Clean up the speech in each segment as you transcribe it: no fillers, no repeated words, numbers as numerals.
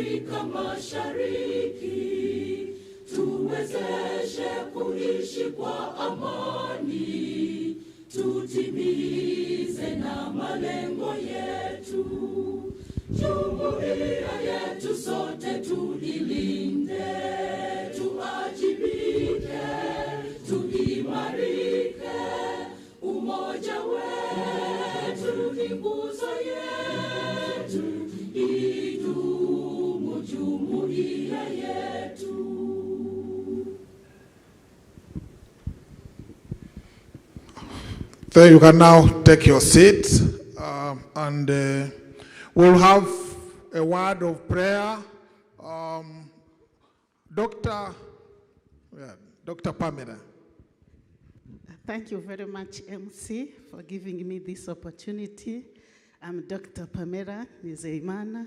Afrika Mashariki, tuwezeshe kuishi kwa amani, tutimize na malengo yetu. Jumuiya yetu sote tuilinde, tuajibike, tuimarike. Umoja wetu ni nguzo yetu, idumu jumuiya yetu. So you can now take your seat, and we'll have a word of prayer. Dr. Pamela. Thank you very much, MC, for giving me this opportunity. I'm Dr. Pamela Nizeimana.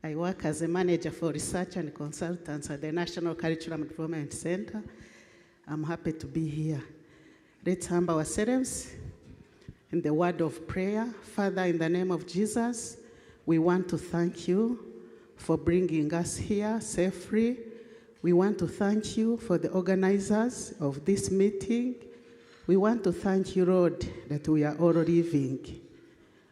I work as a manager for research and consultants at the National Curriculum Development Center. I'm happy to be here. Let's humble ourselves in the word of prayer. Father, in the name of Jesus, we want to thank you for bringing us here safely. We want to thank you for the organizers of this meeting. We want to thank you, Lord, that we are all living.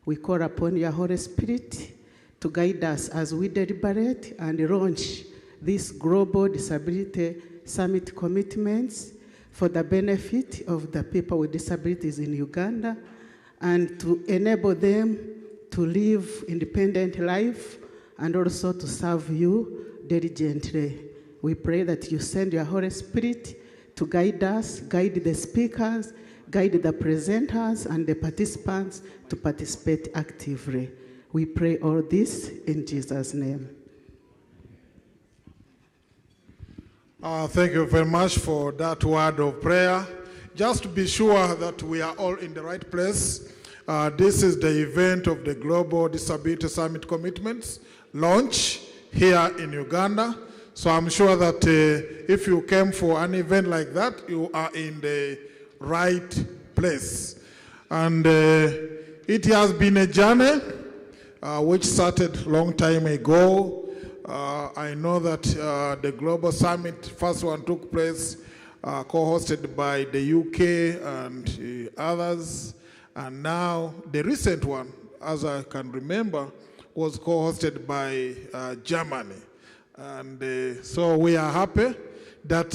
We call upon your Holy Spirit to guide us as we deliberate and launch this Global Disability Summit commitments for the benefit of the people with disabilities in Uganda and to enable them to live independent life and also to serve you diligently. We pray that you send your Holy Spirit to guide us, guide the speakers, guide the presenters and the participants to participate actively. We pray all this in Jesus' name. Thank you very much for that word of prayer. Just to be sure that we are all in the right place, this is the event of the Global Disability Summit Commitments launch here in Uganda. So I'm sure that if you came for an event like that, you are in the right place. And it has been a journey which started a long time ago. I know that the Global Summit, first one took place co-hosted by the UK and others. And now the recent one, as I can remember, was co-hosted by Germany. And so we are happy that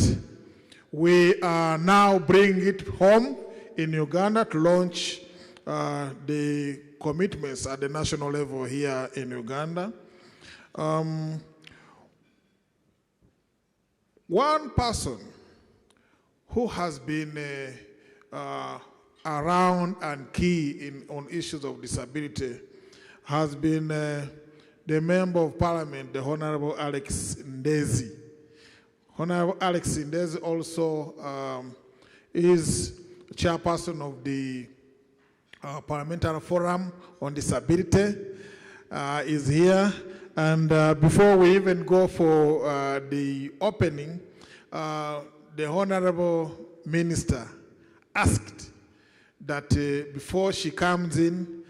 we are now bringing it home in Uganda to launch the commitments at the national level here in Uganda. One person who has been around and key on issues of disability has been the Member of Parliament, the Honorable Alexi Ndezi. Honorable Alexi Ndezi also is chairperson of the Parliamentary Forum on Disability, is here. And before we even go for the opening, the Honorable Minister asked that before she comes in,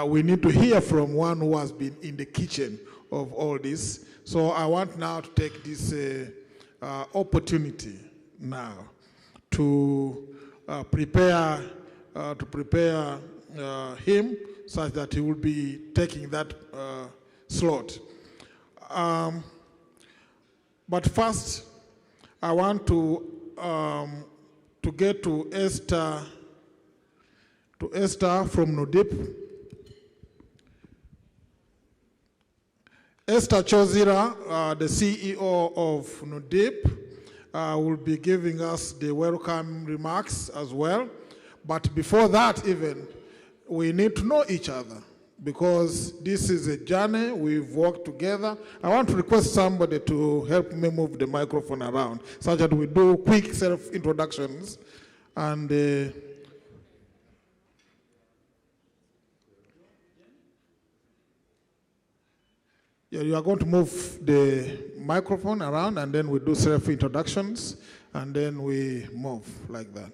we need to hear from one who has been in the kitchen of all this. So I want now to take this opportunity now to prepare him such that he will be taking that slot. But first, I want to get to Esther from Nudip. Esther Chozira, the CEO of Nudip, will be giving us the welcome remarks as well. But before that even, we need to know each other because this is a journey. We've worked together. I want to request somebody to help me move the microphone around so that we do quick self-introductions. And yeah, you are going to move the microphone around and then we do self-introductions and then we move like that.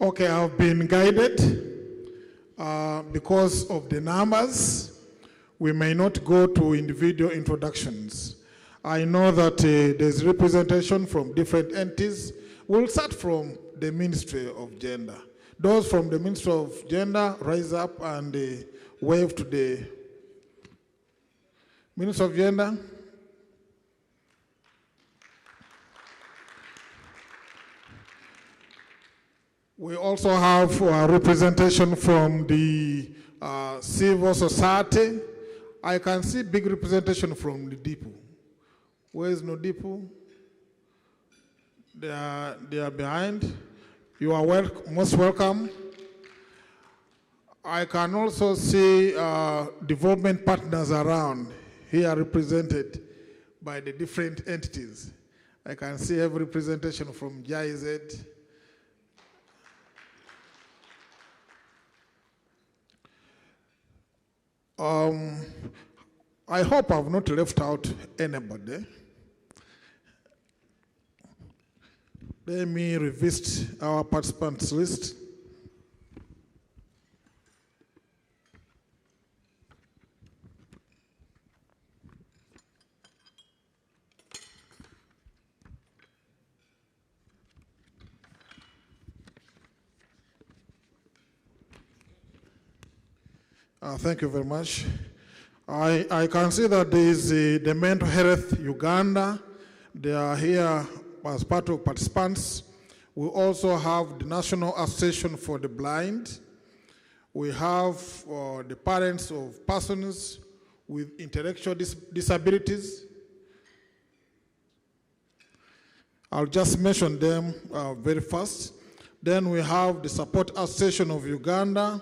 Okay, I've been guided because of the numbers. We may not go to individual introductions. I know that there's representation from different entities. We'll start from the Ministry of Gender. Those from the Ministry of Gender, rise up and wave to the Ministry of Gender. We also have representation from the civil society. I can see big representation from the depot. Where is no depot? They are behind. You are most welcome. I can also see development partners around here represented by the different entities. I can see every representation from GIZ. I hope I've not left out anybody. Let me revisit our participants list. Thank you very much. I can see that there is the Mental Health Uganda. They are here as part of participants. We also have the National Association for the Blind. We have the parents of persons with intellectual disabilities. I'll just mention them very fast. Then we have the Support Association of Uganda.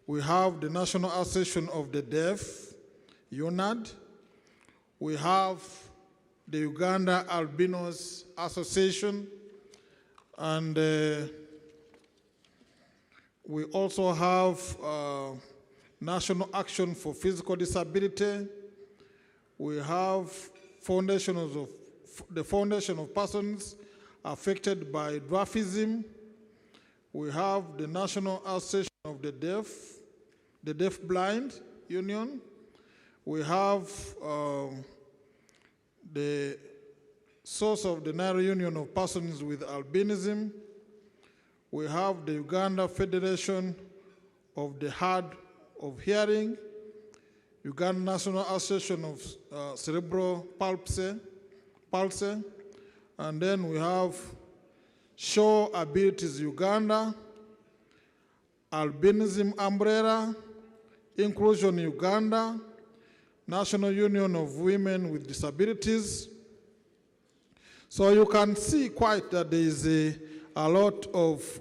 We have the National Association of the Deaf, UNAD. We have the Uganda Albinos Association. And we also have National Action for Physical Disability. We have the Foundation of Persons Affected by Dwarfism. We have the National Association of the Deaf Blind Union. We have the Source of the Nile Union of Persons with Albinism. We have the Uganda Federation of the Hard of Hearing, Uganda National Association of Cerebral Palsy, and then we have Show Abilities Uganda, Albinism Umbrella, Inclusion Uganda, National Union of Women with Disabilities. So you can see quite that there is a lot of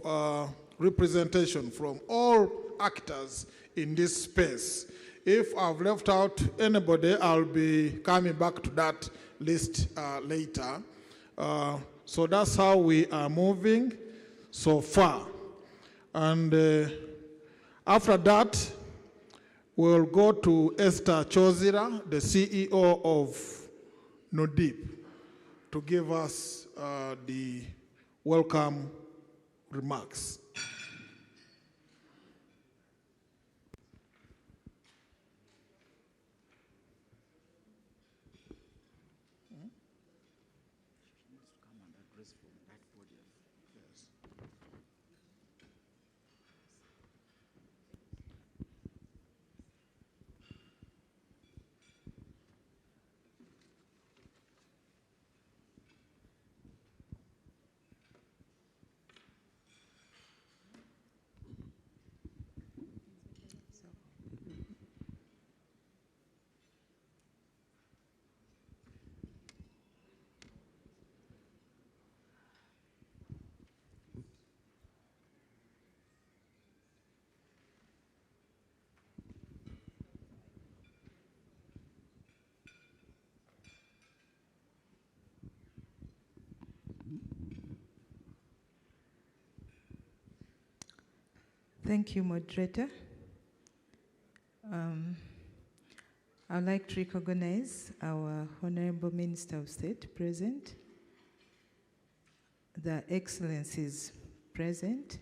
representation from all actors in this space. If I've left out anybody, I'll be coming back to that list later. So that's how we are moving so far. And after that, we'll go to Esther Chozira, the CEO of NODIP, to give us the welcome remarks. Thank you, moderator. I'd like to recognize our Honorable Minister of State present, the Excellencies present,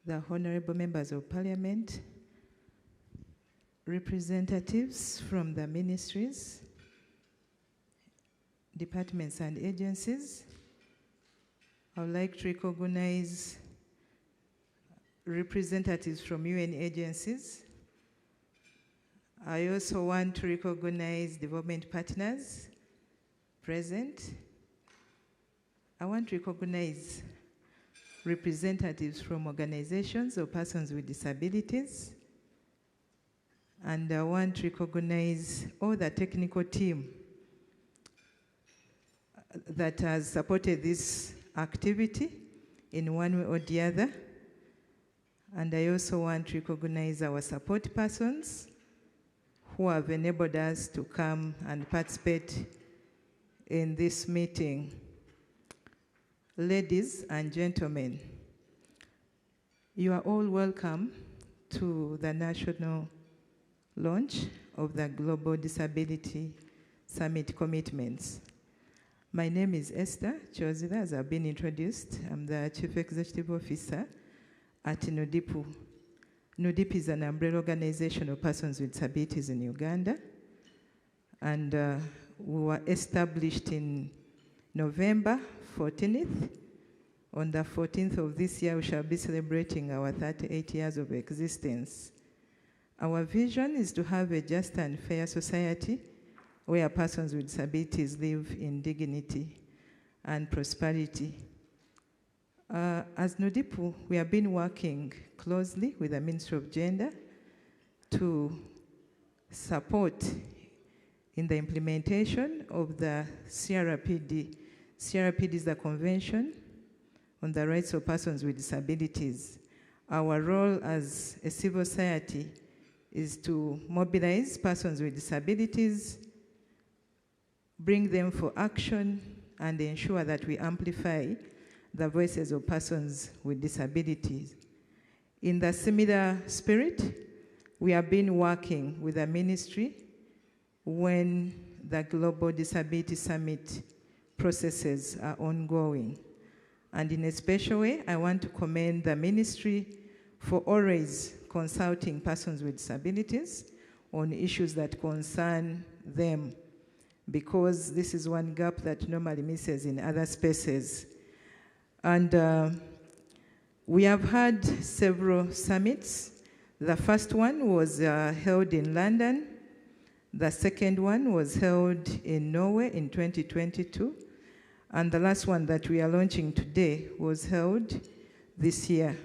the Honorable Members of Parliament, representatives from the ministries, departments and agencies. I would like to recognize representatives from UN agencies. I also want to recognize development partners present. I want to recognize representatives from organizations of persons with disabilities. And I want to recognize all the technical team that has supported this activity in one way or the other. And I also want to recognize our support persons who have enabled us to come and participate in this meeting. Ladies and gentlemen, you are all welcome to the national launch of the Global Disability Summit Commitments. My name is Esther Chozila, as I've been introduced. I'm the Chief Executive Officer at NUDIPU. NUDIP is an umbrella organization of persons with disabilities in Uganda. And we were established in November 14th. On the 14th of this year, we shall be celebrating our 38 years of existence. Our vision is to have a just and fair society where persons with disabilities live in dignity and prosperity. As NUDIPU, we have been working closely with the Ministry of Gender to support in the implementation of the CRPD. CRPD is the Convention on the Rights of Persons with Disabilities. Our role as a civil society is to mobilize persons with disabilities, bring them for action, and ensure that we amplify the voices of persons with disabilities. In the similar spirit, we have been working with the ministry when the Global Disability Summit processes are ongoing. And in a special way, I want to commend the ministry for always consulting persons with disabilities on issues that concern them, because this is one gap that normally misses in other spaces. And we have had several summits. The first one was held in London. The second one was held in Norway in 2022. And the last one that we are launching today was held this year.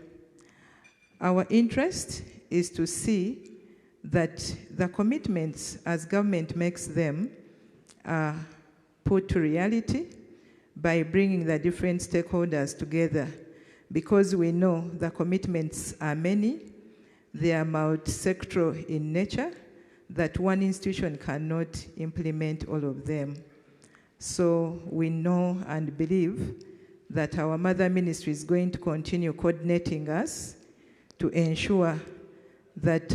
Our interest is to see that the commitments as government makes them are put to reality by bringing the different stakeholders together, because we know the commitments are many, they are multi-sectoral in nature, that one institution cannot implement all of them. So we know and believe that our mother ministry is going to continue coordinating us to ensure that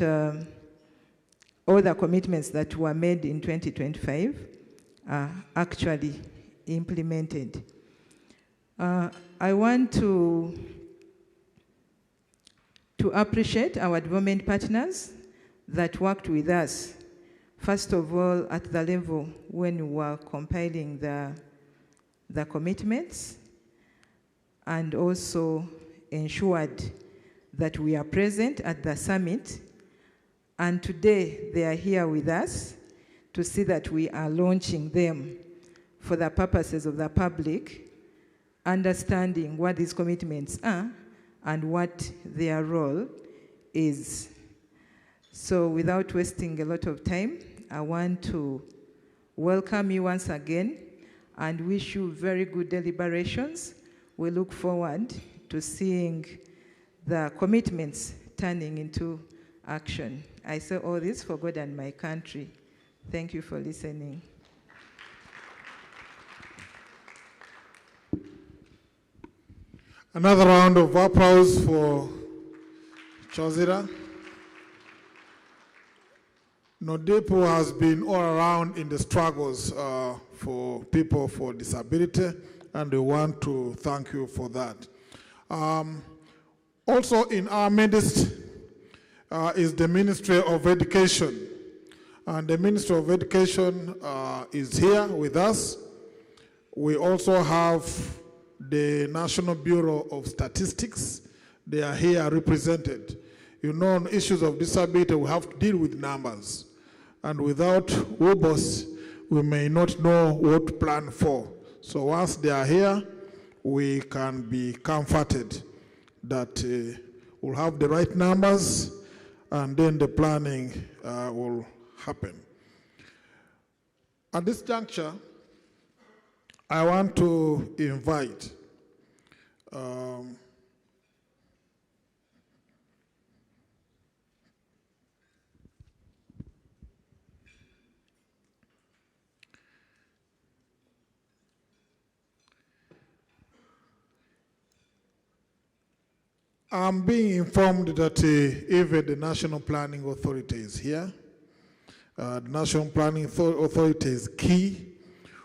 all the commitments that were made in 2025 are actually implemented. I want to appreciate our development partners that worked with us, first of all at the level when we were compiling the commitments, and also ensured that we are present at the summit. And today they are here with us to see that we are launching them for the purposes of the public, understanding what these commitments are and what their role is. So without wasting a lot of time, I want to welcome you once again and wish you very good deliberations. We look forward to seeing the commitments turning into action. I say all this for God and my country. Thank you for listening. Another round of applause for Chozira. NODIPO has been all around in the struggles for people for disability, and we want to thank you for that. Also in our midst is the Ministry of Education. And the Ministry of Education is here with us. We also have the National Bureau of Statistics. They are here represented. You know, on issues of disability, we have to deal with numbers. And without WOBOS, we may not know what to plan for. So once they are here, we can be comforted that we'll have the right numbers, and then the planning will happen. At this juncture, I want to invite I'm being informed that even the National Planning Authority is here. The National Planning Authority is key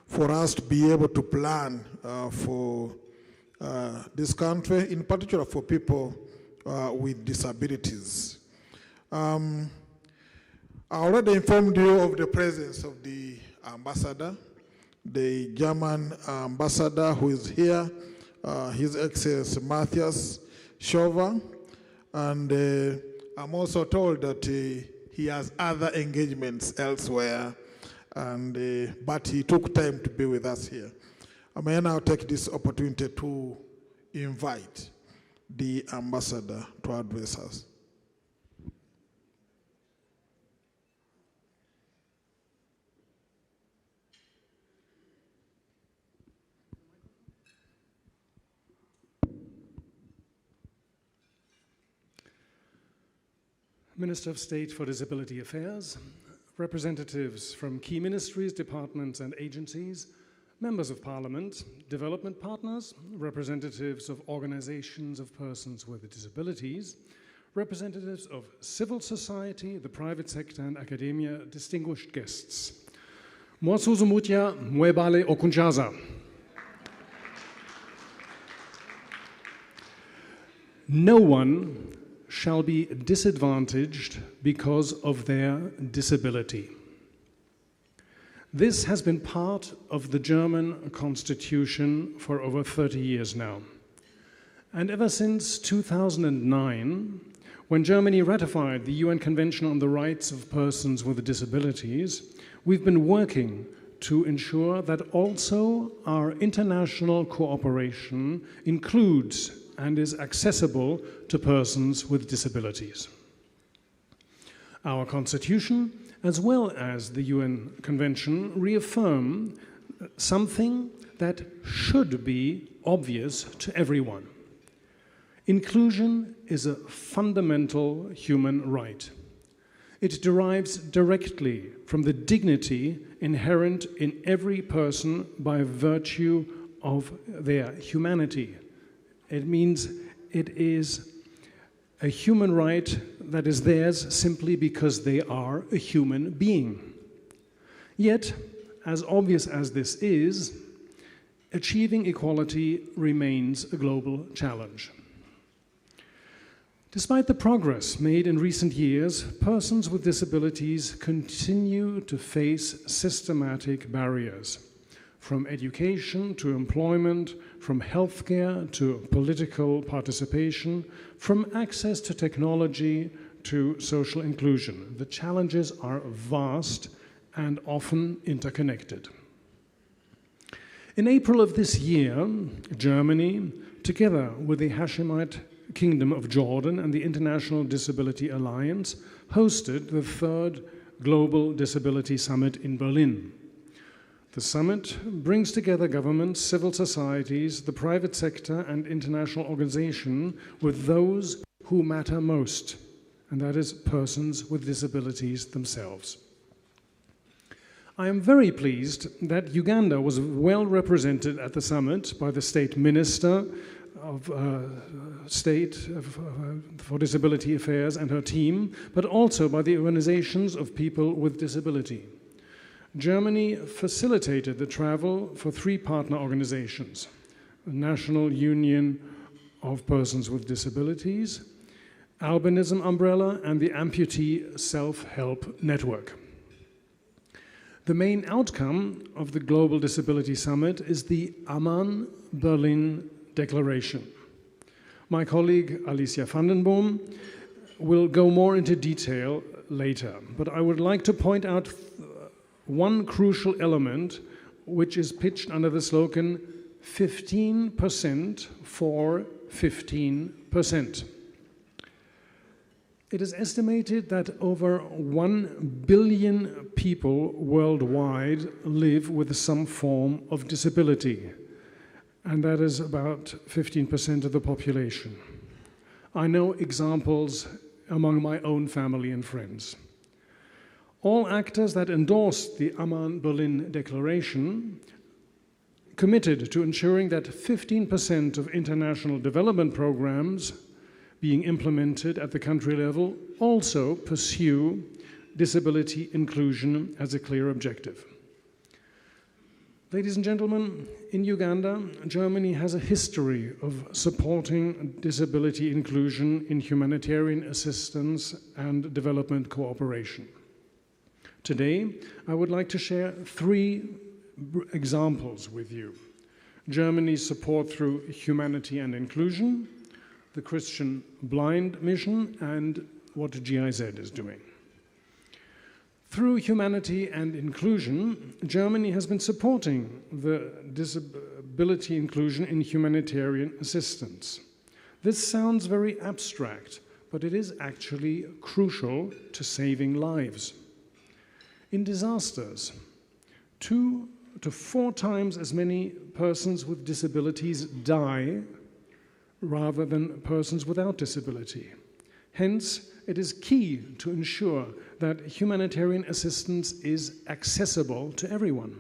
for us to be able to plan for this country, in particular for people with disabilities. I already informed you of the presence of the ambassador, the German ambassador who is here, His Excellency Matthias Shover, and I'm also told that he has other engagements elsewhere, and but he took time to be with us here. I may now take this opportunity to invite the ambassador to address us. Minister of State for Disability Affairs, representatives from key ministries, departments and agencies, members of Parliament, development partners, representatives of organizations of persons with disabilities, representatives of civil society, the private sector and academia, distinguished guests. Mwasuzu Mutya Mwebale Okunjaza. No one shall be disadvantaged because of their disability. This has been part of the German constitution for over 30 years now. And ever since 2009, when Germany ratified the UN Convention on the Rights of Persons with Disabilities, we've been working to ensure that also our international cooperation includes and is accessible to persons with disabilities. Our Constitution, as well as the UN Convention, reaffirm something that should be obvious to everyone. Inclusion is a fundamental human right. It derives directly from the dignity inherent in every person by virtue of their humanity. It means it is a human right that is theirs simply because they are a human being. Yet, as obvious as this is, achieving equality remains a global challenge. Despite the progress made in recent years, persons with disabilities continue to face systematic barriers, from education to employment, from healthcare to political participation, from access to technology to social inclusion. The challenges are vast and often interconnected. In April of this year, Germany, together with the Hashemite Kingdom of Jordan and the International Disability Alliance, hosted the third Global Disability Summit in Berlin. The summit brings together governments, civil societies, the private sector, and international organizations with those who matter most, and that is persons with disabilities themselves. I am very pleased that Uganda was well represented at the summit by the State Minister of State for Disability Affairs and her team, but also by the organizations of people with disability. Germany facilitated the travel for 3 partner organizations: the National Union of Persons with Disabilities, Albinism Umbrella, and the Amputee Self-Help Network. The main outcome of the Global Disability Summit is the Aman Berlin Declaration. My colleague Alicia Vandenboom will go more into detail later, but I would like to point out one crucial element which is pitched under the slogan 15% for 15%. It is estimated that over 1 billion people worldwide live with some form of disability, and that is about 15% of the population. I know examples among my own family and friends. All actors that endorsed the Aman Berlin Declaration committed to ensuring that 15% of international development programs being implemented at the country level also pursue disability inclusion as a clear objective. Ladies and gentlemen, in Uganda, Germany has a history of supporting disability inclusion in humanitarian assistance and development cooperation. Today, I would like to share 3 examples with you: Germany's support through humanity and inclusion, the Christian Blind Mission, and what GIZ is doing. Through humanity and inclusion, Germany has been supporting the disability inclusion in humanitarian assistance. This sounds very abstract, but it is actually crucial to saving lives. In disasters, 2 to 4 times as many persons with disabilities die rather than persons without disability. Hence, it is key to ensure that humanitarian assistance is accessible to everyone.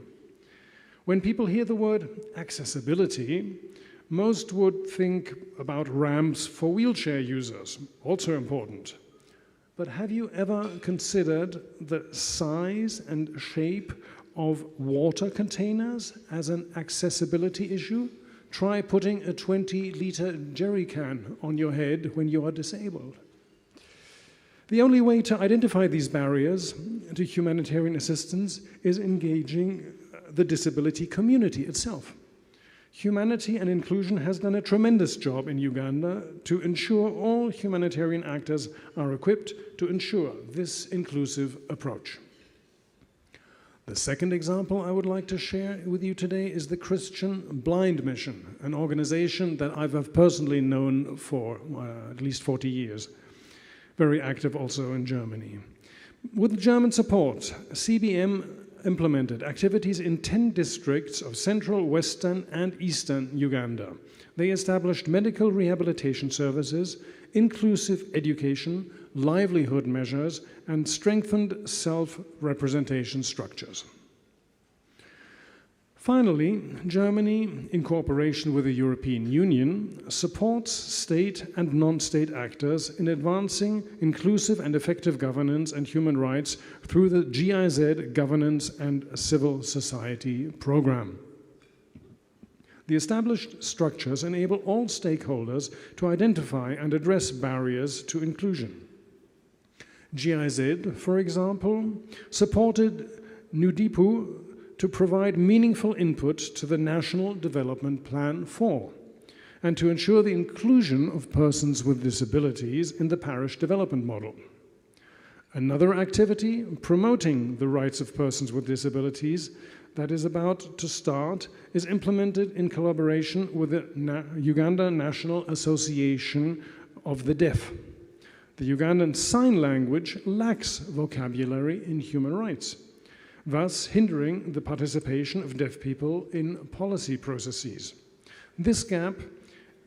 When people hear the word accessibility, most would think about ramps for wheelchair users, also important. But have you ever considered the size and shape of water containers as an accessibility issue? Try putting a 20-liter jerry can on your head when you are disabled. The only way to identify these barriers to humanitarian assistance is engaging the disability community itself. Humanity and Inclusion has done a tremendous job in Uganda to ensure all humanitarian actors are equipped to ensure this inclusive approach. The second example I would like to share with you today is the Christian Blind Mission, an organization that I've personally known for at least 40 years, very active also in Germany. With German support, CBM implemented activities in 10 districts of central, western, and eastern Uganda. They established medical rehabilitation services, inclusive education, livelihood measures, and strengthened self-representation structures. Finally, Germany, in cooperation with the European Union, supports state and non-state actors in advancing inclusive and effective governance and human rights through the GIZ Governance and Civil Society Program. The established structures enable all stakeholders to identify and address barriers to inclusion. GIZ, for example, supported NUDIPU to provide meaningful input to the National Development Plan 4 and to ensure the inclusion of persons with disabilities in the parish development model. Another activity promoting the rights of persons with disabilities that is about to start is implemented in collaboration with the Uganda National Association of the Deaf. The Ugandan Sign Language lacks vocabulary in human rights, thus hindering the participation of deaf people in policy processes. This gap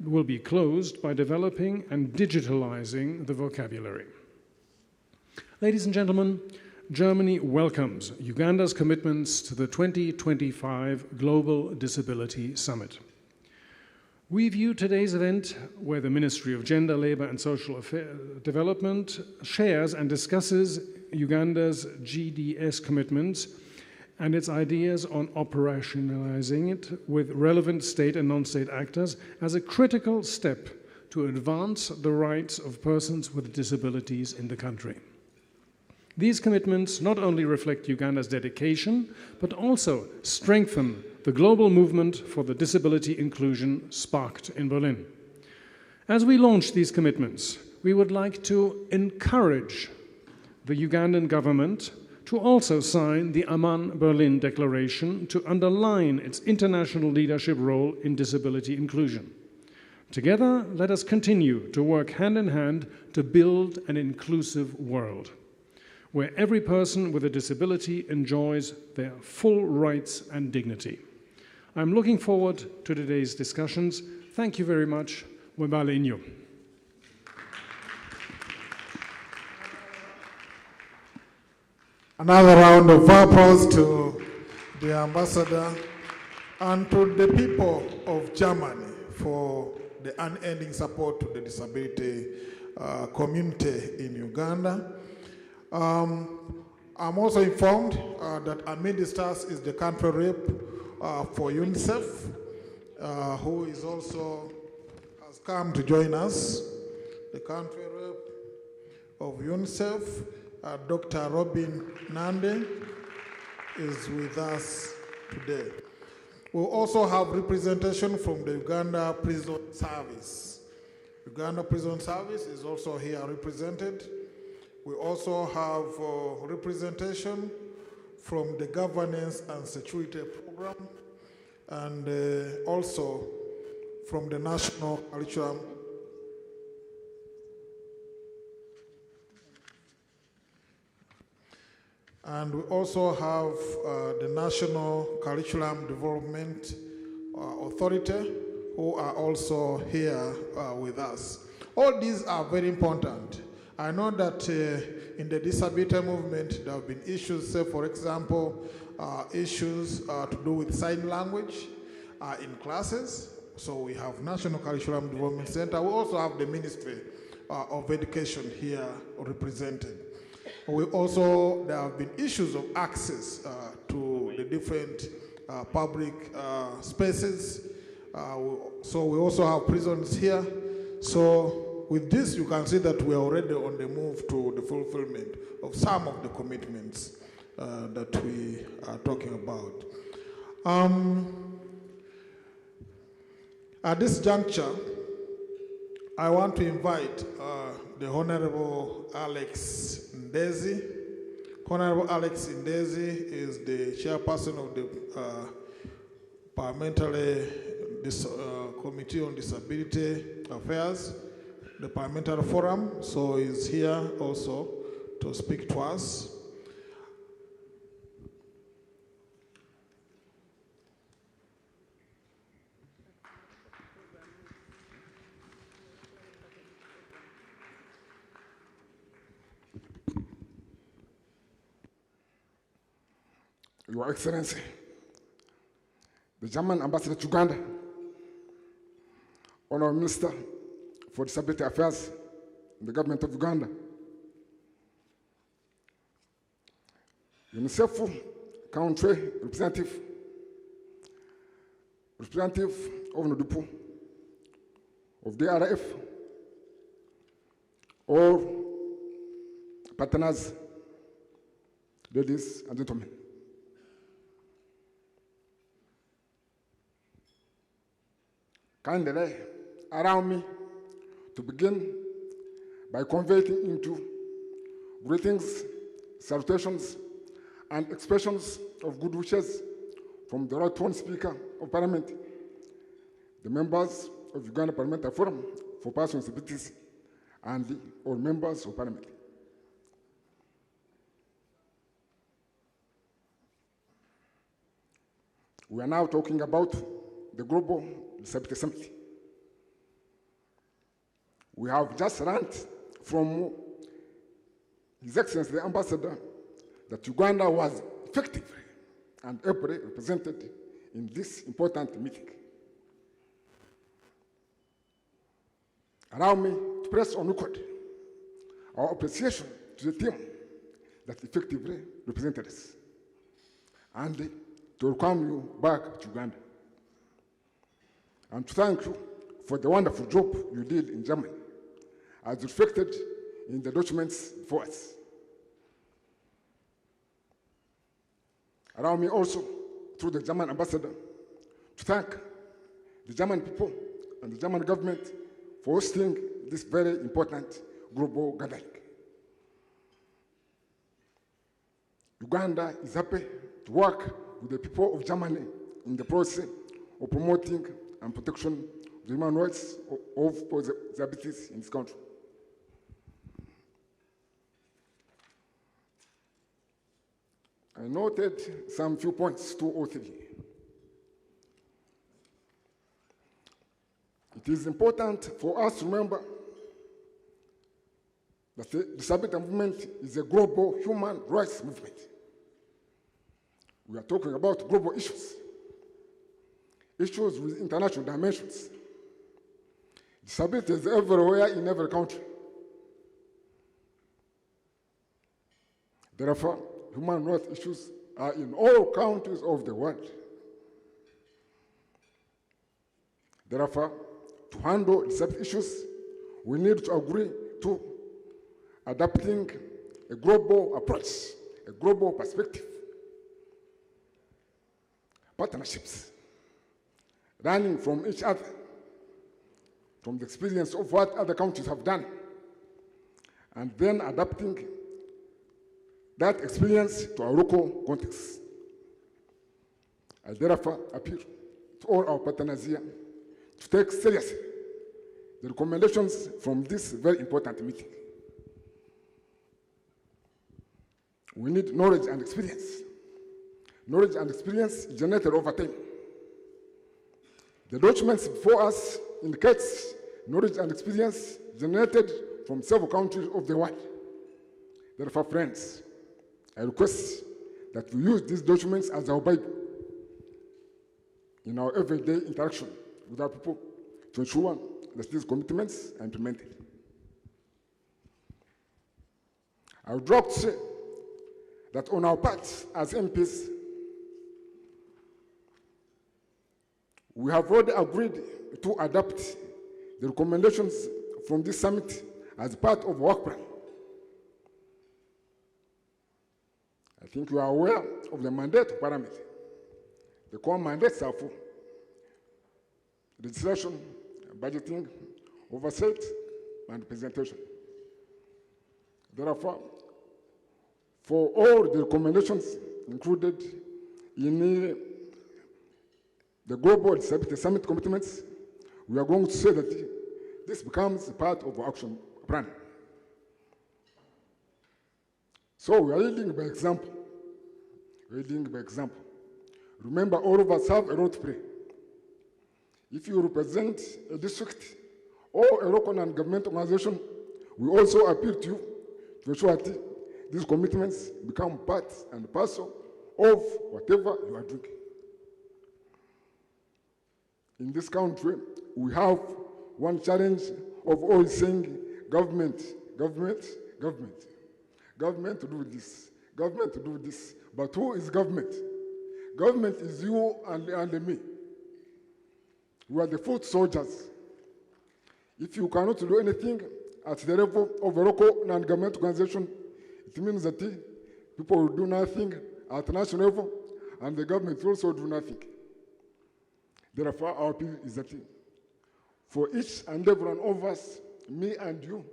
will be closed by developing and digitalizing the vocabulary. Ladies and gentlemen, Germany welcomes Uganda's commitments to the 2025 Global Disability Summit. We view today's event, where the Ministry of Gender, Labour and Social Development shares and discusses Uganda's GDS commitments and its ideas on operationalizing it with relevant state and non-state actors, as a critical step to advance the rights of persons with disabilities in the country. These commitments not only reflect Uganda's dedication, but also strengthen the global movement for the disability inclusion sparked in Berlin. As we launch these commitments, we would like to encourage the Ugandan government to also sign the Aman Berlin Declaration to underline its international leadership role in disability inclusion. Together, let us continue to work hand in hand to build an inclusive world, where every person with a disability enjoys their full rights and dignity. I'm looking forward to today's discussions. Thank you very much. Webalinyo. Another round of applause to the ambassador and to the people of Germany for the unending support to the disability community in Uganda. I'm also informed that amidst us is the country rep for UNICEF, who is also has come to join us. The country rep of UNICEF, Dr. Robin Nande, is with us today. We'll also have representation from the Uganda Prison Service. Uganda Prison Service is also here represented. We also have representation from the Governance and Security Program, and also from the National Curriculum. And we also have the National Curriculum Development Authority, who are also here with us. All these are very important. I know that in the disability movement, there have been issues, say for example, issues to do with sign language in classes. So we have National Curriculum Development Center. We also have the Ministry of Education here represented. We also, there have been issues of access to the different public spaces. So we also have prisons here. So with this, you can see that we are already on the move to the fulfillment of some of the commitments that we are talking about. At this juncture, I want to invite the Honorable Alex Ndezi. Honorable Alex Ndezi is the chairperson of the Parliamentary Committee on Disability Affairs, the Parliamentary Forum, so he's here also to speak to us. Your Excellency, the German Ambassador to Uganda, Honorable Minister for Disability Affairs in the government of Uganda, UNICEF country representative of Nodupu, of DRF, all partners, ladies and gentlemen. Kindly allow me to begin by converting into greetings, salutations, and expressions of good wishes from the right honourable Speaker of Parliament, the members of Uganda Parliamentary Forum for Persons with Disabilities, and all members of Parliament. We are now talking about the Global Disability Summit. We have just learned from His Excellency the Ambassador that Uganda was effectively and ably represented in this important meeting. Allow me to press on record our appreciation to the team that effectively represented us, and to welcome you back to Uganda, and to thank you for the wonderful job you did in Germany, as reflected in the documents for us. Allow me also, through the German ambassador, to thank the German people and the German government for hosting this very important global gathering. Uganda is happy to work with the people of Germany in the process of promoting and protection of the human rights of the disabilities in this country. I noted some few points, 2 or 3. It is important for us to remember that the disability movement is a global human rights movement. We are talking about global issues, issues with international dimensions. Disability is everywhere in every country. Therefore, human rights issues are in all countries of the world. Therefore, to handle disability issues, we need to agree to adopting a global approach, a global perspective, partnerships, learning from each other, from the experience of what other countries have done, and then adapting that experience to our local context. I therefore appeal to all our partners here to take seriously the recommendations from this very important meeting. We need knowledge and experience. Knowledge and experience generated over time. The documents before us indicates knowledge and experience generated from several countries of the world. Therefore, friends, I request that we use these documents as our Bible in our everyday interaction with our people to ensure that these commitments are implemented. I would like to say that on our part as MPs, we have already agreed to adopt the recommendations from this summit as part of our work plan. I think you are aware of the mandate of Parliament. The core mandates are for legislation, budgeting, oversight, and presentation. Therefore, for all the recommendations included in the Global Disability Summit commitments, we are going to say that this becomes part of our action plan. So we are leading by example. Leading by example. Remember, all of us have a role to play. If you represent a district or a local non-government organization, we also appeal to you to ensure that these commitments become part and parcel of whatever you are doing. In this country, we have one challenge of always saying government, government, government. Government to do this, government to do this. But who is government? Government is you and me. We are the foot soldiers. If you cannot do anything at the level of a local non-government organization, it means that people will do nothing at national level, and the government will also do nothing. Therefore, our appeal is that for each and every one of us, me and you,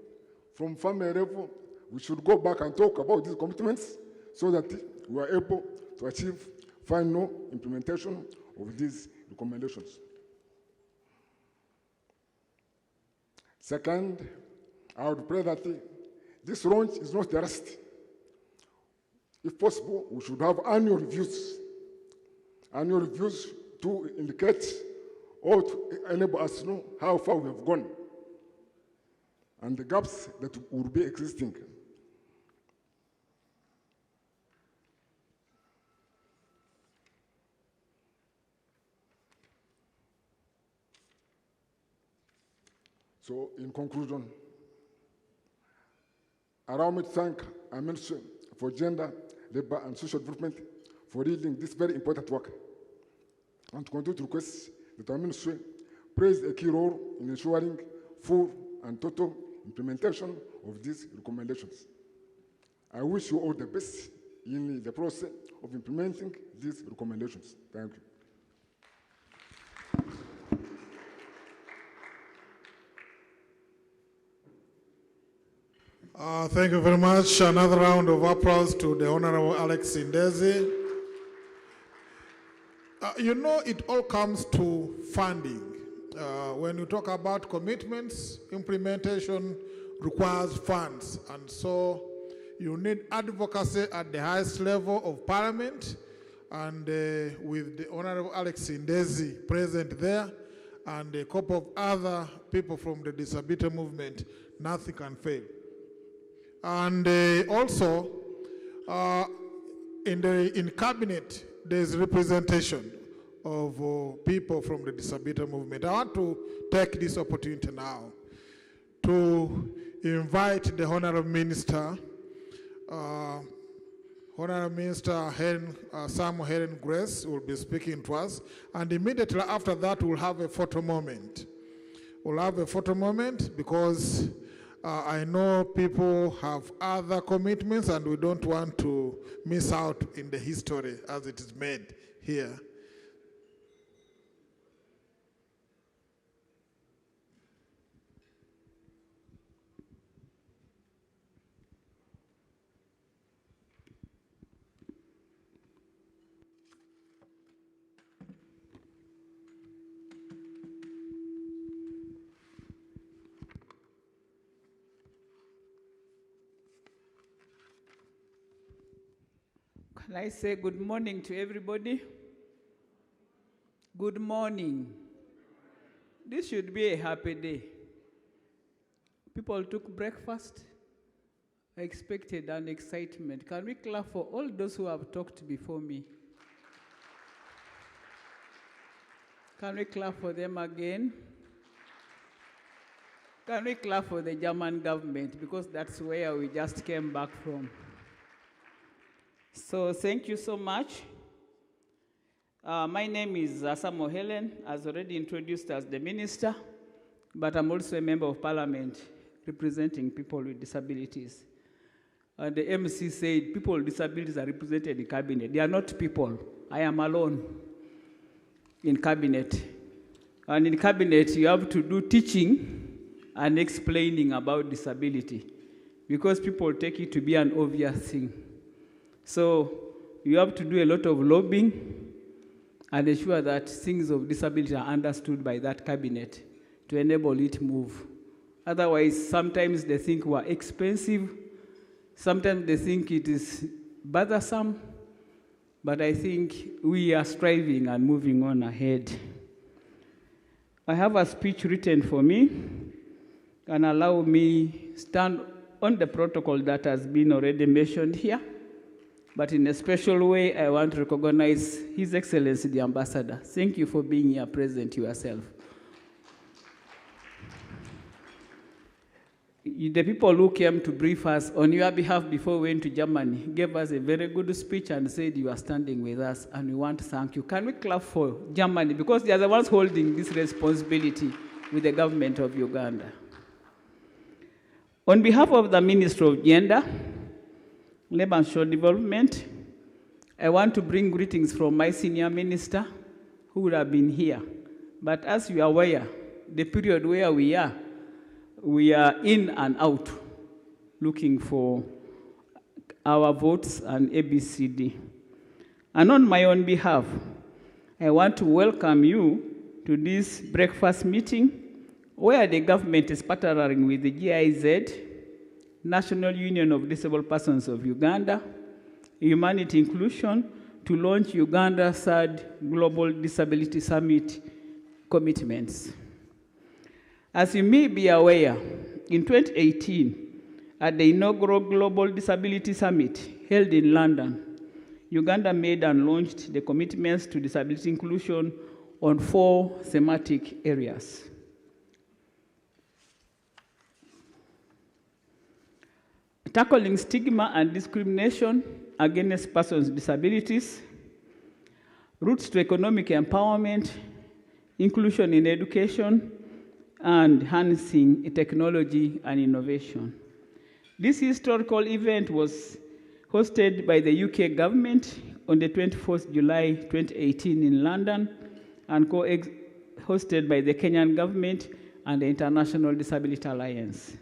from family level, we should go back and talk about these commitments so that we are able to achieve final implementation of these recommendations. Second, I would pray that this launch is not the last. If possible, we should have annual reviews to indicate or to enable us to know how far we have gone and the gaps that will be existing. So, in conclusion, allow me to thank our Ministry for Gender, Labour and Social Development for leading this very important work, and to continue to request that our Ministry plays a key role in ensuring full and total implementation of these recommendations. I wish you all the best in the process of implementing these recommendations. Thank you. Thank you very much. Another round of applause to the Honorable Alexi Ndezi. You know, it all comes to funding. When you talk about commitments, implementation requires funds. And so you need advocacy at the highest level of Parliament, and with the Honorable Alexi Ndezi present there, and a couple of other people from the disability movement, nothing can fail. And also, in cabinet, there's representation of people from the disability movement. I want to take this opportunity now to invite the Honorable Minister, Honorable Minister Samuel Helen Grace will be speaking to us, and immediately after that, we'll have a photo moment. We'll have a photo moment because I know people have other commitments and we don't want to miss out in the history as it is made here. Can I say good morning to everybody? Good morning. This should be a happy day. People took breakfast. I expected an excitement. Can we clap for all those who have talked before me? Can we clap for them again? Can we clap for the German government, because that's where we just came back from. So thank you so much. My name is Samuel Helen, as already introduced as the minister, but I'm also a member of Parliament representing people with disabilities. The MC said people with disabilities are represented in cabinet. They are not people. I am alone in cabinet. And in cabinet, you have to do teaching and explaining about disability, because people take it to be an obvious thing. So you have to do a lot of lobbying and ensure that things of disability are understood by that cabinet to enable it to move. Otherwise, sometimes they think we're expensive, sometimes they think it is bothersome, but I think we are striving and moving on ahead. I have a speech written for me, and allow me stand on the protocol that has been already mentioned here. But in a special way, I want to recognize His Excellency the Ambassador. Thank you for being here present yourself. The people who came to brief us on your behalf before we went to Germany gave us a very good speech and said you are standing with us, and we want to thank you. Can we clap for Germany? Because they are the ones holding this responsibility with the government of Uganda. On behalf of the Ministry of Gender, Labour and Social Development, I want to bring greetings from my senior minister who would have been here. But as you are aware, the period where we are in and out looking for our votes and ABCD. And on my own behalf, I want to welcome you to this breakfast meeting where the government is partnering with the GIZ, National Union of Disabled Persons of Uganda, Humanity Inclusion, to launch Uganda's third Global Disability Summit commitments. As you may be aware, in 2018, at the inaugural Global Disability Summit held in London, Uganda made and launched the commitments to disability inclusion on 4 thematic areas. tackling stigma and discrimination against persons with disabilities, routes to economic empowerment, inclusion in education, and harnessing technology and innovation. This historical event was hosted by the UK government on the 24th July 2018 in London and hosted by the Kenyan government and the International Disability Alliance.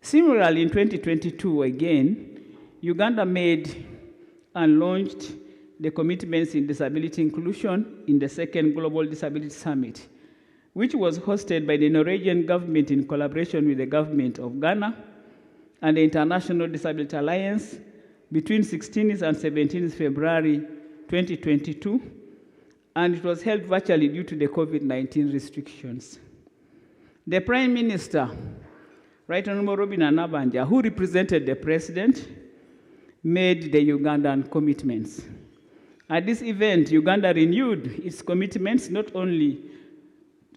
Similarly, in 2022, again, Uganda made and launched the commitments in disability inclusion in the second Global Disability Summit, which was hosted by the Norwegian government in collaboration with the government of Ghana and the International Disability Alliance between 16th and 17th February 2022, and it was held virtually due to the COVID-19 restrictions. The Prime Minister, Right Honorable Robin Anabanja, who represented the President, made the Ugandan commitments. At this event, Uganda renewed its commitments not only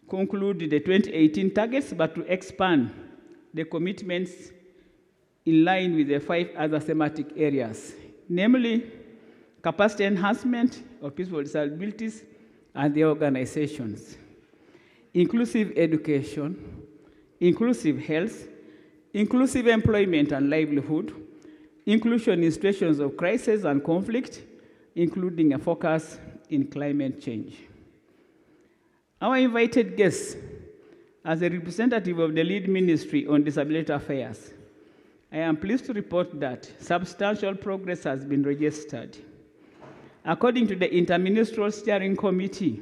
conclude the 2018 targets, but to expand the commitments in line with the 5 other thematic areas, namely capacity enhancement of people with disabilities and their organizations, inclusive education, inclusive health, inclusive employment and livelihood, inclusion in situations of crisis and conflict, including a focus in climate change. Our invited guests, as a representative of the lead ministry on disability affairs, I am pleased to report that substantial progress has been registered. According to the Interministerial Steering Committee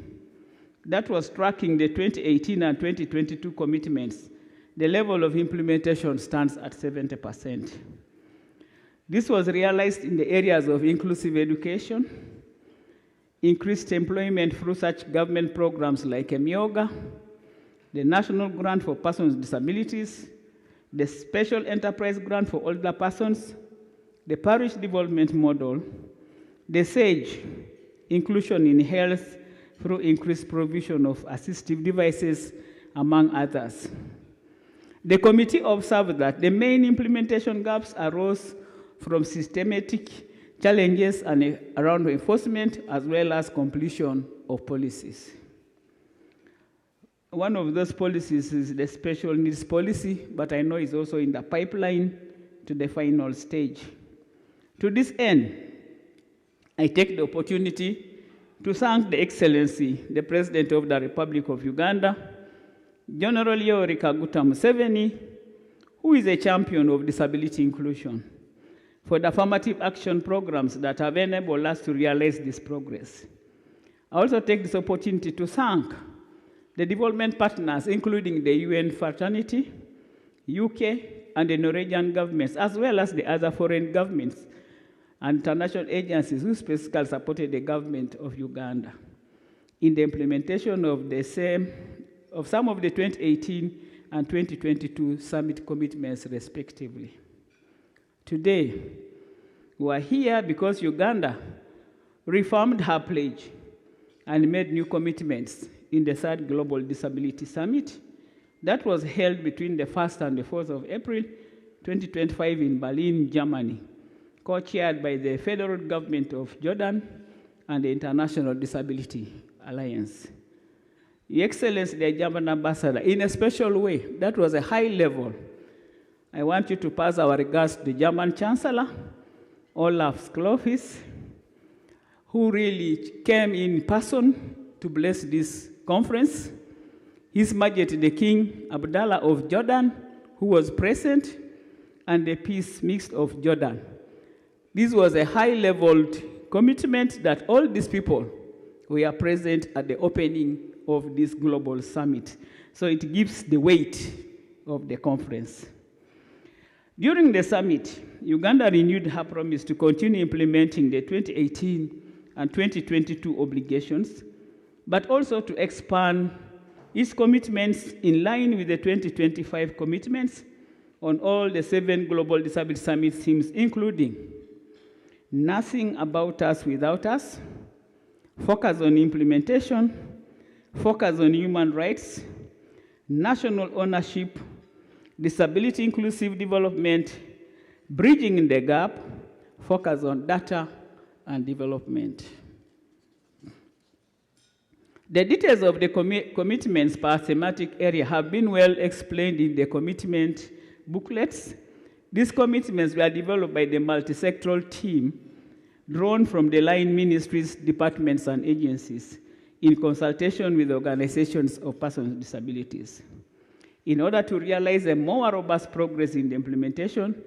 that was tracking the 2018 and 2022 commitments, the level of implementation stands at 70%. This was realized in the areas of inclusive education, increased employment through such government programs like EMIOGA, the National Grant for Persons with Disabilities, the Special Enterprise Grant for Older Persons, the Parish Development Model, the SAGE, inclusion in health through increased provision of assistive devices, among others. The committee observed that the main implementation gaps arose from systematic challenges and around enforcement, as well as completion of policies. One of those policies is the special needs policy, but I know it's also in the pipeline to the final stage. To this end, I take the opportunity to thank the Excellency, the President of the Republic of Uganda, General Yoweri Kaguta Museveni, who is a champion of disability inclusion, for the affirmative action programs that have enabled us to realize this progress. I also take this opportunity to thank the development partners, including the UN Fraternity, UK, and the Norwegian governments, as well as the other foreign governments and international agencies who specifically supported the government of Uganda in the implementation of some of the 2018 and 2022 summit commitments, respectively. Today, we are here because Uganda reaffirmed her pledge and made new commitments in the 3rd Global Disability Summit that was held between the 1st and the 4th of April 2025 in Berlin, Germany, co-chaired by the federal government of Jordan and the International Disability Alliance. Your Excellency, the German Ambassador, in a special way, that was a high level. I want you to pass our regards to the German Chancellor, Olaf Scholz, who really came in person to bless this conference. His Majesty the King Abdallah of Jordan, who was present, and the Peace Mixed of Jordan. This was a high-leveled commitment that all these people were present at the opening of this global summit. So it gives the weight of the conference. During the summit, Uganda renewed her promise to continue implementing the 2018 and 2022 obligations, but also to expand its commitments in line with the 2025 commitments on all the 7 Global Disability Summit themes, including nothing about us without us, focus on implementation, focus on human rights, national ownership, disability inclusive development, Bridging the gap, focus on data and development. The details of the commitments per thematic area have been well explained in the commitment booklets. These commitments were developed by the multi-sectoral team drawn from the line ministries, departments, and agencies in consultation with organizations of persons with disabilities. In order to realize a more robust progress in the implementation,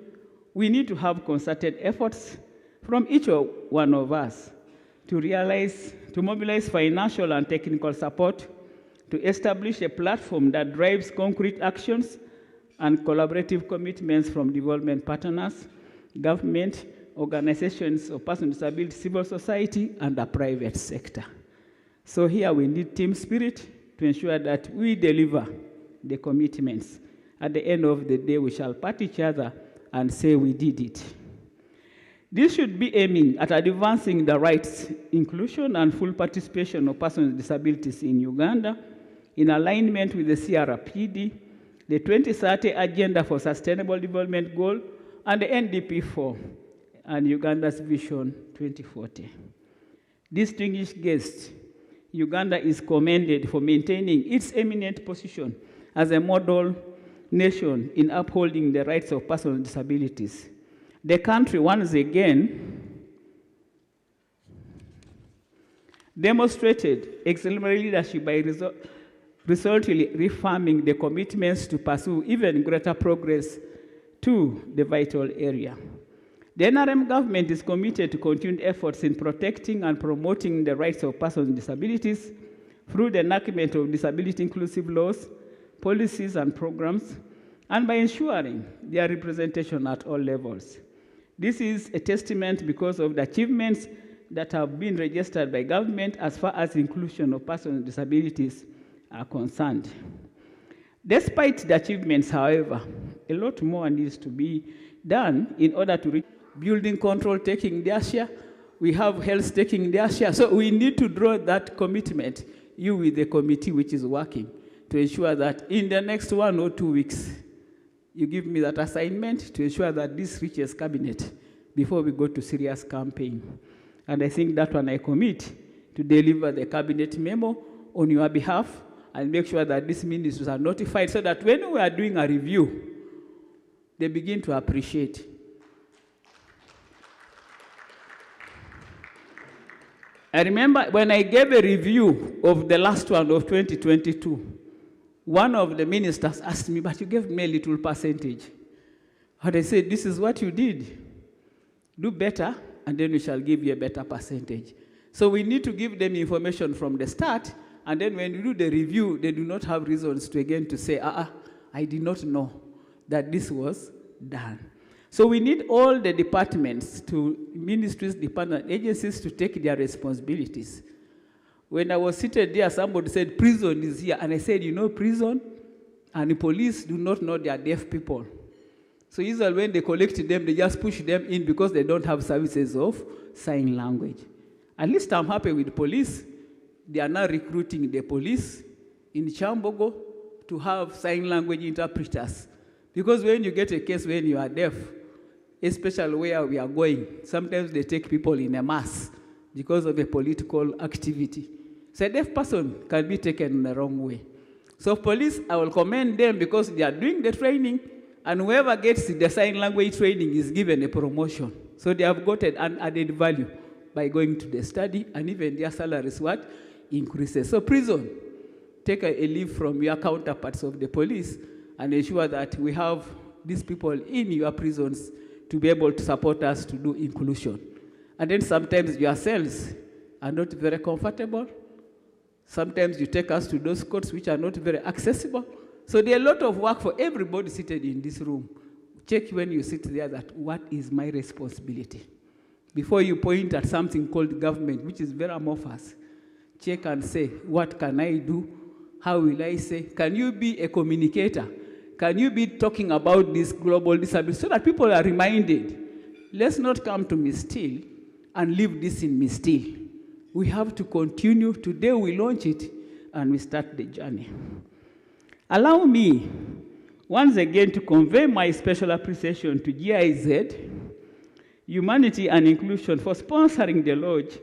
we need to have concerted efforts from each one of us to mobilize financial and technical support to establish a platform that drives concrete actions and collaborative commitments from development partners, government, organizations of persons with disabilities, civil society, and the private sector. So here we need team spirit to ensure that we deliver the commitments. At the end of the day, we shall pat each other and say we did it. This should be aiming at advancing the rights, inclusion, and full participation of persons with disabilities in Uganda in alignment with the CRPD, the 2030 Agenda for Sustainable Development Goal, and the NDP4, and Uganda's Vision 2040. Distinguished guests, Uganda is commended for maintaining its eminent position as a model nation in upholding the rights of persons with disabilities. The country once again demonstrated exemplary leadership by resolutely reaffirming the commitments to pursue even greater progress to the vital area. The NRM government is committed to continued efforts in protecting and promoting the rights of persons with disabilities through the enactment of disability-inclusive laws, policies, and programs, and by ensuring their representation at all levels. This is a testament because of the achievements that have been registered by government as far as inclusion of persons with disabilities are concerned. Despite the achievements, however, a lot more needs to be done in order to reach building control taking their share. We have health taking their share. So we need to draw that commitment, you with the committee which is working, to ensure that in the next 1 or 2 weeks, you give me that assignment to ensure that this reaches cabinet before we go to serious campaign. And I think that one I commit to deliver the cabinet memo on your behalf and make sure that these ministers are notified so that when we are doing a review, they begin to appreciate. I remember when I gave a review of the last one of 2022, one of the ministers asked me, but you gave me a little percentage. And I said, this is what you did. Do better, and then we shall give you a better percentage. So we need to give them information from the start, and then when you do the review, they do not have reasons to again to say, I did not know that this was done. So we need all the departments, ministries, department agencies to take their responsibilities. When I was seated there, somebody said, prison is here. And I said, you know, prison and the police do not know they are deaf people. So usually when they collect them, they just push them in because they don't have services of sign language. At least I'm happy with the police. They are now recruiting the police in Chambogo to have sign language interpreters. Because when you get a case when you are deaf, especially where we are going, sometimes they take people in a mass because of a political activity. So a deaf person can be taken in the wrong way. So police, I will commend them because they are doing the training, and whoever gets the sign language training is given a promotion. So they have got an added value by going to the study, and even their salaries increases. So prison, take a leave from your counterparts of the police and ensure that we have these people in your prisons to be able to support us to do inclusion. And then sometimes yourselves are not very comfortable. Sometimes you take us to those courts which are not very accessible. So there are a lot of work for everybody seated in this room. Check when you sit there that what is my responsibility? Before you point at something called government, which is very amorphous, check and say, what can I do? How will I say? Can you be a communicator? Can you be talking about this global disability so that people are reminded? Let's not come to Mistil and leave this in Mistil. We have to continue. Today we launch it and we start the journey. Allow me once again to convey my special appreciation to GIZ, Humanity and Inclusion for sponsoring the lodge,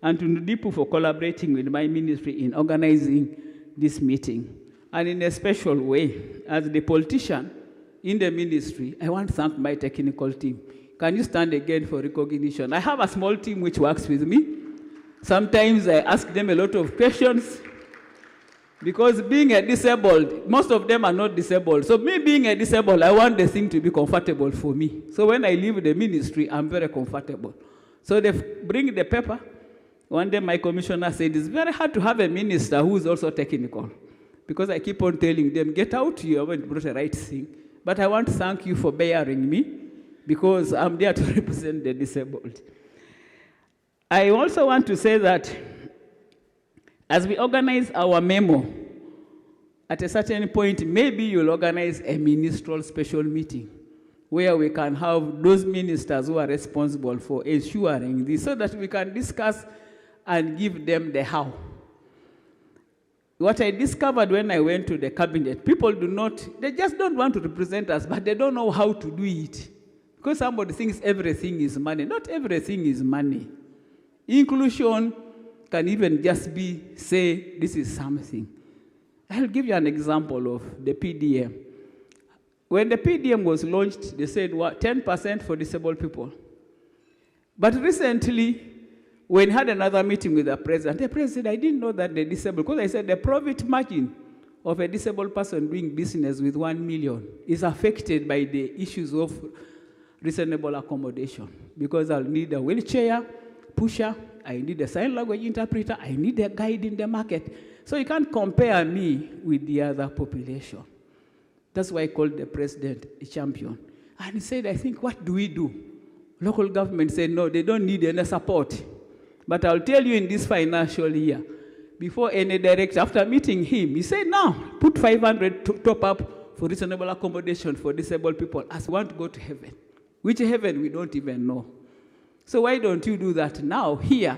and to NUDIPU for collaborating with my ministry in organizing this meeting. And in a special way, as the politician in the ministry, I want to thank my technical team. Can you stand again for recognition? I have a small team which works with me. Sometimes I ask them a lot of questions, because being a disabled, most of them are not disabled. So me being a disabled, I want the thing to be comfortable for me. So when I leave the ministry, I'm very comfortable. So they bring the paper. One day my commissioner said, it's very hard to have a minister who is also technical. Because I keep on telling them, get out, you haven't brought the right thing. But I want to thank you for bearing me, because I'm there to represent the disabled. I also want to say that as we organize our memo, at a certain point, maybe you'll organize a ministerial special meeting where we can have those ministers who are responsible for ensuring this, so that we can discuss and give them the how. What I discovered when I went to the cabinet, people they just don't want to represent us, but they don't know how to do it. Because somebody thinks everything is money. Not everything is money. Inclusion can even just be, say, this is something. I'll give you an example of the PDM. When the PDM was launched, they said, what, 10% for disabled people. But recently, when we had another meeting with the president said, I didn't know that the disabled, because I said the profit margin of a disabled person doing business with 1 million is affected by the issues of reasonable accommodation. Because I'll need a wheelchair, pusher, I need a sign language interpreter, I need a guide in the market. So you can't compare me with the other population. That's why I called the president a champion. And he said, I think, what do we do? Local government said, no, they don't need any support. But I'll tell you, in this financial year, before any director, after meeting him, he said, no, put 500 to top up for reasonable accommodation for disabled people as we want to go to heaven. Which heaven we don't even know. So why don't you do that now, here,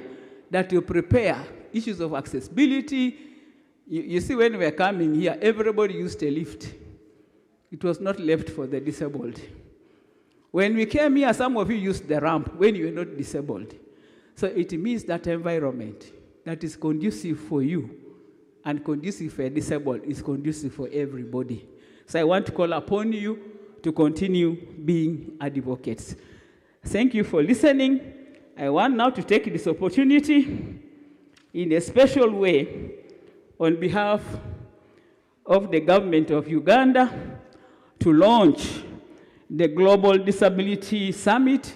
that you prepare issues of accessibility. You see, when we were coming here, everybody used a lift. It was not left for the disabled. When we came here, some of you used the ramp when you were not disabled. So it means that environment that is conducive for you and conducive for a disabled is conducive for everybody. So I want to call upon you to continue being advocates. Thank you for listening. I want now to take this opportunity in a special way on behalf of the government of Uganda to launch the Global Disability Summit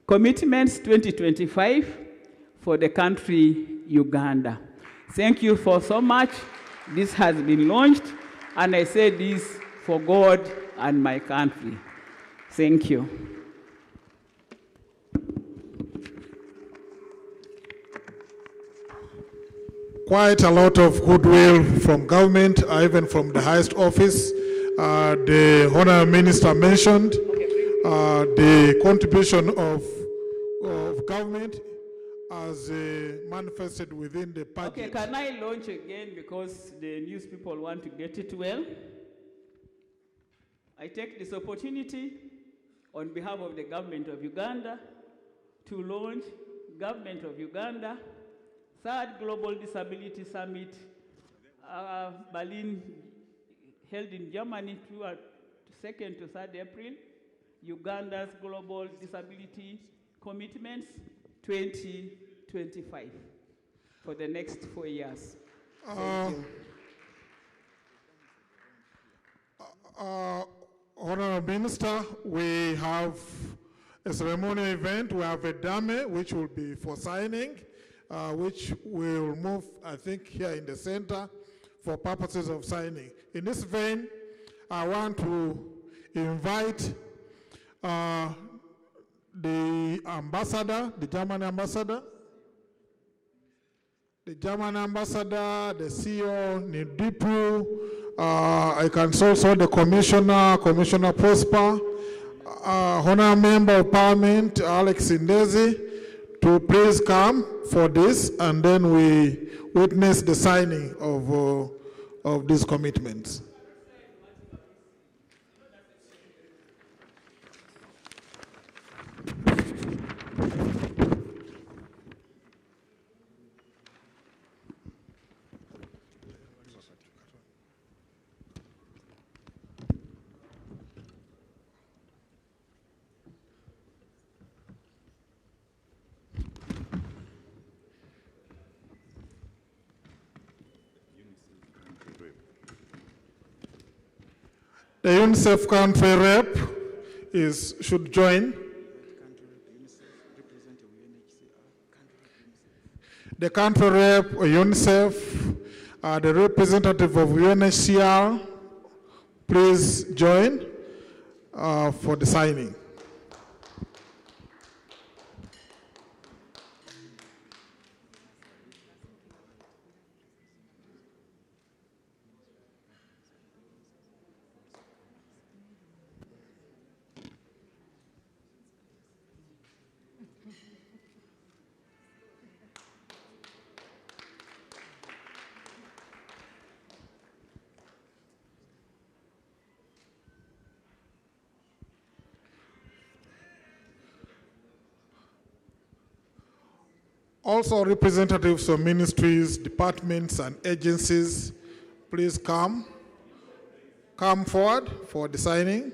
Commitments 2025 for the country Uganda. Thank you for so much. This has been launched, and I say this for God and my country. Thank you. Quite a lot of goodwill from government, even from the highest office. The Honourable Minister mentioned the contribution of government as manifested within the budget. Okay, can I launch again, because the news people want to get it well? I take this opportunity on behalf of the government of Uganda to launch Government of Uganda Third Global Disability Summit, Berlin, held in Germany, 2nd to 3rd April, Uganda's Global Disability Commitments 2025 for the next 4 years. Thank you. Honourable Minister, we have a ceremonial event. We have a dummy which will be for signing, which will move, I think, here in the center for purposes of signing. In this vein, I want to invite the ambassador, the German ambassador, the CEO, NUDIPU, I can also the Commissioner Prosper, Honourable Member of Parliament, Alexi, to please come for this, and then we witness the signing of these commitments. The UNICEF country rep should join. The country rep, UNICEF, the representative of UNHCR, please join for the signing. Also, representatives of ministries, departments, and agencies, please come forward for the signing.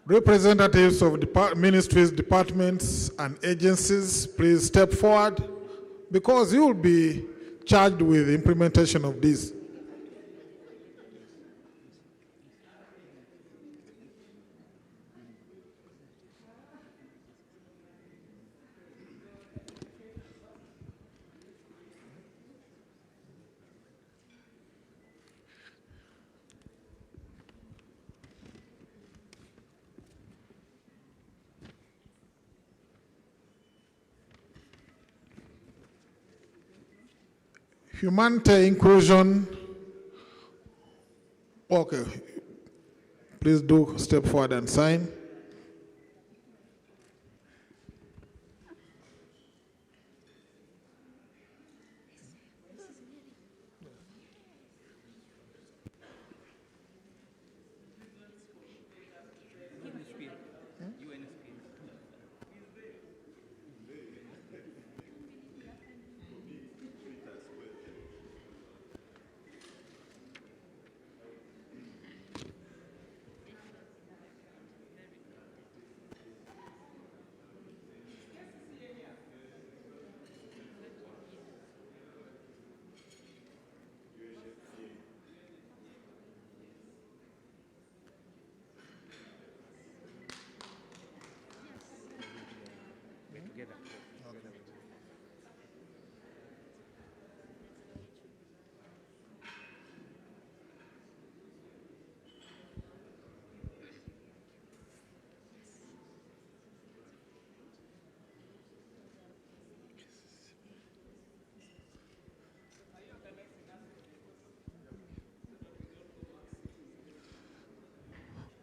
Representatives of ministries, departments, and agencies, please step forward because you will be charged with the implementation of this. Humanity inclusion. Okay, please do step forward and sign.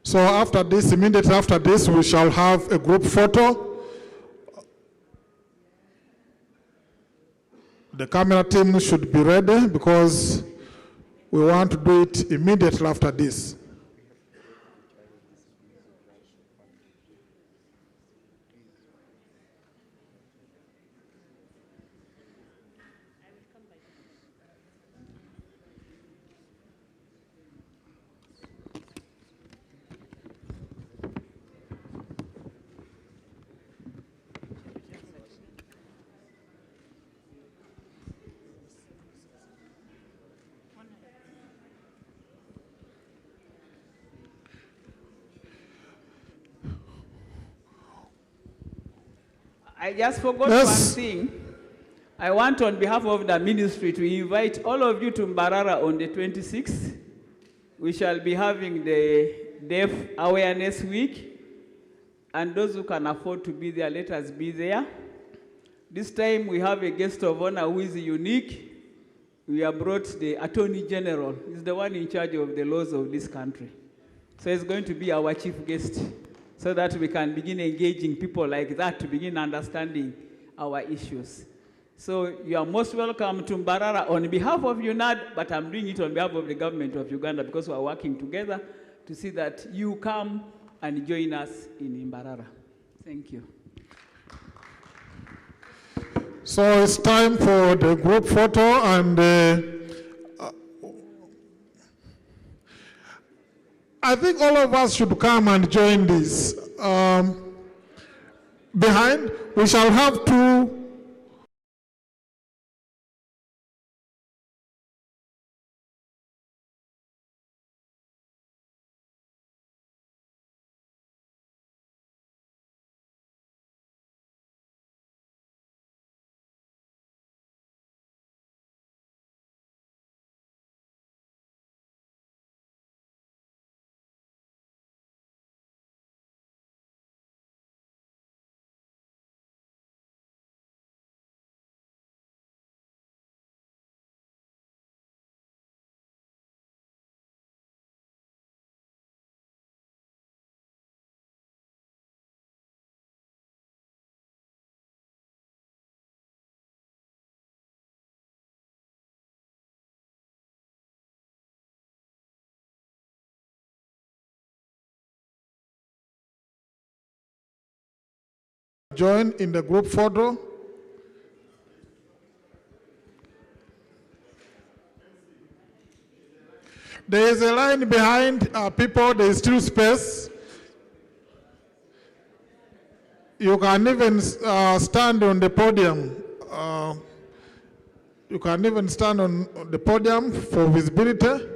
So after this, immediately after this, we shall have a group photo. The camera team should be ready because we want to do it immediately after this. I just forgot Yes. one thing. I want on behalf of the ministry to invite all of you to Mbarara on the 26th. We shall be having the Deaf Awareness Week. And those who can afford to be there, let us be there. This time we have a guest of honor who is unique. We have brought the Attorney General. He's the one in charge of the laws of this country. So he's going to be our chief guest so that we can begin engaging people like that to begin understanding our issues. So you are most welcome to Mbarara on behalf of UNAD, but I'm doing it on behalf of the government of Uganda because we are working together to see that you come and join us in Mbarara. Thank you. So it's time for the group photo, and I think all of us should come and join this. Behind, we shall have two. Join in the group photo. There is a line behind people, there is still space. You can even stand on the podium. You can even stand on the podium for visibility.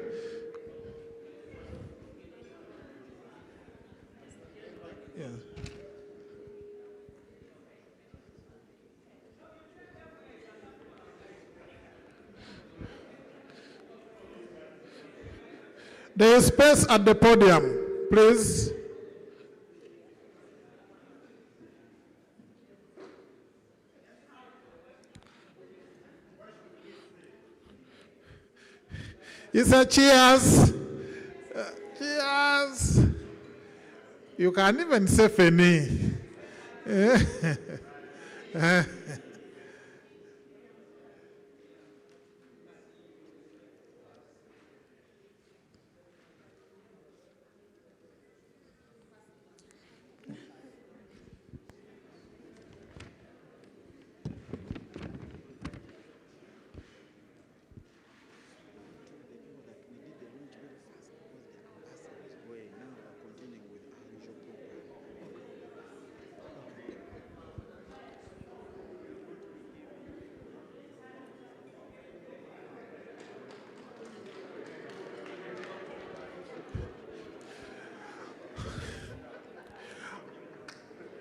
There is space at the podium, please. It's a cheers. Cheers. You can even say Feni.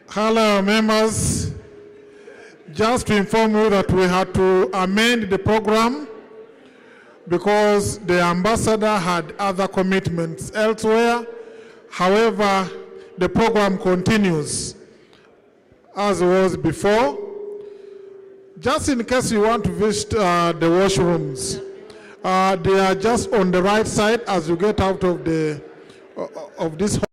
Hello, members. Just to inform you that we had to amend the program because the ambassador had other commitments elsewhere. However, the program continues as was before. Just in case you want to visit the washrooms, they are just on the right side as you get out of this hall.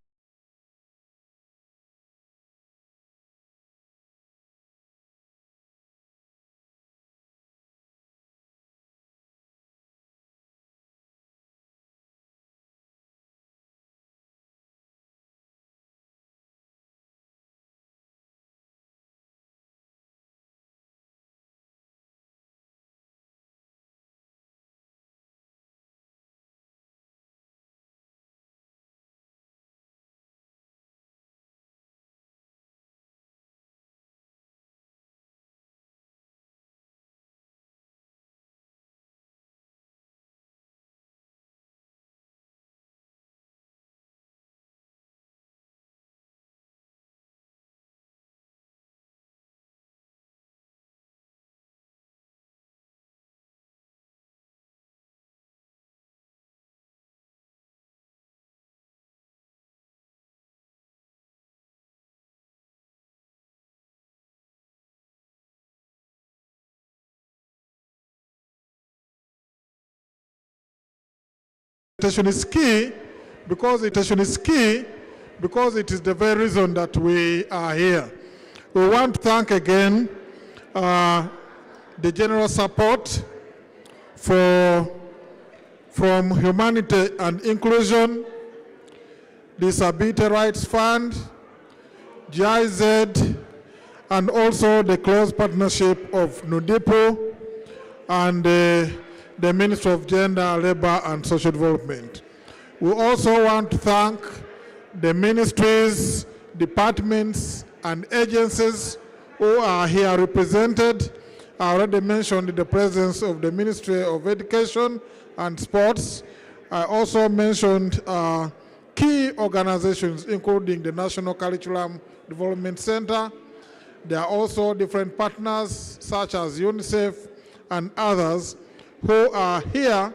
invitation is key because it is the very reason that we are here. We want to thank again the general support from Humanity and Inclusion, Disability Rights Fund, GIZ, and also the close partnership of NUDIPO and the Ministry of Gender, Labor, and Social Development. We also want to thank the ministries, departments, and agencies who are here represented. I already mentioned the presence of the Ministry of Education and Sports. I also mentioned key organizations, including the National Curriculum Development Center. There are also different partners, such as UNICEF and others, who are here,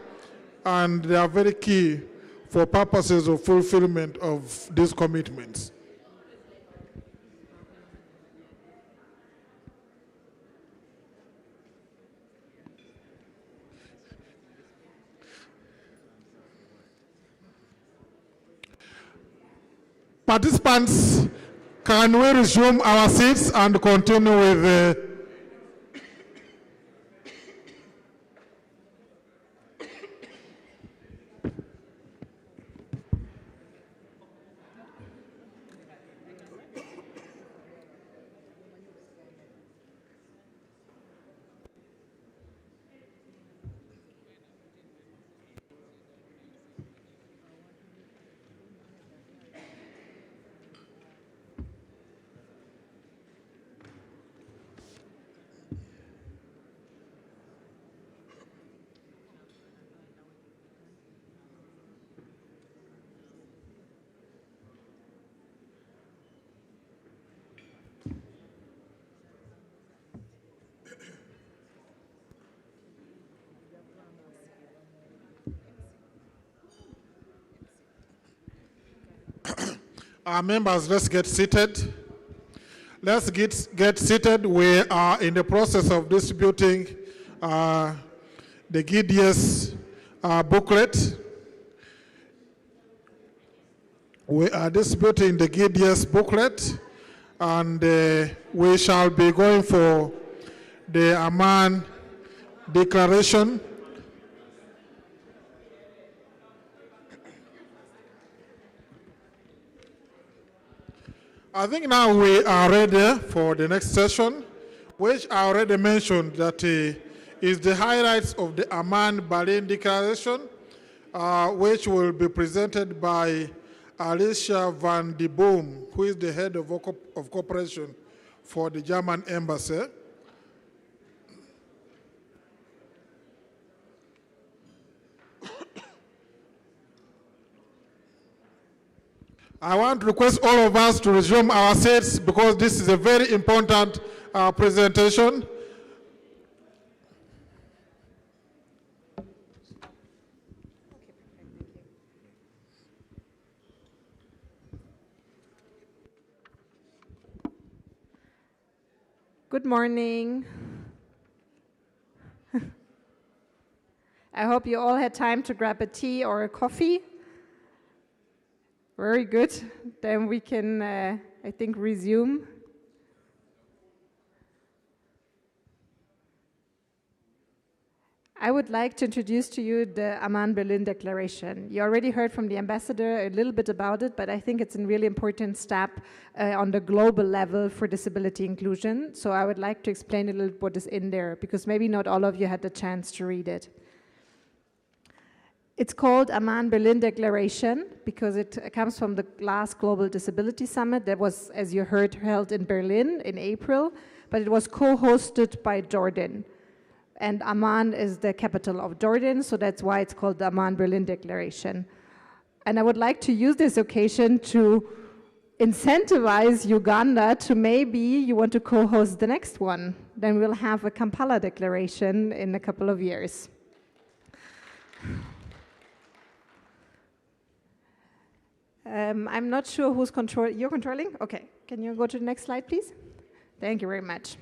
and they are very key for purposes of fulfillment of these commitments. Participants, can we resume our seats and continue with the Our members, let's get seated. Let's get seated. We are in the process of distributing the GDS booklet. We are distributing the GDS booklet, and we shall be going for the Aman Declaration. I think now we are ready for the next session, which I already mentioned that is the highlights of the Aman Berlin Declaration, which will be presented by Alicia van de Boom, who is the head of cooperation for the German embassy. I want to request all of us to resume our seats because this is a very important presentation. Good morning. I hope you all had time to grab a tea or a coffee. Very good. Then we can, I think, resume. I would like to introduce to you the Aman Berlin Declaration. You already heard from the ambassador a little bit about it, but I think it's a really important step on the global level for disability inclusion. So I would like to explain a little what is in there, because maybe not all of you had the chance to read it. It's called Aman Berlin Declaration because it comes from the last Global Disability Summit that was, as you heard, held in Berlin in April, but it was co-hosted by Jordan. And Amman is the capital of Jordan, so that's why it's called the Aman Berlin Declaration. And I would like to use this occasion to incentivize Uganda to maybe you want to co-host the next one. Then we'll have a Kampala Declaration in a couple of years. I'm not sure who's controlling. You're controlling? Okay. Can you go to the next slide, please? Thank you very much.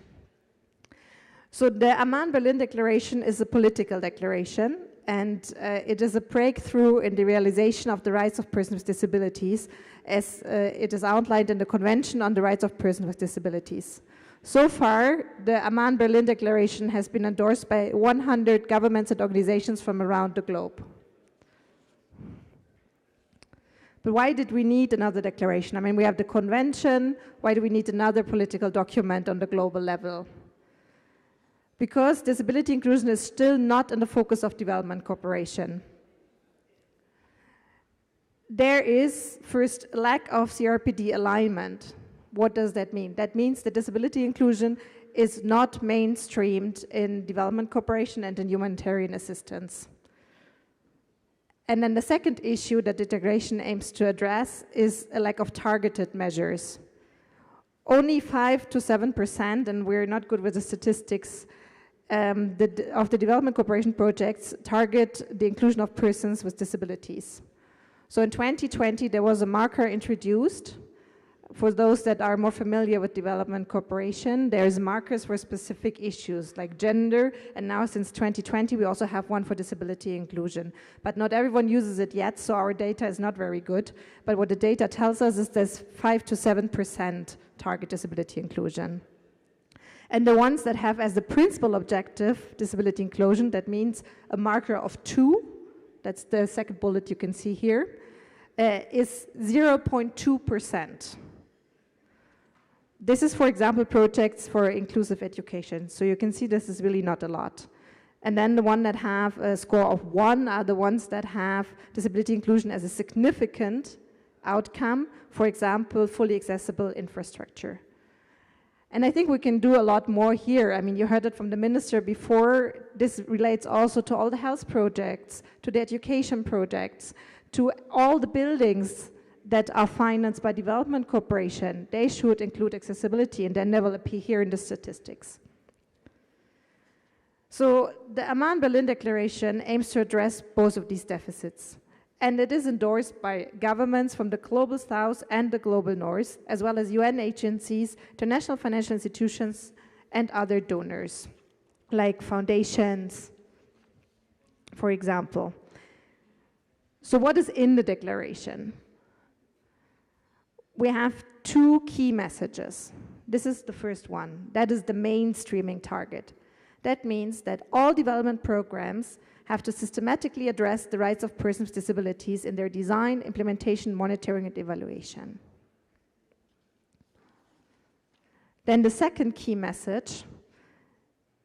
So the Aman Berlin Declaration is a political declaration, and it is a breakthrough in the realization of the rights of persons with disabilities, as it is outlined in the Convention on the Rights of Persons with Disabilities. So far, the Aman Berlin Declaration has been endorsed by 100 governments and organizations from around the globe. But why did we need another declaration? I mean, we have the convention. Why do we need another political document on the global level? Because disability inclusion is still not in the focus of development cooperation. There is, first, lack of CRPD alignment. What does that mean? That means that disability inclusion is not mainstreamed in development cooperation and in humanitarian assistance. And then the second issue that the declaration aims to address is a lack of targeted measures. Only 5 to 7%, and we're not good with the statistics, of the development cooperation projects target the inclusion of persons with disabilities. So in 2020, there was a marker introduced. For those that are more familiar with development cooperation, there's markers for specific issues like gender, and now since 2020 we also have one for disability inclusion. But not everyone uses it yet, so our data is not very good. But what the data tells us is there's 5 to 7% target disability inclusion. And the ones that have as the principal objective disability inclusion, that means a marker of 2, that's the second bullet you can see here, is 0.2%. This is, for example, projects for inclusive education. So you can see this is really not a lot. And then the one that have a score of 1 are the ones that have disability inclusion as a significant outcome, for example, fully accessible infrastructure. And I think we can do a lot more here. I mean, you heard it from the minister before. This relates also to all the health projects, to the education projects, to all the buildings that are financed by development cooperation. They should include accessibility, and then they will appear here in the statistics. So the Aman Berlin Declaration aims to address both of these deficits. And it is endorsed by governments from the global south and the global north, as well as UN agencies, international financial institutions, and other donors, like foundations, for example. So what is in the declaration? We have 2 key messages. This is the first one. That is the mainstreaming target. That means that all development programs have to systematically address the rights of persons with disabilities in their design, implementation, monitoring, and evaluation. Then the second key message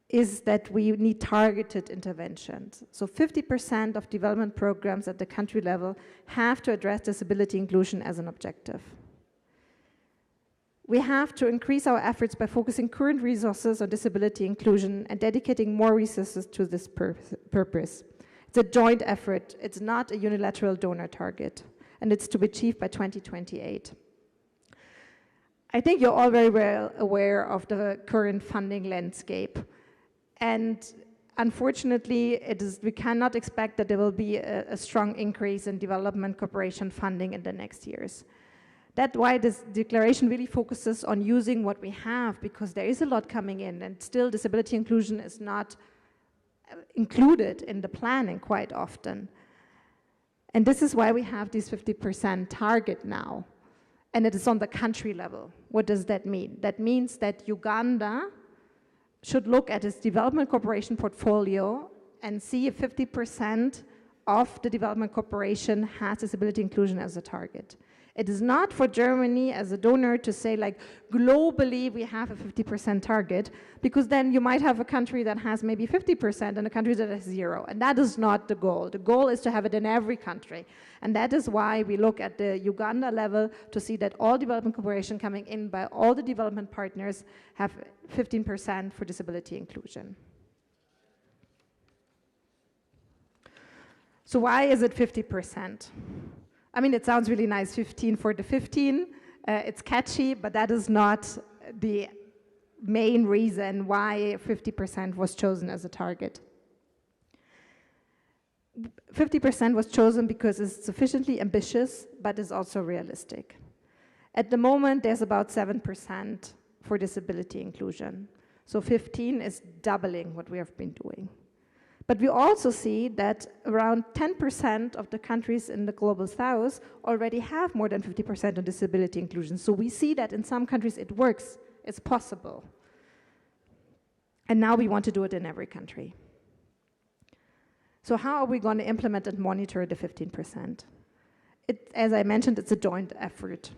is that we need targeted interventions. So 50% of development programs at the country level have to address disability inclusion as an objective. We have to increase our efforts by focusing current resources on disability inclusion and dedicating more resources to this purpose. It's a joint effort. It's not a unilateral donor target, and it's to be achieved by 2028. I think you're all very well aware of the current funding landscape. And unfortunately, we cannot expect that there will be a strong increase in development cooperation funding in the next years. That's why this declaration really focuses on using what we have, because there is a lot coming in, and still disability inclusion is not included in the planning quite often. And this is why we have this 50% target now, and it is on the country level. What does that mean? That means that Uganda should look at its development cooperation portfolio and see if 50% of the development cooperation has disability inclusion as a target. It is not for Germany as a donor to say, like, globally we have a 50% target, because then you might have a country that has maybe 50% and a country that has 0, and that is not the goal. The goal is to have it in every country, and that is why we look at the Uganda level to see that all development cooperation coming in by all the development partners have 15% for disability inclusion. So why is it 50%? I mean, it sounds really nice, 15 for the 15. It's catchy, but that is not the main reason why 50% was chosen as a target. 50% was chosen because it's sufficiently ambitious, but is also realistic. At the moment, there's about 7% for disability inclusion. So 15 is doubling what we have been doing. But we also see that around 10% of the countries in the global south already have more than 50% on disability inclusion. So we see that in some countries it works, it's possible. And now we want to do it in every country. So how are we going to implement and monitor the 15%? As I mentioned, it's a joint effort.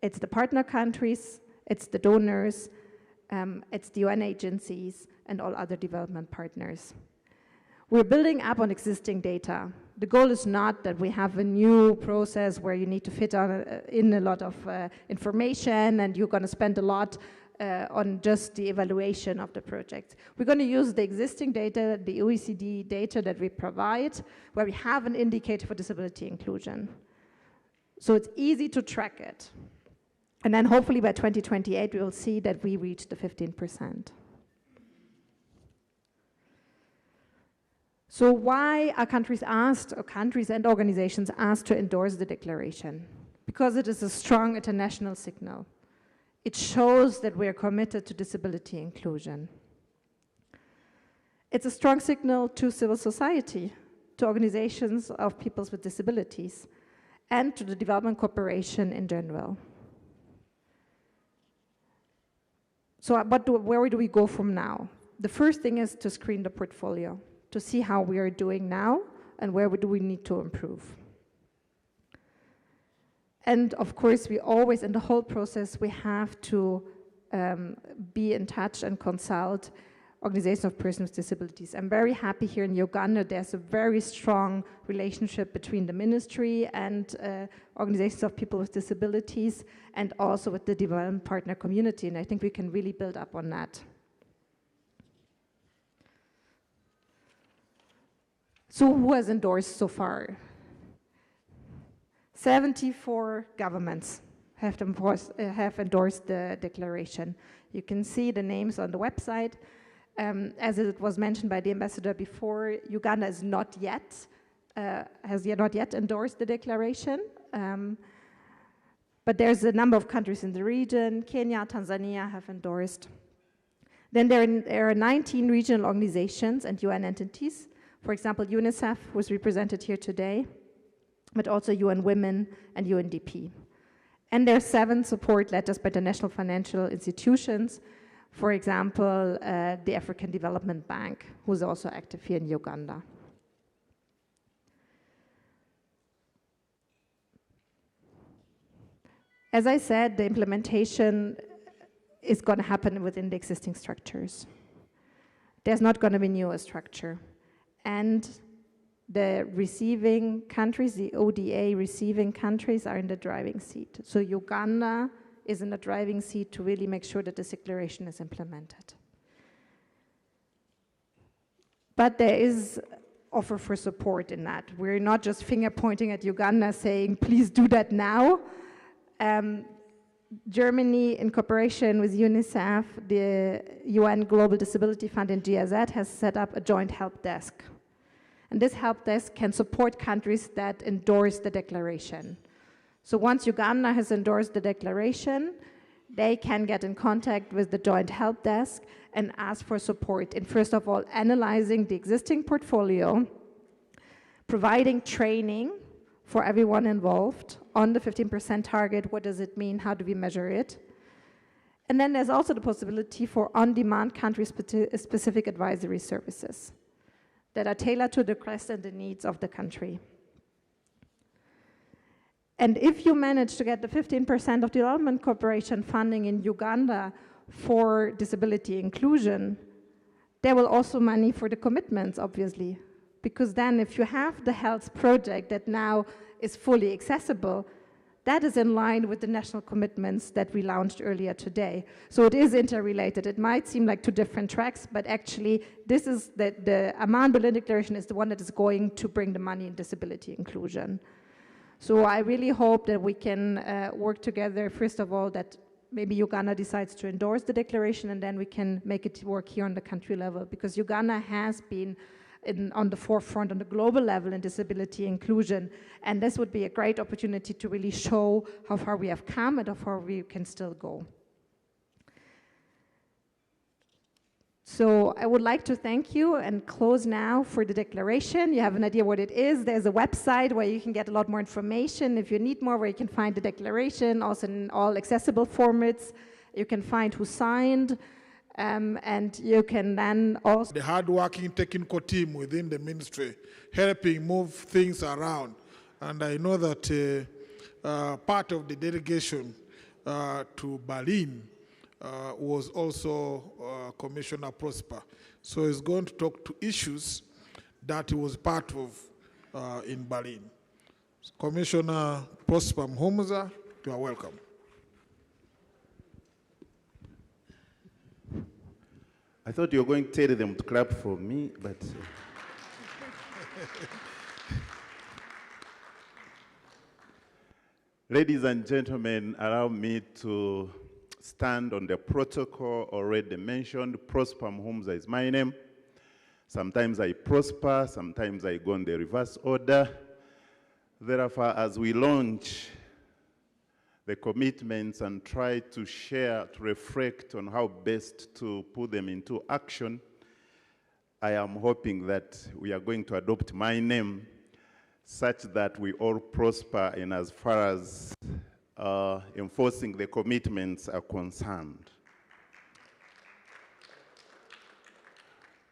It's the partner countries, it's the donors, it's the UN agencies, and all other development partners. We're building up on existing data. The goal is not that we have a new process where you need to fit in a lot of information and you're going to spend a lot on just the evaluation of the project. We're going to use the existing data, the OECD data that we provide, where we have an indicator for disability inclusion. So it's easy to track it. And then hopefully by 2028, we will see that we reach the 15%. So why are countries asked, or countries and organizations asked to endorse the declaration? Because it is a strong international signal. It shows that we are committed to disability inclusion. It's a strong signal to civil society, to organizations of peoples with disabilities, and to the development cooperation in general. So where do we go from now? The first thing is to screen the portfolio, to see how we are doing now and where do we need to improve. And of course, we always, in the whole process, we have to be in touch and consult organizations of persons with disabilities. I'm very happy here in Uganda, there's a very strong relationship between the ministry and organizations of people with disabilities, and also with the development partner community, and I think we can really build up on that. So who has endorsed so far? 74 governments have endorsed the declaration. You can see the names on the website. As it was mentioned by the ambassador before, Uganda is not yet, has not yet endorsed the declaration. But there's a number of countries in the region. Kenya, Tanzania have endorsed. Then there are 19 regional organizations and UN entities. For example, UNICEF was represented here today, but also UN Women and UNDP. And there are 7 support letters by the national financial institutions, for example, the African Development Bank, who's also active here in Uganda. As I said, the implementation is going to happen within the existing structures. There's not going to be new structure. And the receiving countries, the ODA receiving countries, are in the driving seat. So Uganda is in the driving seat to really make sure that this declaration is implemented. But there is offer for support in that. We're not just finger pointing at Uganda saying, please do that now. Germany, in cooperation with UNICEF, the UN Global Disability Fund, and GIZ, has set up a joint help desk. And this help desk can support countries that endorse the declaration. So once Uganda has endorsed the declaration, they can get in contact with the joint help desk and ask for support in, first of all, analyzing the existing portfolio, providing training for everyone involved on the 15% target. What does it mean? How do we measure it? And then there's also the possibility for on-demand country-specific advisory services that are tailored to the requests and the needs of the country. And if you manage to get the 15% of development cooperation funding in Uganda for disability inclusion, there will also money for the commitments, obviously. Because then if you have the health project that now is fully accessible, that is in line with the national commitments that we launched earlier today. So it is interrelated. It might seem like 2 different tracks, but actually this is the Aman Berlin Declaration is the one that is going to bring the money in disability inclusion. So I really hope that we can work together, first of all, that maybe Uganda decides to endorse the declaration, and then we can make it work here on the country level, because Uganda has been on the forefront on the global level in disability inclusion, and this would be a great opportunity to really show how far we have come and how far we can still go. So I would like to thank you and close now for the declaration. You have an idea what it is. There's a website where you can get a lot more information. If you need more, where you can find the declaration, also in all accessible formats. You can find who signed, and you can then also... The hard-working technical team within the ministry helping move things around. And I know that part of the delegation to Berlin was also Commissioner Prosper. So he's going to talk to issues that he was part of in Berlin. Commissioner Prosper Muhumuza, you are welcome. I thought you were going to tell them to clap for me, but... Ladies and gentlemen, allow me to stand on the protocol already mentioned. Prosper Muhumuza is my name. Sometimes I prosper, sometimes I go in the reverse order. Therefore, as we launch the commitments and try to share, to reflect on how best to put them into action, I am hoping that we are going to adopt my name such that we all prosper in as far as enforcing the commitments are concerned.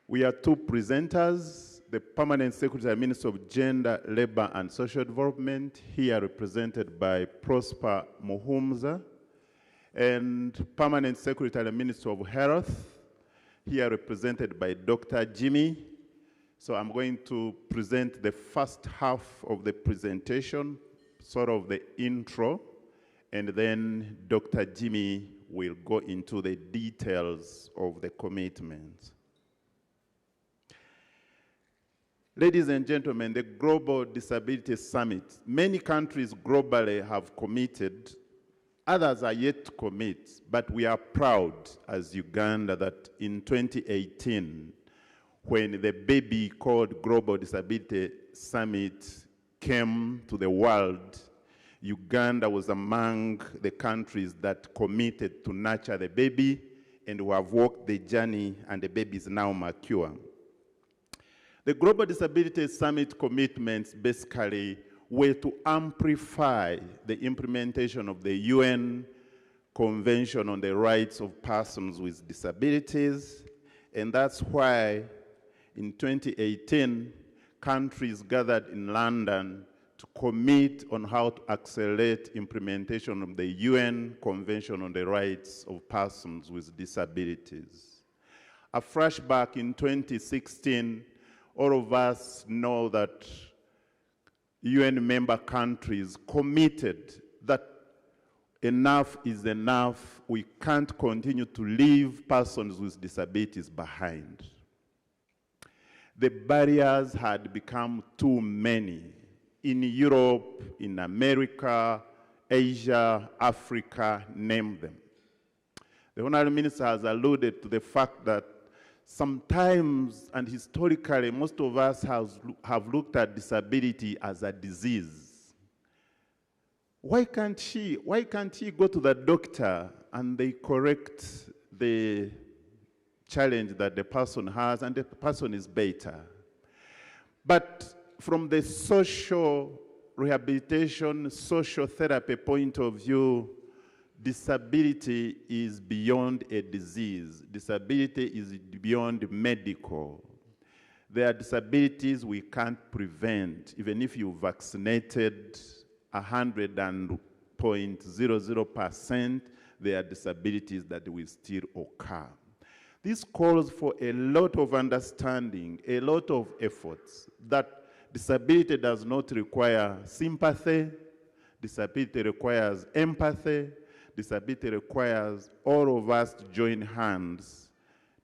We are two presenters, the Permanent Secretary Minister of Gender, Labor and Social Development, here represented by Prosper Muhumuza, and Permanent Secretary Minister of Health, here represented by Dr. Jimmy. So I'm going to present the first half of the presentation, sort of the intro, and then Dr. Jimmy will go into the details of the commitments. Ladies and gentlemen, the Global Disability Summit, many countries globally have committed, others are yet to commit, but we are proud as Uganda that in 2018, when the baby called Global Disability Summit came to the world, Uganda was among the countries that committed to nurture the baby, and we have walked the journey, and the baby is now mature. The Global Disability Summit commitments basically were to amplify the implementation of the UN Convention on the Rights of Persons with Disabilities, and that's why in 2018, countries gathered in London to commit on how to accelerate implementation of the UN Convention on the Rights of Persons with Disabilities. A flashback in 2016, all of us know that UN member countries committed that enough is enough. We can't continue to leave persons with disabilities behind. The barriers had become too many in Europe, in America, Asia, Africa, name them. The Honorable Minister has alluded to the fact that sometimes and historically, most of us have looked at disability as a disease. Why can't he go to the doctor and they correct the challenge that the person has and the person is better? But from the social rehabilitation, social therapy point of view, disability is beyond a disease. Disability is beyond medical. There are disabilities we can't prevent. Even if you vaccinated 100.00%, there are disabilities that will still occur. This calls for a lot of understanding, a lot of efforts, that disability does not require sympathy, disability requires empathy, disability requires all of us to join hands,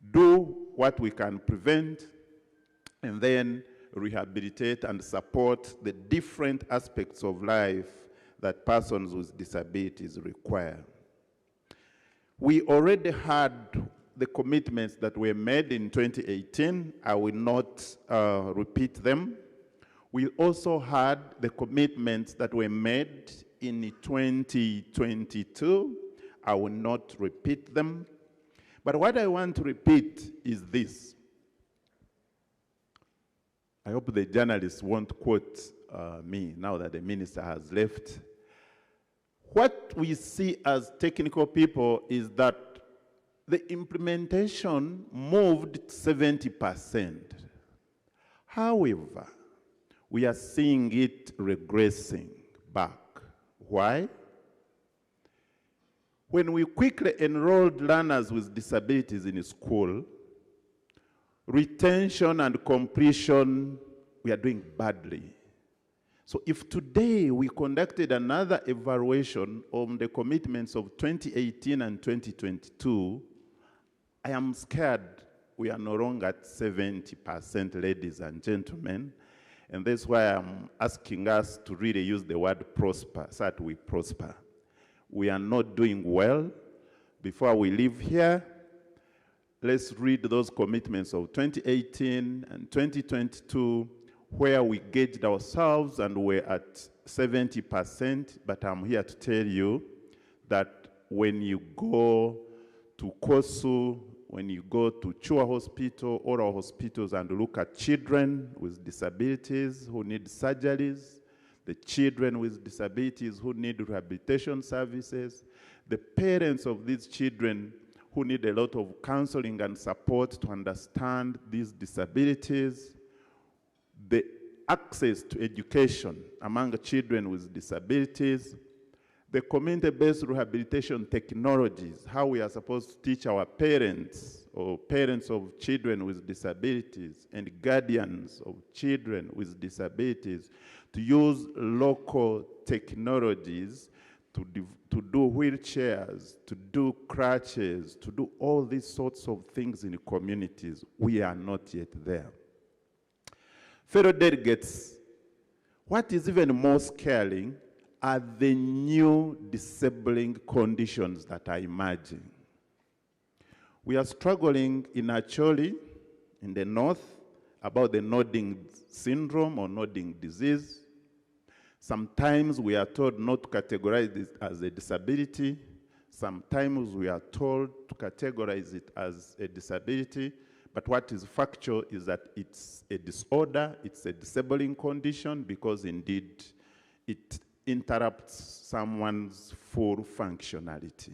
do what we can prevent, and then rehabilitate and support the different aspects of life that persons with disabilities require. We already had the commitments that were made in 2018. I will not repeat them. We also had the commitments that were made in 2022. I will not repeat them. But what I want to repeat is this. I hope the journalists won't quote me now that the minister has left. What we see as technical people is that the implementation moved 70%. However, we are seeing it regressing back. Why? When we quickly enrolled learners with disabilities in school, retention and completion, we are doing badly. So if today we conducted another evaluation on the commitments of 2018 and 2022, I am scared we are no longer at 70%, ladies and gentlemen. And that's why I'm asking us to really use the word prosper, so that we prosper. We are not doing well. Before we leave here, let's read those commitments of 2018 and 2022, where we gauged ourselves and we're at 70%, but I'm here to tell you that when you go to KOSU, when you go to Chua Hospital, all our hospitals, and look at children with disabilities who need surgeries, the children with disabilities who need rehabilitation services, the parents of these children who need a lot of counseling and support to understand these disabilities, the access to education among children with disabilities, the community-based rehabilitation technologies, how we are supposed to teach our parents or parents of children with disabilities and guardians of children with disabilities to use local technologies to do wheelchairs, to do crutches, to do all these sorts of things in communities. We are not yet there. Fellow delegates, what is even more scaring are the new disabling conditions that are emerging. We are struggling in Acholi, in the north, about the nodding syndrome or nodding disease. Sometimes we are told not to categorize it as a disability. Sometimes we are told to categorize it as a disability. But what is factual is that it's a disorder, it's a disabling condition, because indeed it interrupts someone's full functionality.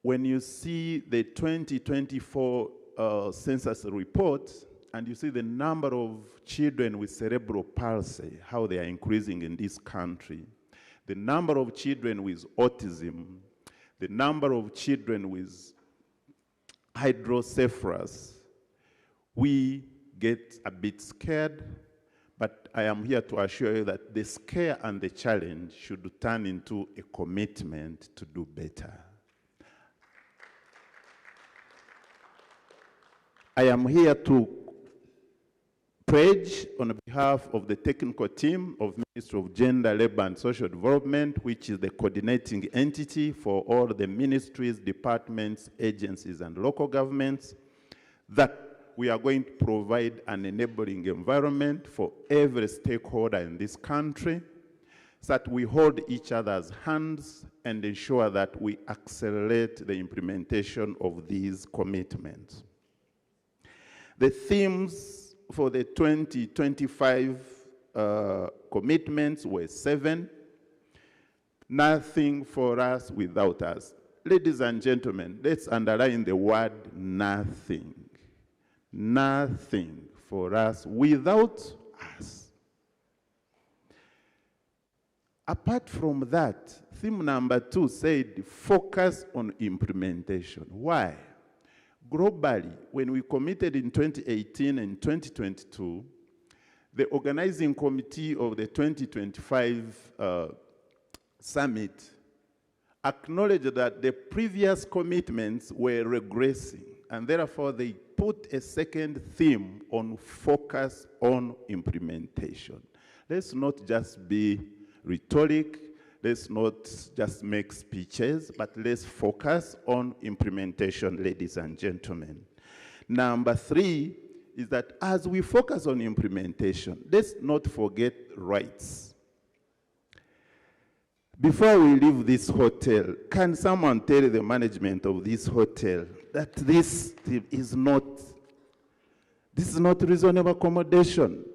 When you see the 2024 census report, and you see the number of children with cerebral palsy, how they are increasing in this country, the number of children with autism, the number of children with hydrocephalus, we get a bit scared, but I am here to assure you that the scare and the challenge should turn into a commitment to do better. I am here to pledge on behalf of the technical team of Ministry of Gender, Labor and Social Development, which is the coordinating entity for all the ministries, departments, agencies, and local governments, that we are going to provide an enabling environment for every stakeholder in this country, so that we hold each other's hands and ensure that we accelerate the implementation of these commitments. The themes for the 2025 commitments were 7. Nothing for us without us. Ladies and gentlemen, let's underline the word nothing. Nothing for us without us. Apart from that, theme number 2 said focus on implementation. Why? Globally, when we committed in 2018 and 2022, the organizing committee of the 2025 summit acknowledged that the previous commitments were regressing, and therefore they put a second theme on focus on implementation. Let's not just be rhetoric, let's not just make speeches, but let's focus on implementation, ladies and gentlemen. Number 3 is that as we focus on implementation, let's not forget rights. before we leave this hotel, can someone tell the management of this hotel that this is not reasonable accommodation?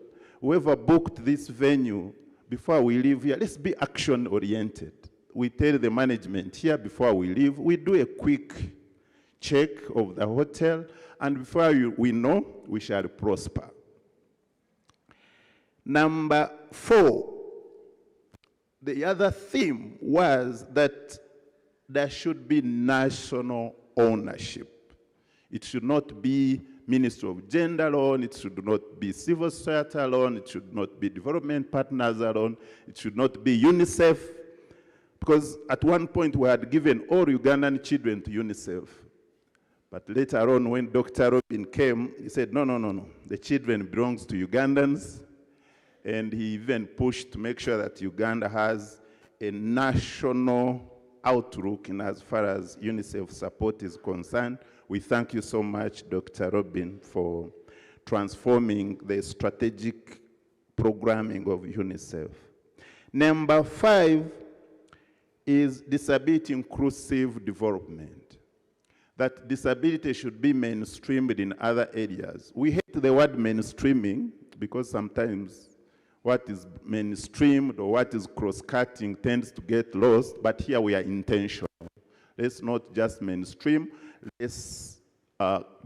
Whoever booked this venue, before we leave here, let's be action-oriented. We tell the management here before we leave, we do a quick check of the hotel, and before we know, we shall prosper. Number 4, the other theme was that there should be national ownership. It should not be Ministry of Gender alone, it should not be civil society alone, it should not be development partners alone, it should not be UNICEF, because at one point we had given all Ugandan children to UNICEF. But later on, when Dr. Robin came, he said, no, the children belongs to Ugandans. And he even pushed to make sure that Uganda has a national outlook in as far as UNICEF support is concerned. We thank you so much, Dr. Robin, for transforming the strategic programming of UNICEF. Number 5 is disability inclusive development. That disability should be mainstreamed in other areas. We hate the word mainstreaming because sometimes what is mainstreamed or what is cross-cutting tends to get lost, but here we are intentional. Let's not just mainstream, let's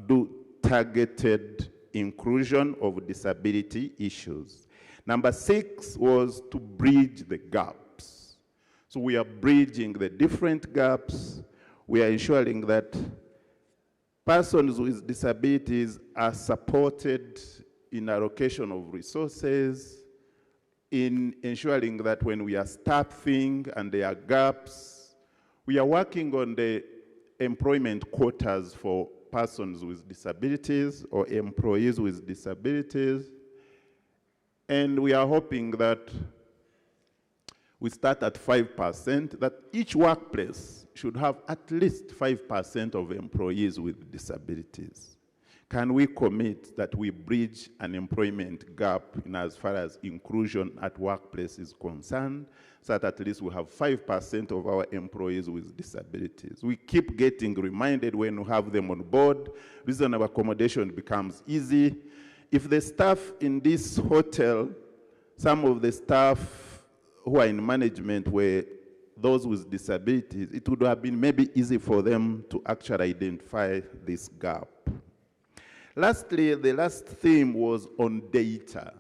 do targeted inclusion of disability issues. Number 6 was to bridge the gaps. So we are bridging the different gaps. We are ensuring that persons with disabilities are supported in allocation of resources, in ensuring that when we are staffing and there are gaps, we are working on the employment quotas for persons with disabilities or employees with disabilities. And we are hoping that we start at 5%, that each workplace should have at least 5% of employees with disabilities. Can we commit that we bridge an employment gap in as far as inclusion at workplace is concerned, so that at least we have 5% of our employees with disabilities? We keep getting reminded when we have them on board, reasonable accommodation becomes easy. If the staff in this hotel, some of the staff who are in management were those with disabilities, it would have been maybe easy for them to actually identify this gap. Lastly, the last theme was on data.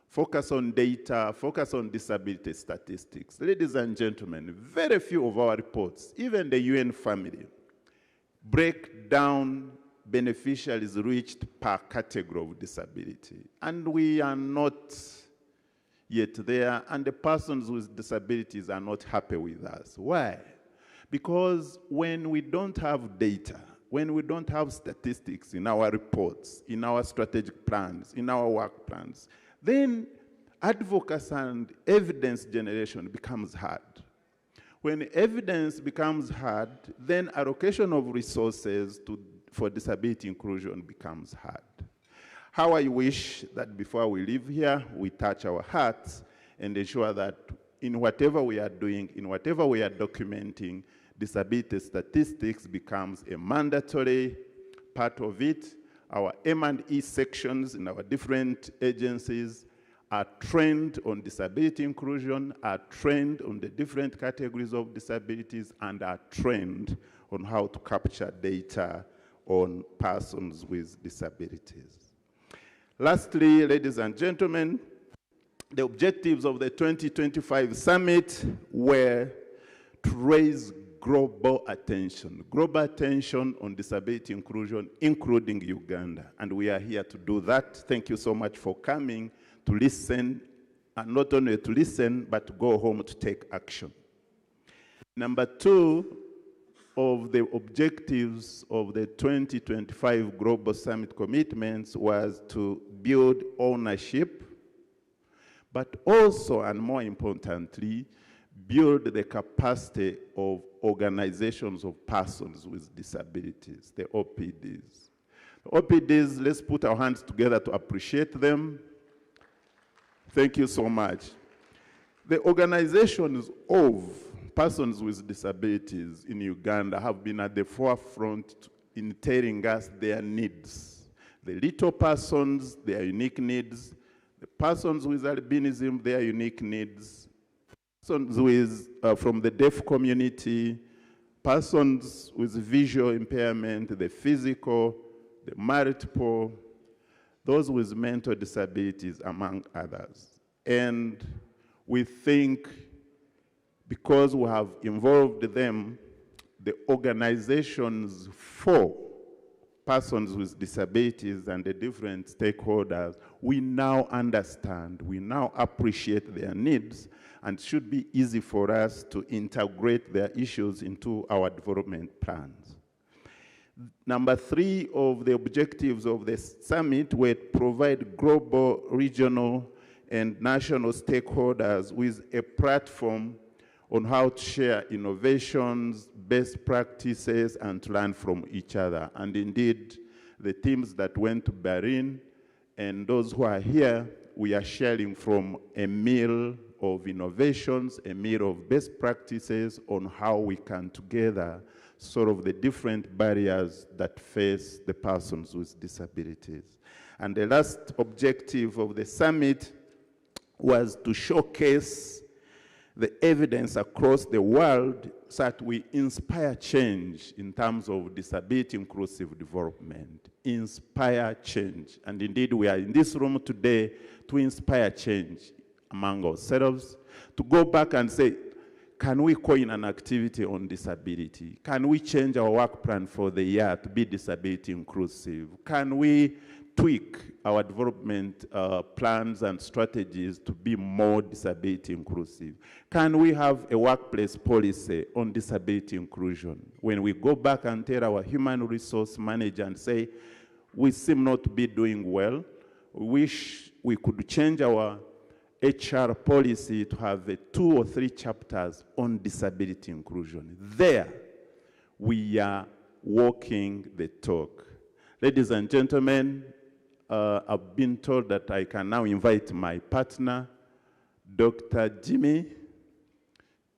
Focus on data, focus on disability statistics. Ladies and gentlemen, very few of our reports, even the UN family, break down beneficiaries reached per category of disability. And we are not yet there, and the persons with disabilities are not happy with us. Why? Because when we don't have data, when we don't have statistics in our reports, in our strategic plans, in our work plans, then advocacy and evidence generation becomes hard. When evidence becomes hard, then allocation of resources for disability inclusion becomes hard. How I wish that before we leave here, we touch our hearts and ensure that in whatever we are doing, in whatever we are documenting, disability statistics becomes a mandatory part of it. Our M&E sections in our different agencies are trained on disability inclusion, are trained on the different categories of disabilities, and are trained on how to capture data on persons with disabilities. Lastly, ladies and gentlemen, the objectives of the 2025 summit were to raise global attention on disability inclusion, including Uganda. And we are here to do that. Thank you so much for coming to listen, and not only to listen, but to go home to take action. Number 2 of the objectives of the 2025 Global Summit commitments was to build ownership, but also, and more importantly, build the capacity of organizations of persons with disabilities, the OPDs. The OPDs, let's put our hands together to appreciate them. Thank you so much. The organizations of persons with disabilities in Uganda have been at the forefront in telling us their needs. The little persons, their unique needs. The persons with albinism, their unique needs. Persons with, from the deaf community, persons with visual impairment, the physical, the multiple, those with mental disabilities, among others. And we think because we have involved them, the organizations for persons with disabilities and the different stakeholders, we now understand, we now appreciate their needs, and it should be easy for us to integrate their issues into our development plans. Number 3 of the objectives of the summit were to provide global, regional, and national stakeholders with a platform on how to share innovations, best practices, and to learn from each other. And indeed, the teams that went to Berlin and those who are here, we are sharing from a meal of innovations, a meal of best practices on how we can together solve the different barriers that face the persons with disabilities. And the last objective of the summit was to showcase the evidence across the world so that we inspire change in terms of disability inclusive development. Inspire change. And indeed, we are in this room today to inspire change among ourselves, to go back and say, can we coin an activity on disability? Can we change our work plan for the year to be disability inclusive? Can we tweak our development plans and strategies to be more disability inclusive? Can we have a workplace policy on disability inclusion? When we go back and tell our human resource manager and say, we seem not to be doing well, we wish we could change our HR policy to have 2 or 3 chapters on disability inclusion. There, we are walking the talk. Ladies and gentlemen, I've been told that I can now invite my partner, Dr. Jimmy,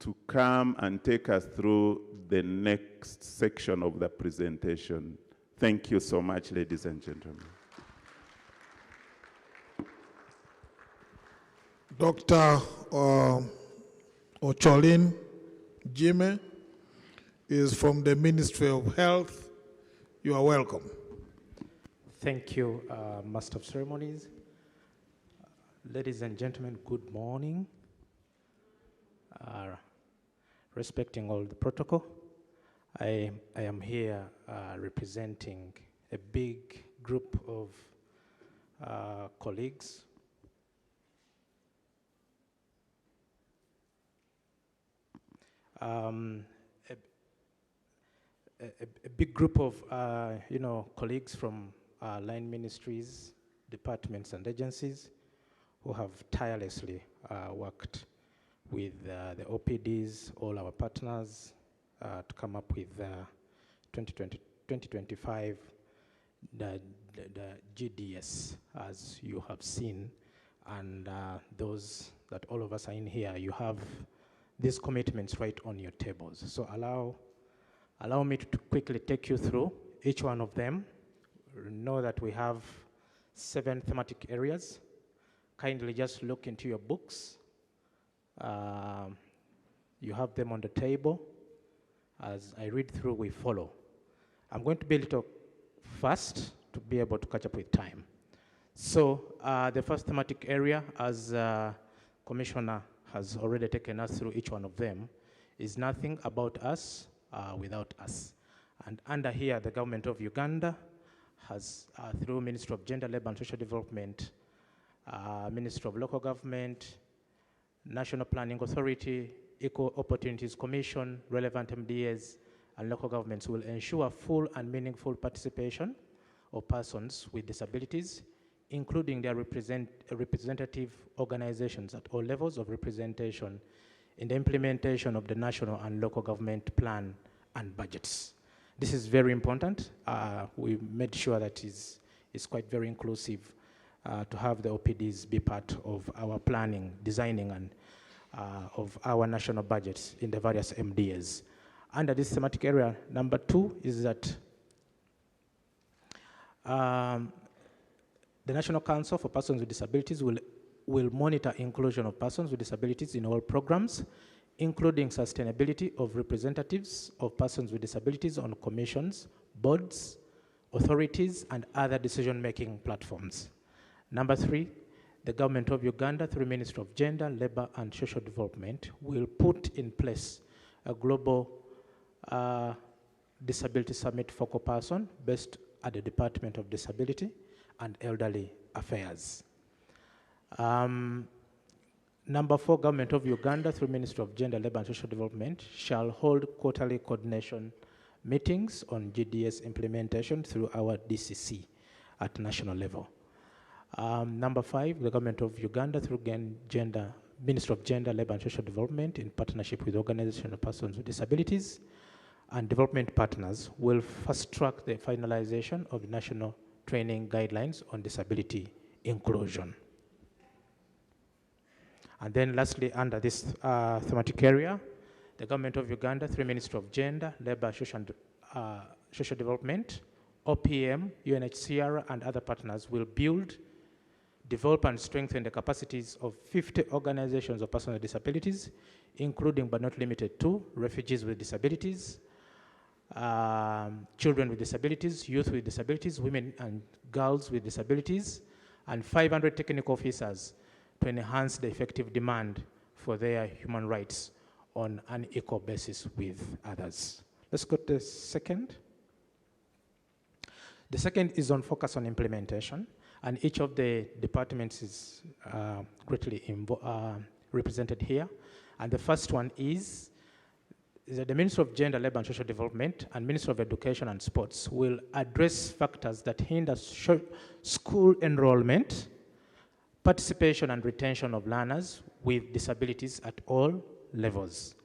to come and take us through the next section of the presentation. Thank you so much, ladies and gentlemen. Dr. Ocholin Jimmy is from the Ministry of Health. You are welcome. Thank you, Master of Ceremonies. Ladies and gentlemen, good morning. Respecting all the protocol, I am here representing a big group of colleagues. A big group of colleagues from line ministries, departments, and agencies who have tirelessly worked with the OPDs, all our partners, to come up with 2025, the GDS, as you have seen, and those that all of us are in here, you have these commitments right on your tables. So allow me to quickly take you through each one of them. Know that we have 7 thematic areas. Kindly just look into your books. You have them on the table. As I read through, we follow. I'm going to be a little fast to be able to catch up with time. So the first thematic area, as Commissioner has already taken us through each one of them, is nothing about us without us. And under here, the government of Uganda has, through Ministry of Gender, Labour and Social Development, Ministry of Local Government, National Planning Authority, Equal Opportunities Commission, relevant MDAs, and local governments will ensure full and meaningful participation of persons with disabilities, including their representative organizations at all levels of representation in the implementation of the national and local government plan and budgets. This is very important. We made sure that it's quite very inclusive to have the OPDs be part of our planning, designing, and of our national budgets in the various MDAs. Under this thematic area, number 2 is that the National Council for Persons with Disabilities will monitor inclusion of persons with disabilities in all programs, including sustainability of representatives of persons with disabilities on commissions, boards, authorities, and other decision-making platforms. Number 3, the government of Uganda, through Ministry of Gender, Labour, and Social Development, will put in place a global disability summit focal person based at the Department of Disability and Elderly Affairs. Number 4, Government of Uganda, through Ministry of Gender, Labour and Social Development, shall hold quarterly coordination meetings on GDS implementation through our DCC at national level. Number 5, the Government of Uganda, through Ministry of Gender, Labour and Social Development, in partnership with Organization of Persons with Disabilities and development partners, will fast-track the finalization of the national training guidelines on disability inclusion. And then lastly, under this thematic area, the Government of Uganda, through Ministry of Gender, Labour, Social Development, OPM, UNHCR, and other partners will build, develop, and strengthen the capacities of 50 organizations of persons with disabilities, including but not limited to refugees with disabilities, children with disabilities, youth with disabilities, women and girls with disabilities, and 500 technical officers to enhance the effective demand for their human rights on an equal basis with others. Let's go to the second. The second is on focus on implementation, and each of the departments is greatly represented here. And the first one is that the Ministry of Gender, Labour and Social Development and Ministry of Education and Sports will address factors that hinder school enrollment, participation and retention of learners with disabilities at all levels.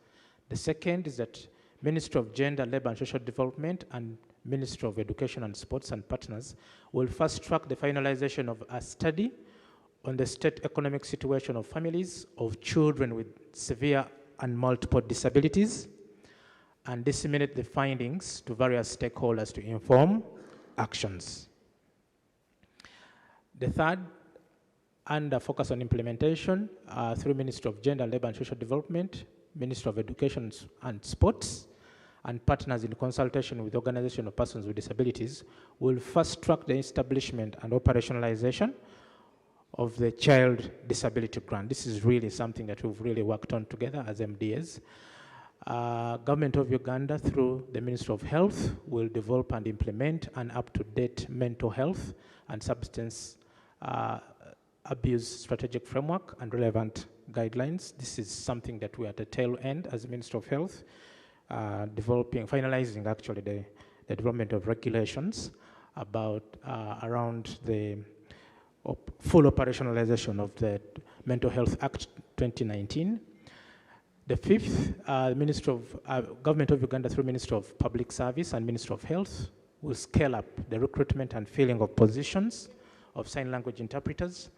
The second is that Ministry of Gender, Labour and Social Development and Ministry of Education and Sports and partners will fast-track the finalization of a study on the state economic situation of families of children with severe and multiple disabilities and disseminate the findings to various stakeholders to inform actions. The third, under focus on implementation, through Ministry of Gender, Labour and Social Development, Ministry of Education and Sports, and partners in consultation with Organization of Persons with Disabilities, will fast-track the establishment and operationalization of the Child Disability Grant. This is really something that we've really worked on together as MDAs. Government of Uganda, through the Ministry of Health, will develop and implement an up-to-date mental health and substance abuse strategic framework and relevant guidelines. This is something that we are at the tail end as the Ministry of Health, finalizing actually the development of regulations about around the full operationalization of the Mental Health Act 2019. The fifth, Government of Uganda, through Ministry of Public Service and Ministry of Health, will scale up the recruitment and filling of positions of sign language interpreters.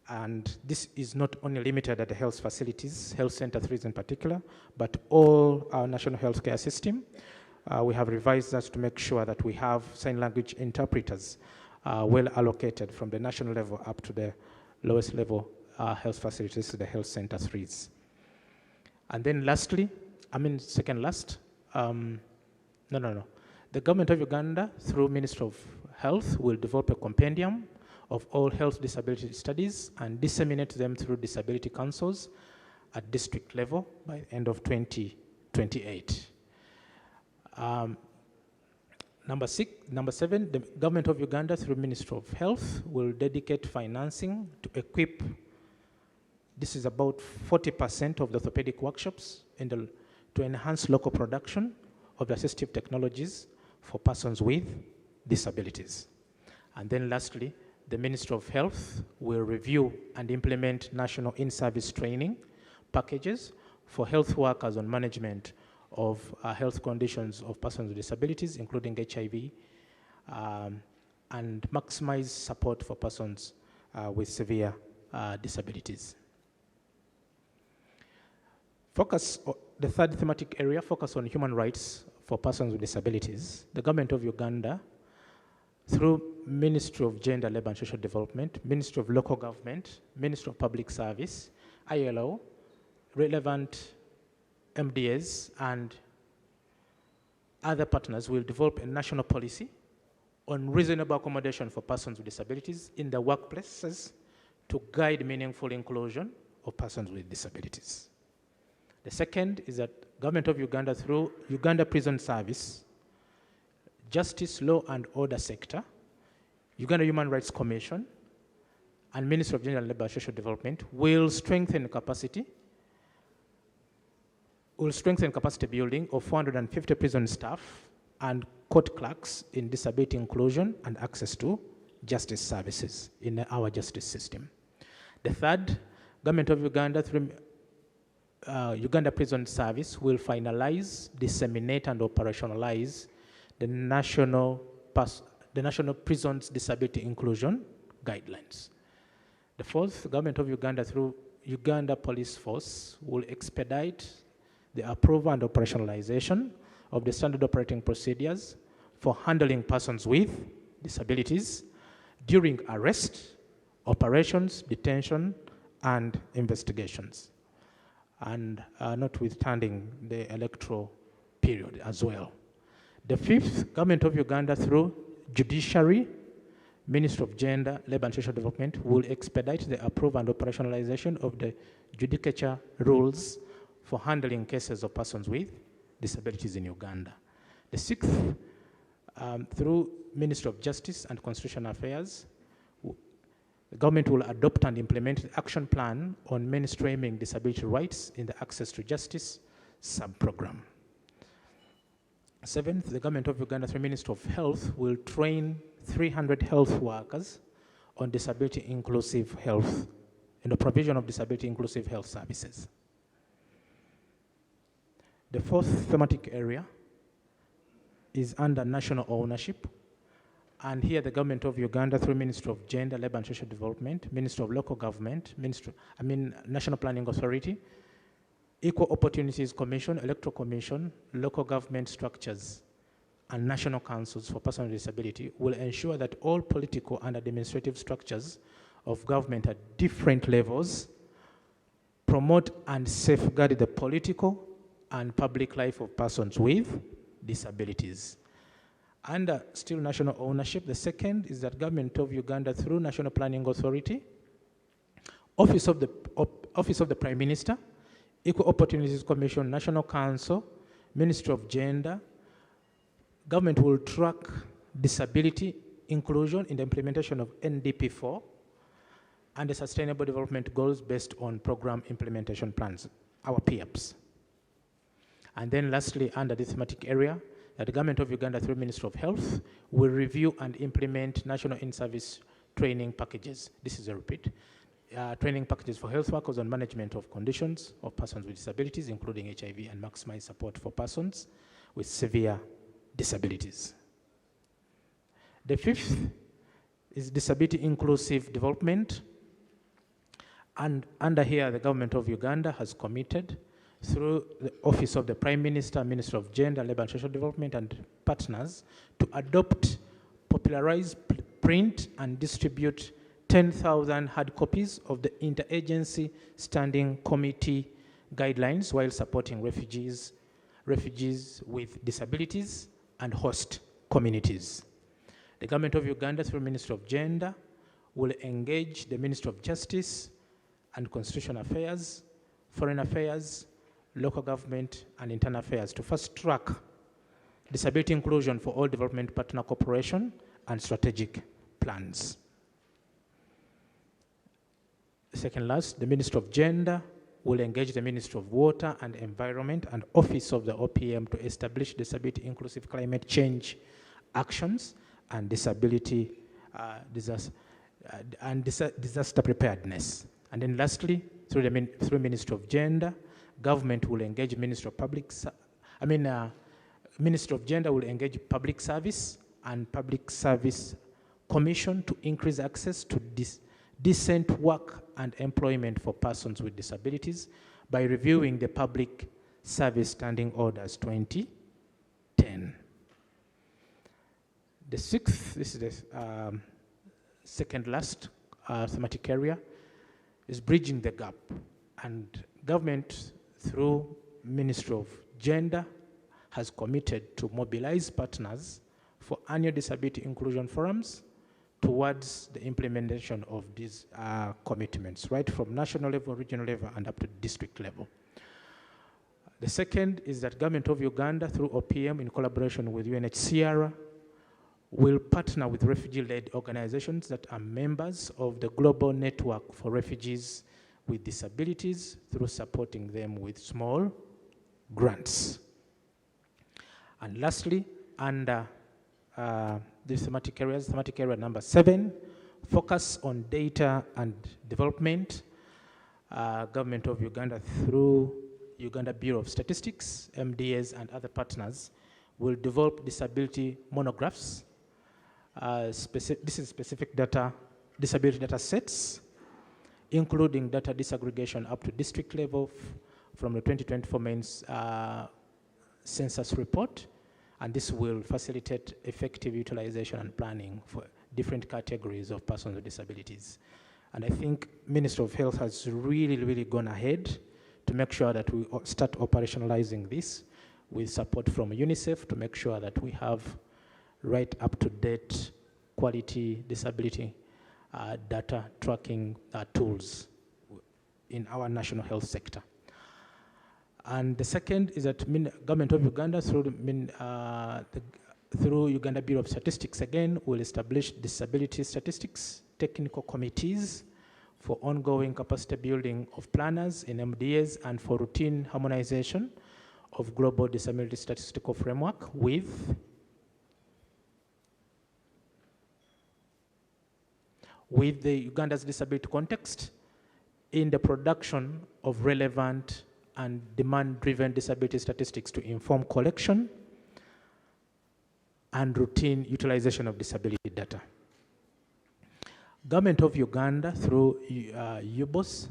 And this is not only limited at the health facilities, health center 3s in particular, but all our national healthcare system. We have revised that to make sure that we have sign language interpreters well allocated from the national level up to the lowest level health facilities, the health center 3s. And then lastly, second last, the Government of Uganda, through Ministry of Health, will develop a compendium of all health disability studies and disseminate them through disability councils at district level by the end of 2028. Number 7, the Government of Uganda, through Ministry of Health, will dedicate financing to equip, this is about 40% of the orthopedic workshops to enhance local production of the assistive technologies for persons with disabilities. And then lastly, the Ministry of Health will review and implement national in-service training packages for health workers on management of health conditions of persons with disabilities, including HIV, and maximize support for persons with severe disabilities. The third thematic area, focus on human rights for persons with disabilities. The government of Uganda, through Ministry of Gender, Labour and Social Development, Ministry of Local Government, Ministry of Public Service, ILO, relevant MDAs, and other partners will develop a national policy on reasonable accommodation for persons with disabilities in the workplaces to guide meaningful inclusion of persons with disabilities. The second is that government of Uganda, through Uganda Prison Service, Justice, Law and Order Sector, Uganda Human Rights Commission, and Ministry of Gender, Labour and Social Development will strengthen capacity building of 450 prison staff and court clerks in disability inclusion and access to justice services in our justice system. The third, government of Uganda, through Uganda Prison Service, will finalize, disseminate, and operationalize the National Prisons Disability Inclusion Guidelines. The fourth, government of Uganda, through Uganda Police Force, will expedite the approval and operationalization of the standard operating procedures for handling persons with disabilities during arrest, operations, detention, and investigations, and notwithstanding the electoral period as well. The fifth, government of Uganda, through Judiciary, Ministry of Gender, Labour and Social Development, will expedite the approval and operationalization of the judicature rules for handling cases of persons with disabilities in Uganda. The sixth, through Ministry of Justice and Constitutional Affairs, the government will adopt and implement the action plan on mainstreaming disability rights in the Access to Justice sub-program. Seventh, the government of Uganda, through Ministry of Health, will train 300 health workers on disability inclusive health, in the provision of disability inclusive health services. The fourth thematic area is under national ownership. And here the government of Uganda, through Ministry of Gender, Labour and Social Development, Ministry of Local Government, National Planning Authority, Equal Opportunities Commission, Electoral Commission, local government structures, and national councils for persons with disability will ensure that all political and administrative structures of government at different levels promote and safeguard the political and public life of persons with disabilities. Under still national ownership, the second is that government of Uganda, through National Planning Authority, Office of the Prime Minister, Equal Opportunities Commission, National Council, Ministry of Gender, government will track disability inclusion in the implementation of NDP4 and the Sustainable Development Goals based on program implementation plans, our PIAPs. And then lastly, under this thematic area, that the government of Uganda, through Ministry of Health, will review and implement national in-service training packages. This is a repeat. Training packages for health workers on management of conditions of persons with disabilities, including HIV, and maximize support for persons with severe disabilities. The fifth is disability inclusive development. And under here, the government of Uganda has committed, through the Office of the Prime Minister, Ministry of Gender, Labour and Social Development, and partners, to adopt, popularize, print, and distribute 10,000 hard copies of the Interagency Standing Committee guidelines while supporting refugees with disabilities and host communities. The government of Uganda, through Ministry of Gender, will engage the Ministry of Justice and Constitutional Affairs, Foreign Affairs, Local Government, and Internal Affairs to fast track disability inclusion for all development partner cooperation and strategic plans. Second last, the Ministry of Gender will engage the Ministry of Water and Environment and Office of the OPM to establish disability inclusive climate change actions and disability disaster preparedness. And then lastly, through Ministry of Gender, government will engage Ministry of Gender will engage Public Service and Public Service Commission to increase access to decent work and employment for persons with disabilities by reviewing the Public Service Standing Orders 2010. The sixth, this is the second last thematic area, is bridging the gap. And government, through Ministry of Gender, has committed to mobilize partners for annual disability inclusion forums towards the implementation of these commitments, right from national level, regional level, and up to district level. The second is that Government of Uganda, through OPM, in collaboration with UNHCR, will partner with refugee-led organizations that are members of the Global Network for Refugees with Disabilities through supporting them with small grants. And lastly, under the thematic areas, thematic area number 7, focus on data and development. Government of Uganda, through Uganda Bureau of Statistics, MDAs, and other partners, will develop disability monographs. This is specific data, disability data sets, including data disaggregation up to district level from the 2024 main census report. And this will facilitate effective utilization and planning for different categories of persons with disabilities. And I think Ministry of Health has really gone ahead to make sure that we start operationalizing this with support from UNICEF to make sure that we have right up-to-date quality disability data tracking tools in our national health sector. And the second is that Government of Uganda, through Uganda Bureau of Statistics, again, will establish disability statistics technical committees for ongoing capacity building of planners in MDAs and for routine harmonization of global disability statistical framework with the Uganda's disability context in the production of relevant and demand-driven disability statistics to inform collection and routine utilization of disability data. Government of Uganda, through UBOS,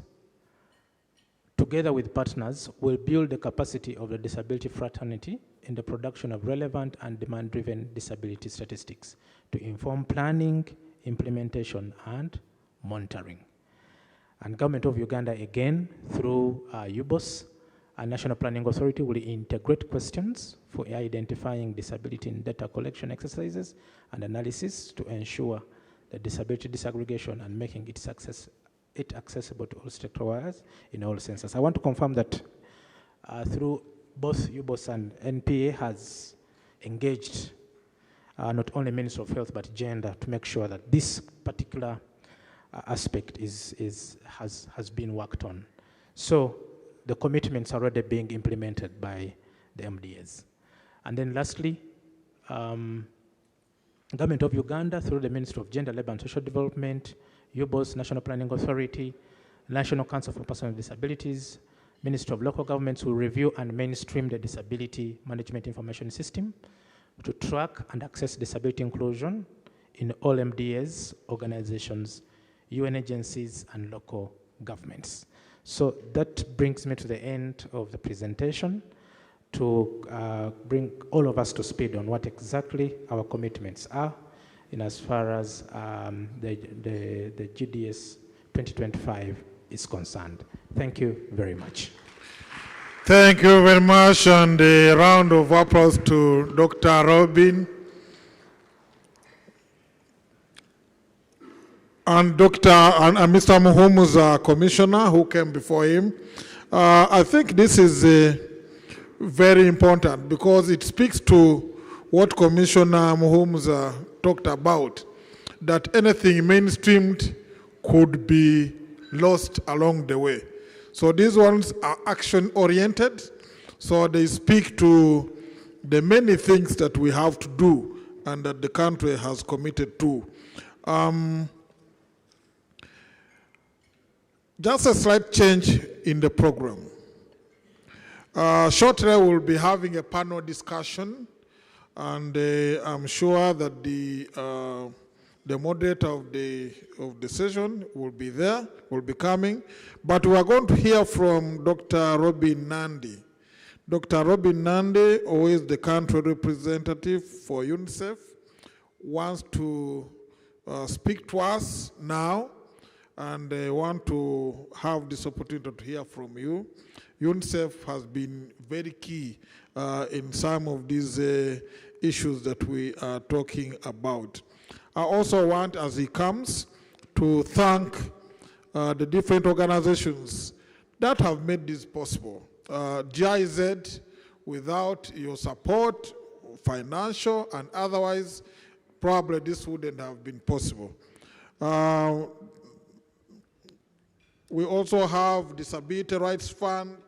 together with partners, will build the capacity of the disability fraternity in the production of relevant and demand-driven disability statistics to inform planning, implementation, and monitoring. And Government of Uganda, again, through UBOS, a National Planning Authority, will integrate questions for identifying disability in data collection exercises and analysis to ensure the disability disaggregation and making it accessible to all stakeholders in all senses. I want to confirm that through both UBOS and NPA has engaged not only Ministry of Health but Gender to make sure that this particular aspect has been worked on. So the commitments are already being implemented by the MDAs. And then lastly, Government of Uganda, through the Ministry of Gender, Labour and Social Development, UBOS, National Planning Authority, National Council for Persons with Disabilities, Ministry of Local Governments will review and mainstream the Disability Management Information System to track and access disability inclusion in all MDAs, organizations, UN agencies, and local governments. So that brings me to the end of the presentation to bring all of us to speed on what exactly our commitments are in as far as the GDS 2025 is concerned. Thank you very much. Thank you very much, and a round of applause to Dr. Robin. And Mr. Muhumu's commissioner who came before him. I think this is very important because it speaks to what Commissioner Muhumu's talked about, that anything mainstreamed could be lost along the way. So these ones are action-oriented, so they speak to the many things that we have to do and that the country has committed to. Just a slight change in the program. Shortly, we'll be having a panel discussion, and I'm sure that the The moderator of the session will be there, will be coming. But we are going to hear from Dr. Robin Nandi. Dr. Robin Nandi, who is the country representative for UNICEF, wants to speak to us now, and I want to have this opportunity to hear from you. UNICEF has been very key in some of these issues that we are talking about. I also want, as he comes, to thank the different organizations that have made this possible. GIZ, without your support, financial and otherwise, probably this wouldn't have been possible. We also have Disability Rights Fund,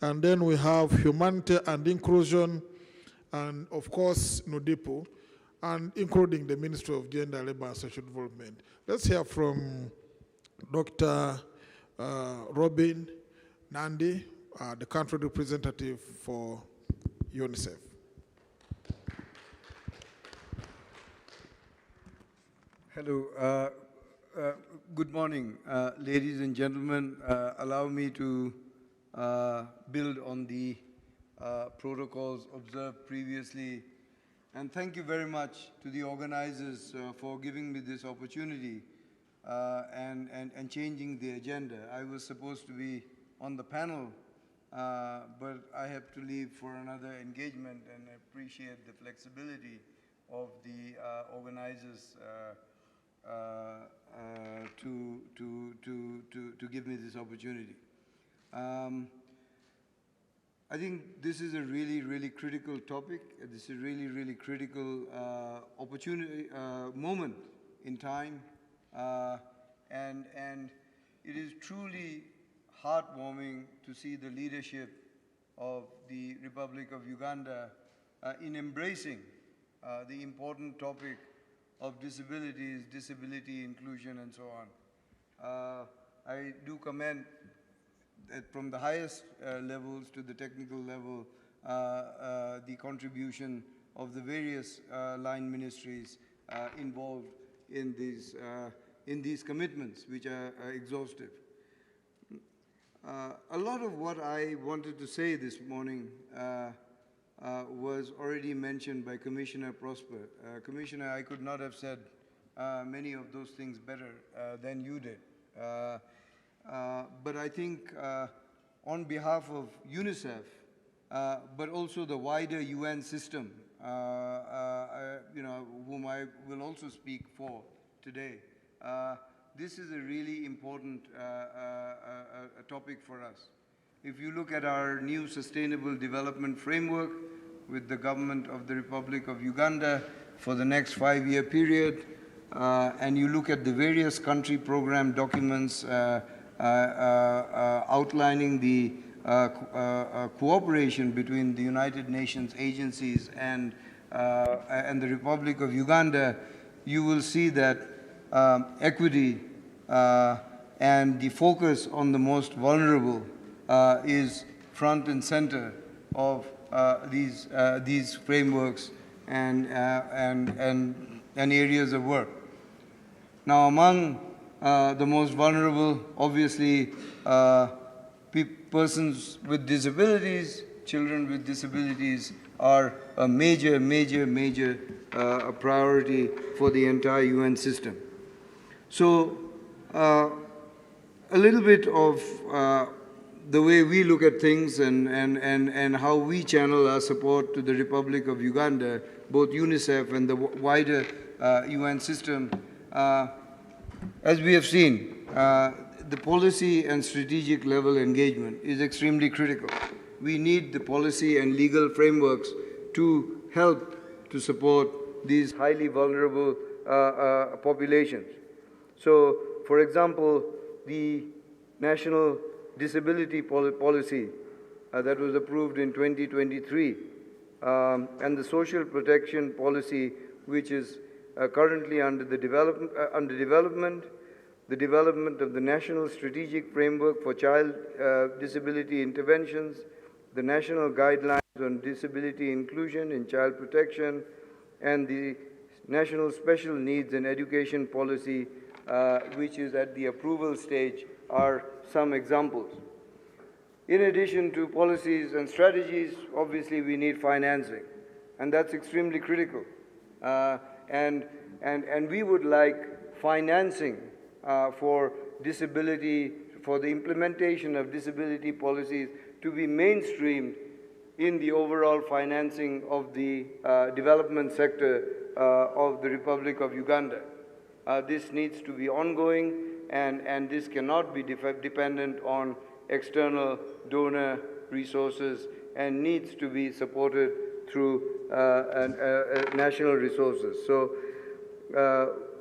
and then we have Humanity and Inclusion, and of course, NUDIPU, and including the Ministry of Gender, Labor and Social Development. Let's hear from Dr. Robin Nandi, the country representative for UNICEF. Hello, good morning, ladies and gentlemen. Allow me to build on the protocols observed previously. And thank you very much to the organizers for giving me this opportunity and changing the agenda. I was supposed to be on the panel, but I have to leave for another engagement, and I appreciate the flexibility of the organizers to give me this opportunity. I think this is a really, really critical topic. This is a really, really critical opportunity, moment in time. And it is truly heartwarming to see the leadership of the Republic of Uganda in embracing the important topic of disabilities, disability inclusion, and so on. I do commend that from the highest levels to the technical level, the contribution of the various line ministries involved in these commitments, which are exhaustive. A lot of what I wanted to say this morning was already mentioned by Commissioner Prosper. Commissioner, I could not have said many of those things better than you did. But I think on behalf of UNICEF, but also the wider UN system, whom I will also speak for today, this is a really important topic for us. If you look at our new Sustainable Development Framework with the government of the Republic of Uganda for the next 5-year period, and you look at the various country program documents outlining the cooperation between the United Nations agencies and the Republic of Uganda, you will see that equity and the focus on the most vulnerable is front and center of these frameworks and areas of work. Now, among the most vulnerable, obviously, persons with disabilities, children with disabilities are a major priority for the entire UN system. So, a little bit of the way we look at things and how we channel our support to the Republic of Uganda, both UNICEF and the wider UN system. As we have seen, the policy and strategic level engagement is extremely critical. We need the policy and legal frameworks to help to support these highly vulnerable populations. So, for example, the National Disability Policy that was approved in 2023 and the Social Protection Policy, which is currently under development, the development of the National Strategic Framework for Child Disability Interventions, the National Guidelines on Disability Inclusion in Child Protection, and the National Special Needs and Education Policy, which is at the approval stage, are some examples. In addition to policies and strategies, obviously we need financing, and that's extremely critical. And we would like financing for disability, for the implementation of disability policies to be mainstreamed in the overall financing of the development sector of the Republic of Uganda. This needs to be ongoing, and this cannot be dependent on external donor resources and needs to be supported through national resources. So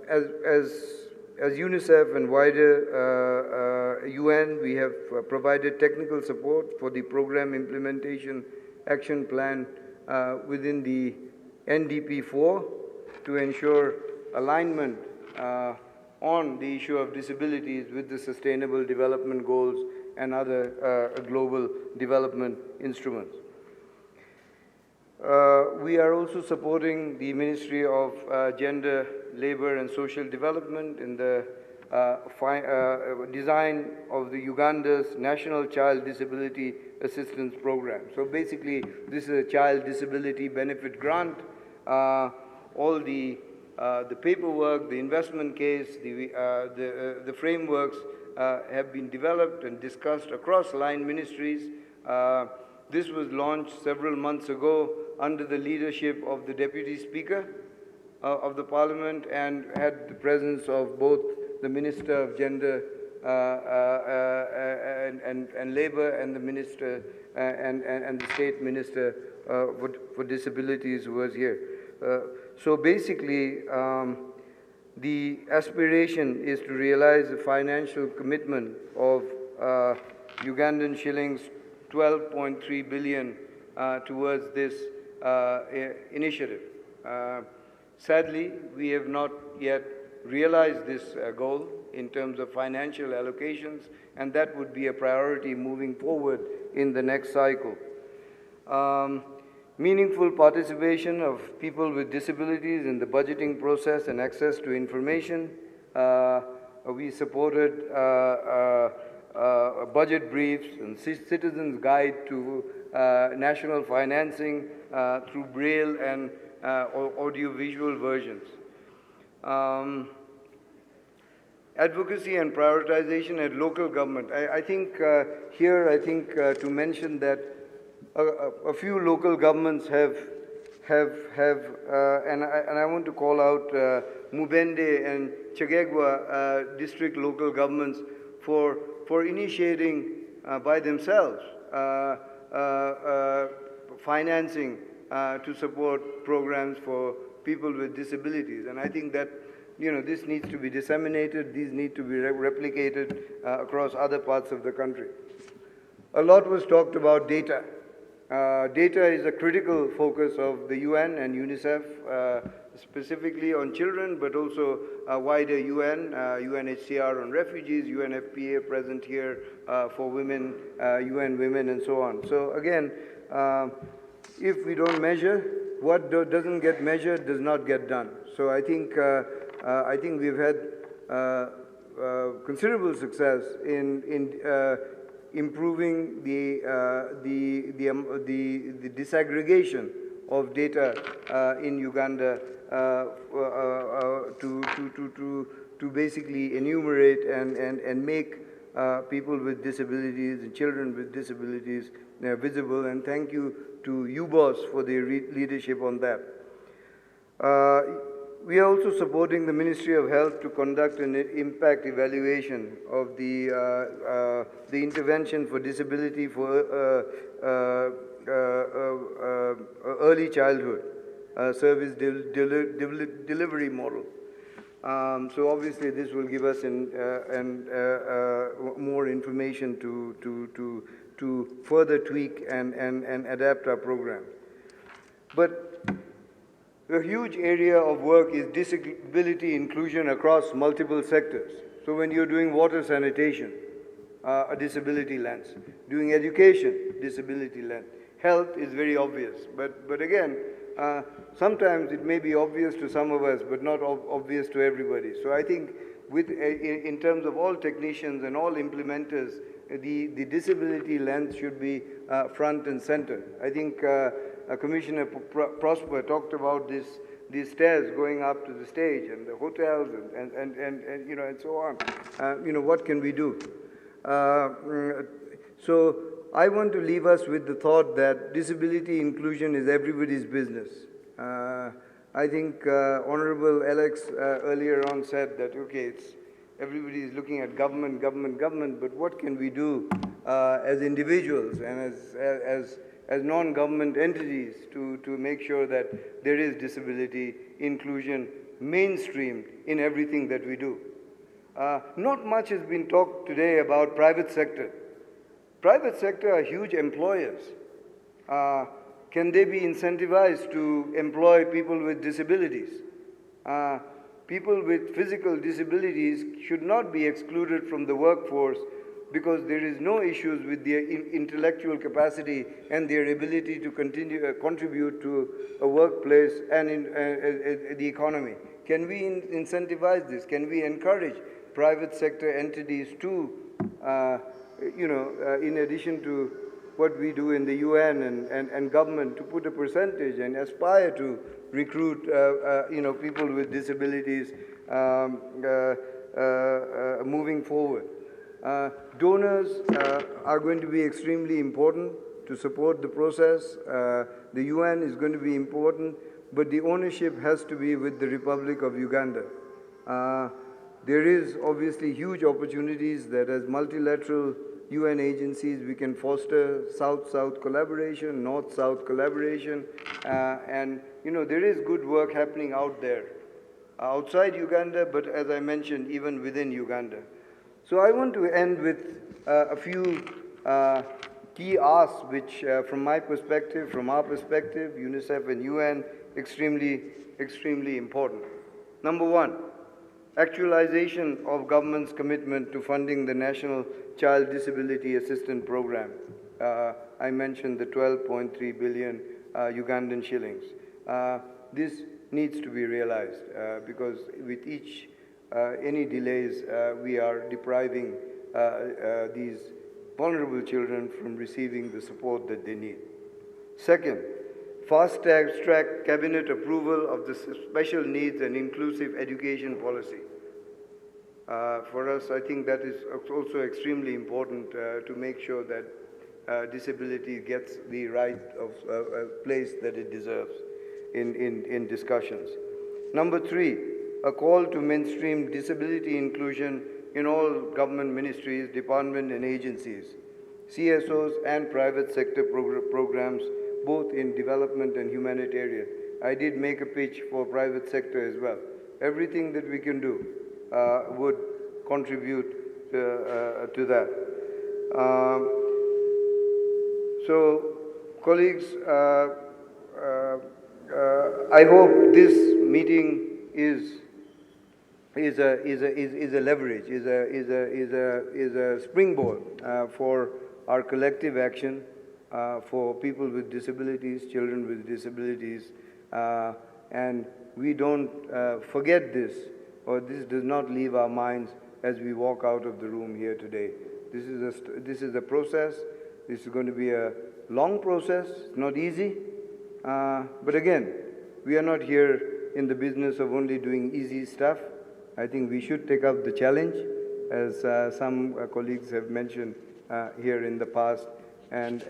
as UNICEF and wider UN, we have provided technical support for the program implementation action plan within the NDP4 to ensure alignment on the issue of disabilities with the Sustainable Development Goals and other global development instruments. We are also supporting the Ministry of Gender, Labor and Social Development in the design of the Uganda's National Child Disability Assistance Program. So basically, this is a child disability benefit grant. All the paperwork, the investment case, the frameworks have been developed and discussed across line ministries. This was launched several months ago under the leadership of the Deputy Speaker of the Parliament, and had the presence of both the Minister of Gender and Labour and the Minister and the State Minister for Disabilities who was here. So basically, the aspiration is to realize a financial commitment of Ugandan shillings 12.3 billion towards this initiative. Sadly, we have not yet realized this goal in terms of financial allocations, and that would be a priority moving forward in the next cycle. Meaningful participation of people with disabilities in the budgeting process and access to information. We supported budget briefs and citizens' guide to national financing through Braille and audio-visual versions. Advocacy and prioritization at local government. I think to mention that a few local governments have and I want to call out Mubende and Chagegwa district local governments for initiating by themselves financing to support programs for people with disabilities. And I think that, you know, this needs to be disseminated, these need to be replicated across other parts of the country. A lot was talked about data. Data is a critical focus of the UN and UNICEF, specifically on children, but also wider UN, UNHCR on refugees, UNFPA present here for women, UN Women, and so on. So again, if we don't measure, what doesn't get measured does not get done. So I think we've had considerable success in improving the disaggregation of data in Uganda to basically enumerate and make people with disabilities and children with disabilities visible. And thank you to UBOS for their leadership on that. We are also supporting the Ministry of Health to conduct an impact evaluation of the intervention for disability for early childhood service delivery model. So obviously this will give us more information to further tweak and adapt our program. But a huge area of work is disability inclusion across multiple sectors. So when you're doing water sanitation, a disability lens. Doing education, disability lens. Health is very obvious. But again, sometimes it may be obvious to some of us, but not obvious to everybody. So I think in terms of all technicians and all implementers, the disability lens should be front and center. I think Commissioner Prosper talked about these stairs going up to the stage and the hotels and you know, and so on. You know, what can we do? So I want to leave us with the thought that disability inclusion is everybody's business. I think Honorable Alex earlier on said that, okay, everybody is looking at government, but what can we do as individuals and as non-government entities to make sure that there is disability inclusion mainstreamed in everything that we do? Not much has been talked today about private sector. Private sector are huge employers. Can they be incentivized to employ people with disabilities? People with physical disabilities should not be excluded from the workforce because there is no issues with their intellectual capacity and their ability to contribute to a workplace and in the economy. Can we incentivize this? Can we encourage private sector entities to, you know, in addition to what we do in the UN and government, to put a percentage and aspire to recruit, you know, people with disabilities moving forward. Donors are going to be extremely important to support the process. The UN is going to be important, but the ownership has to be with the Republic of Uganda. There is obviously huge opportunities that as multilateral UN agencies we can foster South-South collaboration, North-South collaboration, and you know, there is good work happening out there, outside Uganda, but as I mentioned, even within Uganda. So I want to end with a few key asks which, from my perspective, from our perspective, UNICEF and UN, extremely important. Number one, actualization of government's commitment to funding the National Child Disability Assistance Program. I mentioned the 12.3 billion Ugandan shillings. This needs to be realized because with any delays, we are depriving these vulnerable children from receiving the support that they need. Second, fast-track cabinet approval of the special needs and inclusive education policy. For us, I think that is also extremely important to make sure that disability gets the right of place that it deserves in discussions. Number three, a call to mainstream disability inclusion in all government ministries, departments and agencies, CSOs and private sector programs, both in development and humanitarian. I did make a pitch for private sector as well. Everything that we can do would contribute to that. So, colleagues, I hope this meeting is a leverage, is a springboard for our collective action for people with disabilities, children with disabilities, and we don't forget this, or this does not leave our minds as we walk out of the room here today. This is a process. This is going to be a long process, not easy, but again, we are not here in the business of only doing easy stuff. I think we should take up the challenge, as some colleagues have mentioned here in the past, and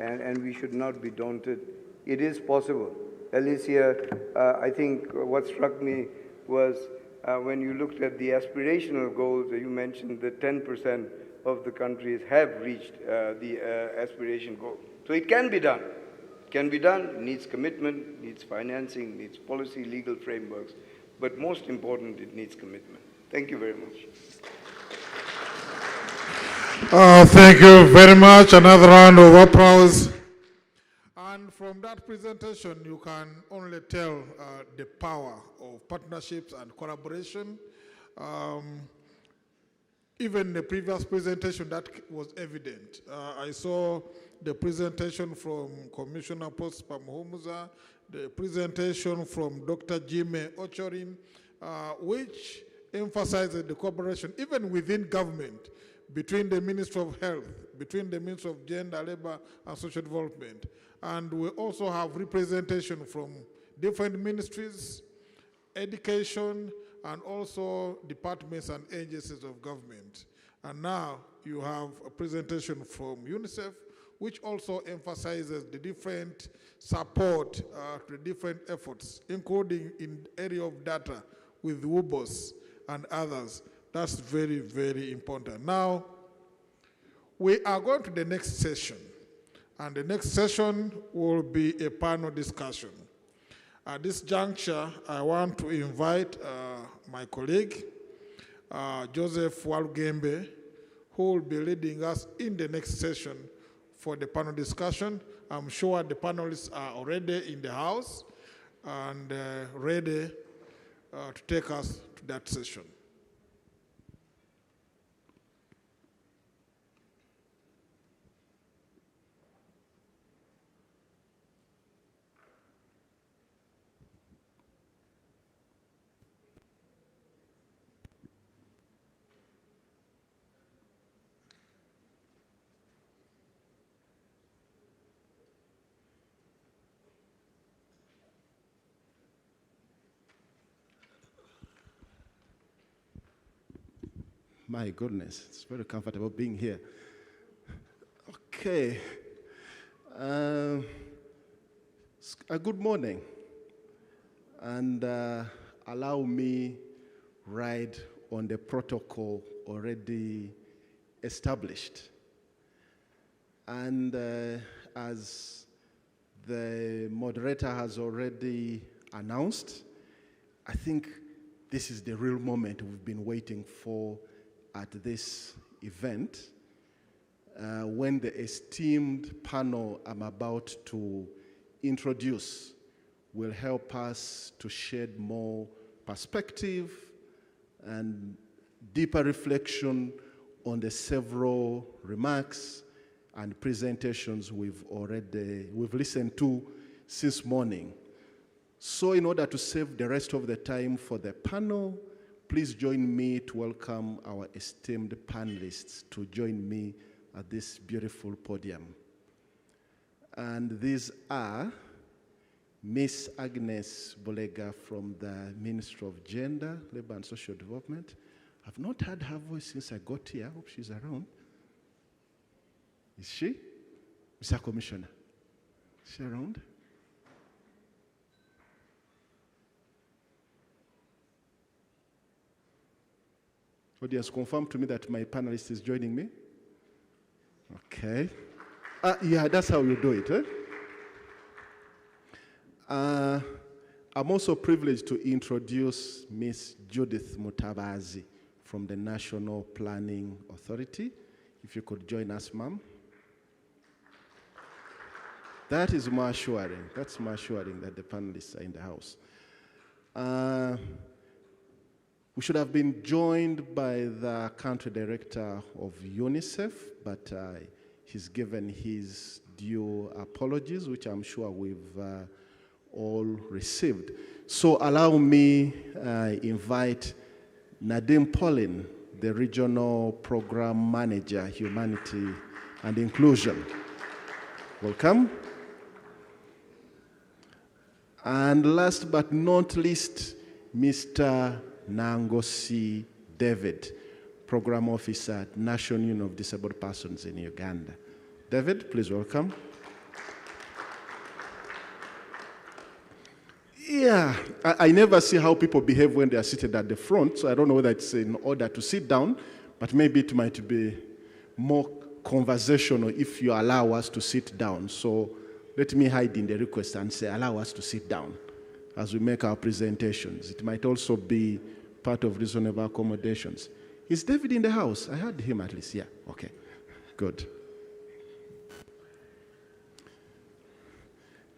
we should not be daunted. It is possible. Alicia, I think what struck me was when you looked at the aspirational goals, you mentioned that 10% of the countries have reached the aspiration goal. So it can be done. It can be done. It needs commitment, needs financing, needs policy, legal frameworks, but most important, it needs commitment. Thank you very much. Thank you very much. Another round of applause. And from that presentation, you can only tell the power of partnerships and collaboration. Even the previous presentation, that was evident. I saw the presentation from Commissioner Prosper Muhumuza, the presentation from Dr. Jimmy Ochorin, which emphasizes the cooperation, even within government, between the Ministry of Health, between the Ministry of Gender, Labor, and Social Development. And we also have representation from different ministries, education, and also departments and agencies of government. And now you have a presentation from UNICEF, which also emphasizes the different support to the different efforts, including in the area of data with WUBOS and others. That's very, very important. Now, we are going to the next session. And the next session will be a panel discussion. At this juncture, I want to invite my colleague, Joseph Walugembe, who will be leading us in the next session for the panel discussion. I'm sure the panelists are already in the house and ready to take us to that session. My goodness, it's very comfortable being here. Okay. Good morning. And allow me ride on the protocol already established. And as the moderator has already announced, I think this is the real moment we've been waiting for at this event, when the esteemed panel I'm about to introduce will help us to shed more perspective and deeper reflection on the several remarks and presentations we've listened to since morning. So in order to save the rest of the time for the panel, please join me to welcome our esteemed panelists to join me at this beautiful podium. And these are Miss Agnes Bolega from the Ministry of Gender, Labor and Social Development. I've not heard her voice since I got here. I hope she's around. Is she? Mr. Commissioner, is she around? Audience, confirm to me that my panelist is joining me. Okay. Yeah, that's how you do it, eh? I'm also privileged to introduce Miss Judith Mutabazi from the National Planning Authority. If you could join us, ma'am. That is more assuring. That's more assuring that the panelists are in the house. We should have been joined by the country director of UNICEF, but he's given his due apologies, which I'm sure we've all received. So allow me invite Nadim Pauline, the Regional Program Manager, Humanity and Inclusion. Welcome. And last but not least, Mr. Nangosi David, Program Officer at National Union of Disabled Persons in Uganda. David, please welcome. Yeah, I never see how people behave when they are seated at the front, so I don't know whether it's in order to sit down, but maybe it might be more conversational if you allow us to sit down. So let me hide in the request and say, allow us to sit down as we make our presentations. It might also be part of reasonable accommodations. Is David in the house? I heard him at least. Yeah, okay, good.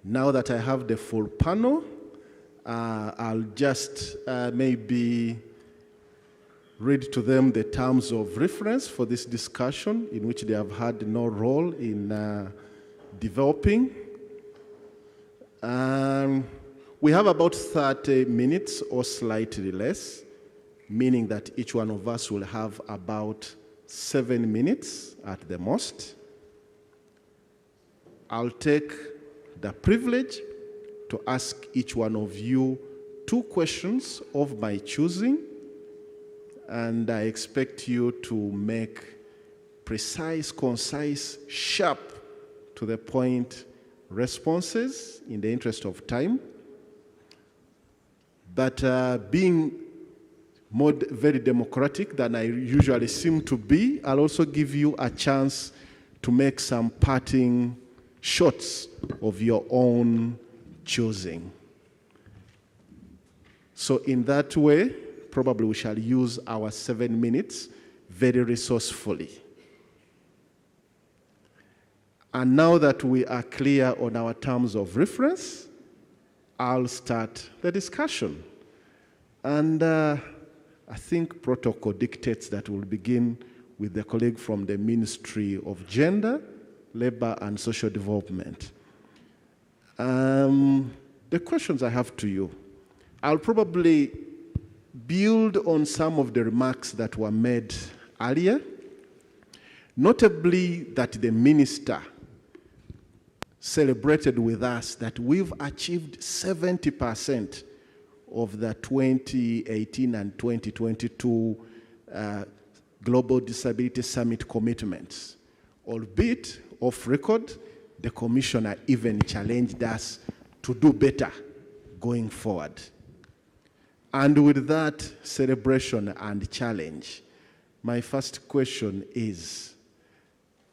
Now that I have the full panel, I'll just maybe read to them the terms of reference for this discussion, in which they have had no role in developing. We have about 30 minutes or slightly less, meaning that each one of us will have about 7 minutes at the most. I'll take the privilege to ask each one of you 2 questions of my choosing, and I expect you to make precise, concise, sharp, to the point responses in the interest of time. But being very democratic than I usually seem to be, I'll also give you a chance to make some parting shots of your own choosing. So in that way, probably we shall use our 7 minutes very resourcefully. And now that we are clear on our terms of reference, I'll start the discussion. And I think protocol dictates that we'll begin with the colleague from the Ministry of Gender, Labor and Social Development. The questions I have to you, I'll probably build on some of the remarks that were made earlier, notably that the minister celebrated with us that we've achieved 70% of the 2018 and 2022 Global Disability Summit commitments. Albeit, off record, the commissioner even challenged us to do better going forward. And with that celebration and challenge, my first question is,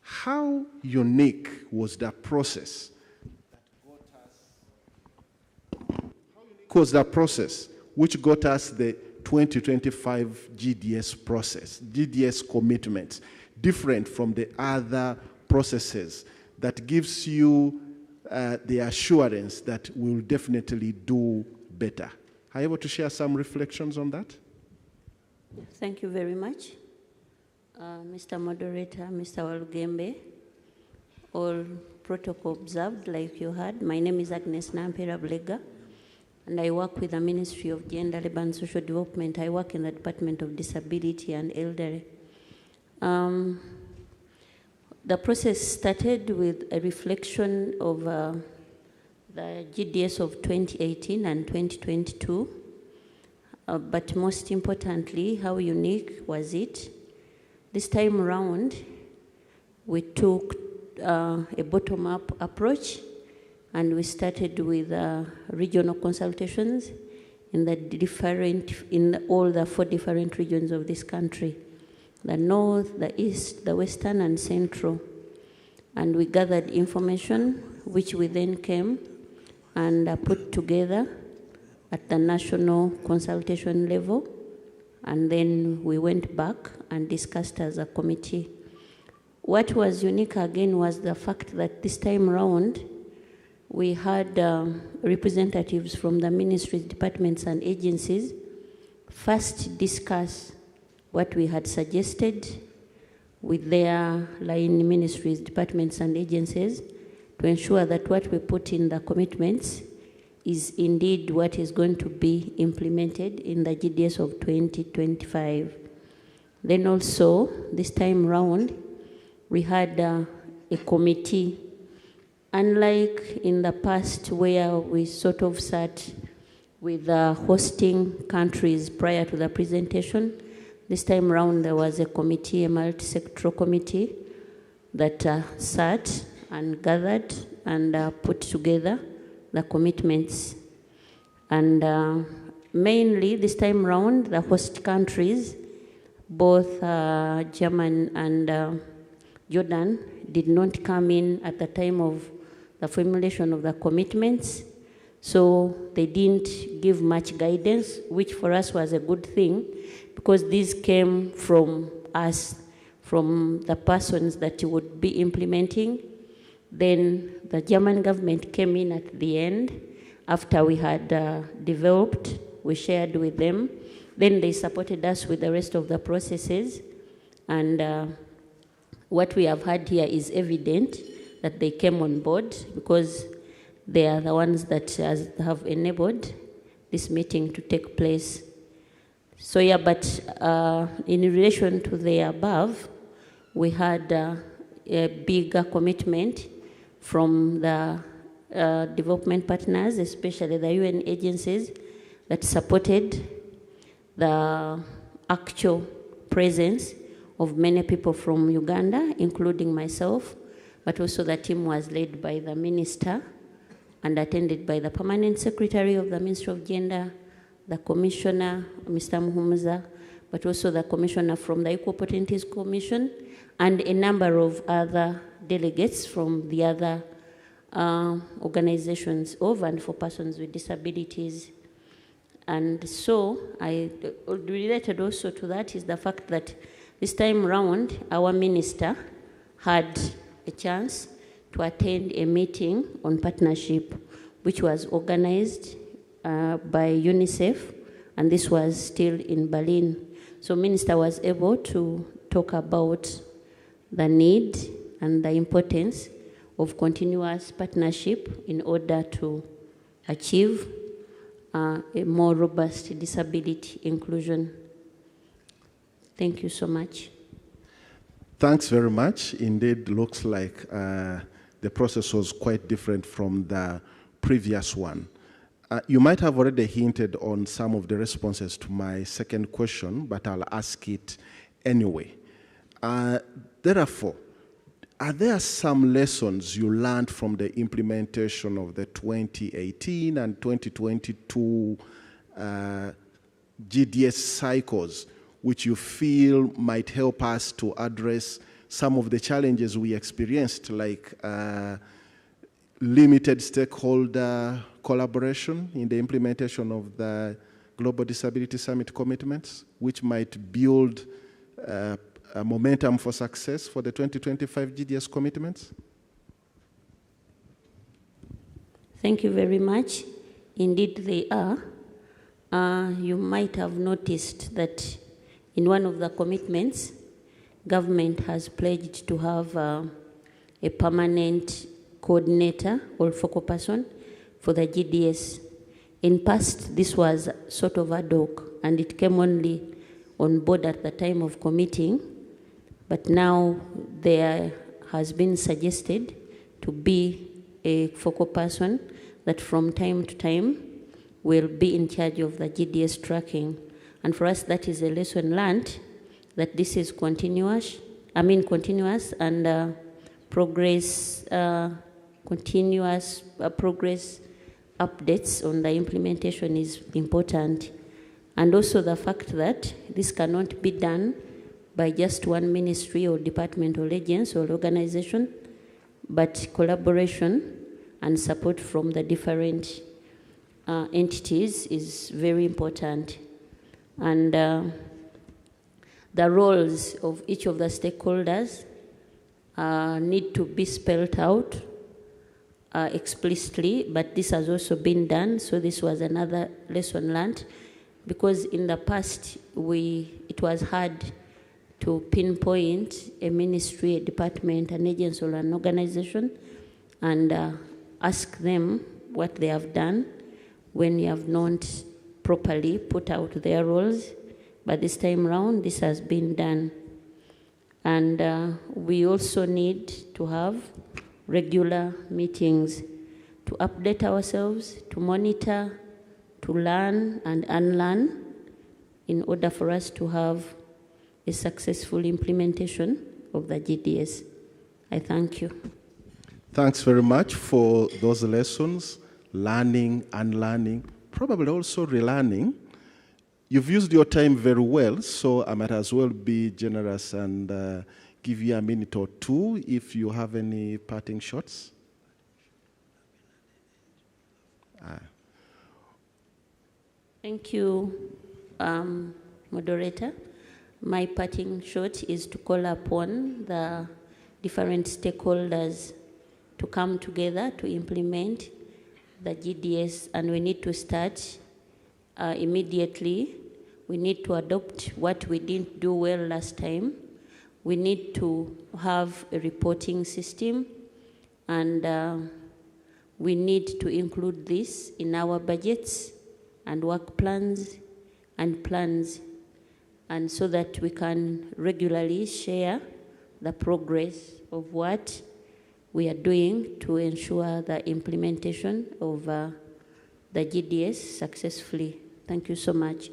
how unique was the process which got us the 2025 GDS process, GDS commitments, different from the other processes that gives you the assurance that we'll definitely do better? Are you able to share some reflections on that? Thank you very much. Mr. Moderator, Mr. Walugembe, all protocol observed like you had. My name is Agnes Nampera Blega, and I work with the Ministry of Gender, Labor and Social Development. I work in the Department of Disability and Elderly. The process started with a reflection of the GDS of 2018 and 2022, but most importantly, how unique was it? This time around, we took a bottom-up approach, and we started with regional consultations in all the 4 different regions of this country: the North, the East, the Western, and Central. And we gathered information, which we then came and put together at the national consultation level. And then we went back and discussed as a committee. What was unique again was the fact that this time around, we had representatives from the ministries, departments, and agencies first discuss what we had suggested with their line ministries, departments, and agencies to ensure that what we put in the commitments is indeed what is going to be implemented in the GDS of 2025. Then also, this time round, we had a committee. Unlike in the past where we sort of sat with the hosting countries prior to the presentation, this time around there was a committee, a multi-sectoral committee that sat and gathered and put together the commitments. And mainly this time around, the host countries, both Germany and Jordan, did not come in at the time of the formulation of the commitments. So they didn't give much guidance, which for us was a good thing, because these came from us, from the persons that would be implementing. Then the German government came in at the end after we had developed, we shared with them. Then they supported us with the rest of the processes. And what we have had here is evident that they came on board, because they are the ones that have enabled this meeting to take place. So yeah, but in relation to the above, we had a bigger commitment from the development partners, especially the UN agencies that supported the actual presence of many people from Uganda, including myself, but also the team was led by the minister and attended by the permanent secretary of the Ministry of Gender, the commissioner, Mr. Muhumuza, but also the commissioner from the Equal Opportunities Commission, and a number of other delegates from the other organizations of and for persons with disabilities. And so, related also to that is the fact that this time round, our minister had a chance to attend a meeting on partnership, which was organized by UNICEF, and this was still in Berlin. So minister was able to talk about the need and the importance of continuous partnership in order to achieve a more robust disability inclusion. Thank you so much. Thanks very much. Indeed, looks like the process was quite different from the previous one. You might have already hinted on some of the responses to my second question, but I'll ask it anyway. Therefore, are there some lessons you learned from the implementation of the 2018 and 2022 GDS cycles, which you feel might help us to address some of the challenges we experienced, like limited stakeholder collaboration in the implementation of the Global Disability Summit commitments, which might build a momentum for success for the 2025 GDS commitments? Thank you very much. Indeed, they are. You might have noticed that in one of the commitments, government has pledged to have a permanent coordinator or focal person for the GDS. In past, this was sort of ad hoc, and it came only on board at the time of committing, but now there has been suggested to be a focal person that from time to time will be in charge of the GDS tracking. And for us, that is a lesson learned, that this is continuous and progress updates on the implementation is important. And also the fact that this cannot be done by just one ministry or department or agency or organization, but collaboration and support from the different entities is very important. And the roles of each of the stakeholders need to be spelled out explicitly, but this has also been done, so this was another lesson learned, because in the past it was hard to pinpoint a ministry, a department, an agency, or an organization and ask them what they have done when you have not properly put out their roles. But this time around, this has been done. And we also need to have regular meetings to update ourselves, to monitor, to learn and unlearn in order for us to have a successful implementation of the GDS. I thank you. Thanks very much for those lessons, learning, unlearning, probably also relearning. You've used your time very well, so I might as well be generous and give you a minute or two if you have any parting shots. Thank you, moderator. My parting shot is to call upon the different stakeholders to come together to implement the GDS, and we need to start immediately. We need to adopt what we didn't do well last time. We need to have a reporting system. and we need to include this in our budgets and work plans, and so that we can regularly share the progress of what we are doing to ensure the implementation of the GDS successfully. Thank you so much.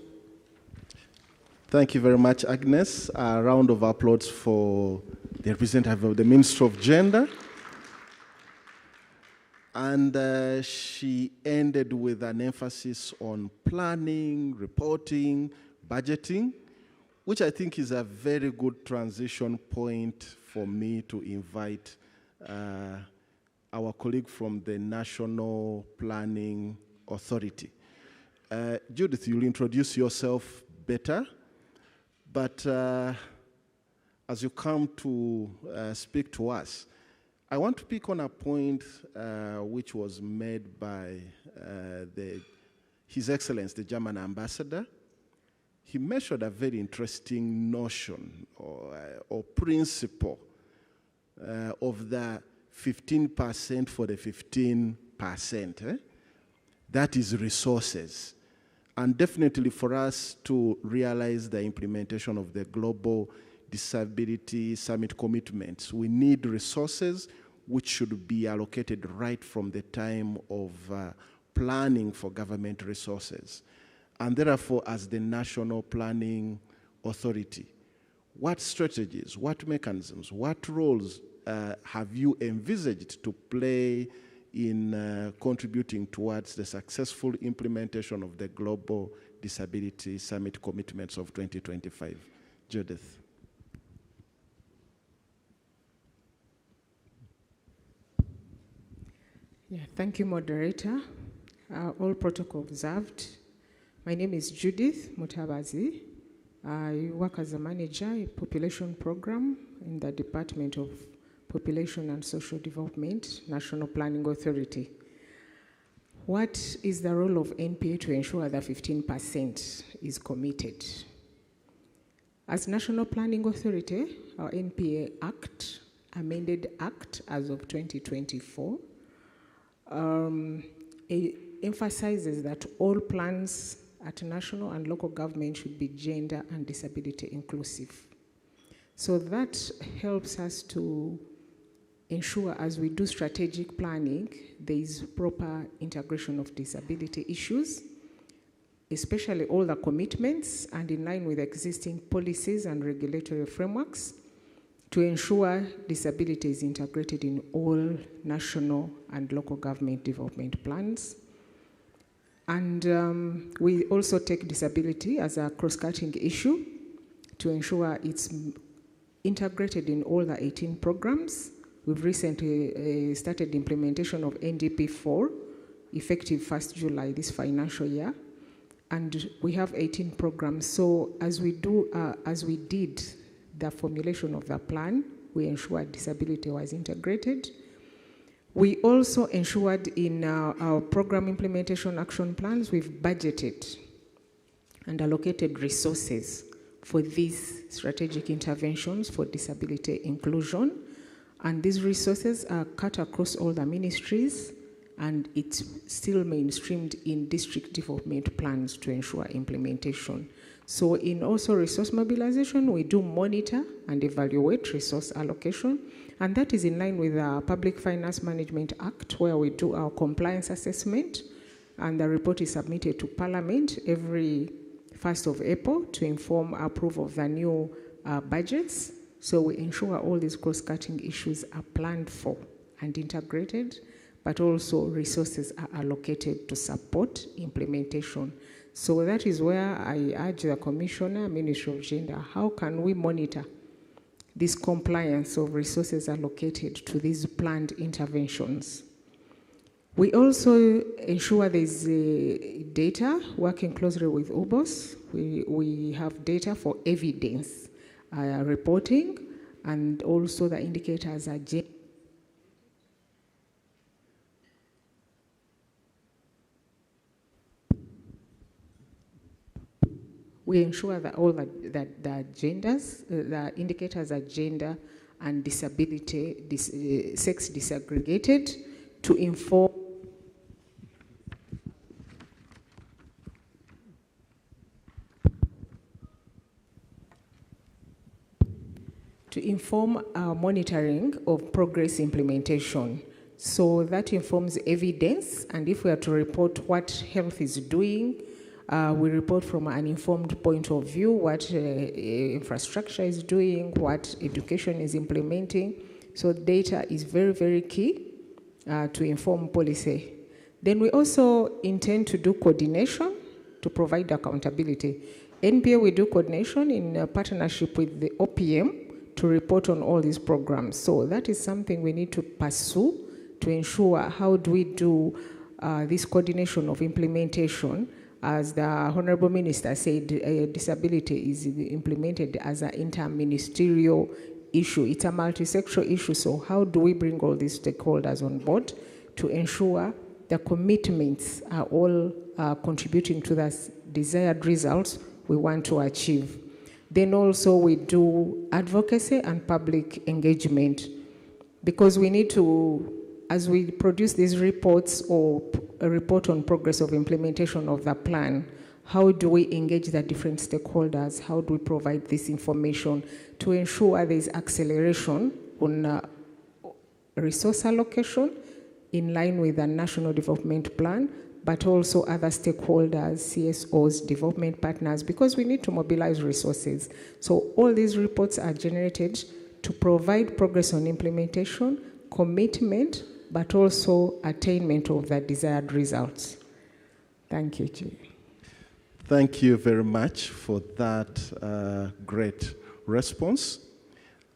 Thank you very much, Agnes. A round of applause for the representative of the Ministry of Gender. And she ended with an emphasis on planning, reporting, budgeting, which I think is a very good transition point for me to invite our colleague from the National Planning Authority. Judith, you'll introduce yourself better, but as you come to speak to us, I want to pick on a point which was made by His Excellency, the German ambassador. He mentioned a very interesting notion or principle of the 15% for the 15%. That is resources. And definitely for us to realize the implementation of the Global Disability Summit commitments, we need resources which should be allocated right from the time of planning for government resources. And therefore, as the National Planning Authority, what strategies, what mechanisms, what roles have you envisaged to play in contributing towards the successful implementation of the Global Disability Summit commitments of 2025? Judith. Yeah, thank you, moderator. All protocol observed. My name is Judith Mutabazi. I work as a manager in population program in the Department of Population and Social Development, National Planning Authority. What is the role of NPA to ensure that 15% is committed? As National Planning Authority, our NPA Act, amended Act as of 2024, it emphasizes that all plans at national and local government should be gender and disability inclusive. So that helps us to ensure as we do strategic planning, there is proper integration of disability issues, especially all the commitments and in line with existing policies and regulatory frameworks, to ensure disability is integrated in all national and local government development plans. And we also take disability as a cross-cutting issue to ensure it's integrated in all the 18 programs. We've recently started implementation of NDP 4, effective 1st July this financial year. And we have 18 programs. So as we did the formulation of the plan, we ensured disability was integrated. We also ensured in our program implementation action plans, we've budgeted and allocated resources for these strategic interventions for disability inclusion. And these resources are cut across all the ministries, and it's still mainstreamed in district development plans to ensure implementation. So in also resource mobilization, we do monitor and evaluate resource allocation, and that is in line with the Public Finance Management Act, where we do our compliance assessment, and the report is submitted to Parliament every 1st of April to inform approval of the new budgets. So we ensure all these cross-cutting issues are planned for and integrated, but also resources are allocated to support implementation. So that is where I urge the Commissioner, Ministry of Gender, how can we monitor this compliance of resources allocated to these planned interventions? We also ensure there's data, working closely with UBOS. We have data for evidence reporting, and also the indicators are we ensure that all the indicators are gender and disability, sex disaggregated, to inform our monitoring of progress implementation. So that informs evidence, and if we are to report what health is doing, we report from an informed point of view what infrastructure is doing, what education is implementing. So data is very, very key to inform policy. Then we also intend to do coordination to provide accountability. NPA, we do coordination in partnership with the OPM to report on all these programs. So that is something we need to pursue to ensure how do we do this coordination of implementation. As the Honorable Minister said, disability is implemented as an interministerial issue. It's a multi-sectoral issue, so how do we bring all these stakeholders on board to ensure the commitments are all contributing to the desired results we want to achieve. Then also we do advocacy and public engagement, because we need to, as we produce these reports or a report on progress of implementation of the plan, how do we engage the different stakeholders? How do we provide this information to ensure there is acceleration on resource allocation in line with the National Development Plan, but also other stakeholders, CSOs, development partners, because we need to mobilize resources. So all these reports are generated to provide progress on implementation, commitment, but also attainment of the desired results. Thank you, Chair. Thank you very much for that great response.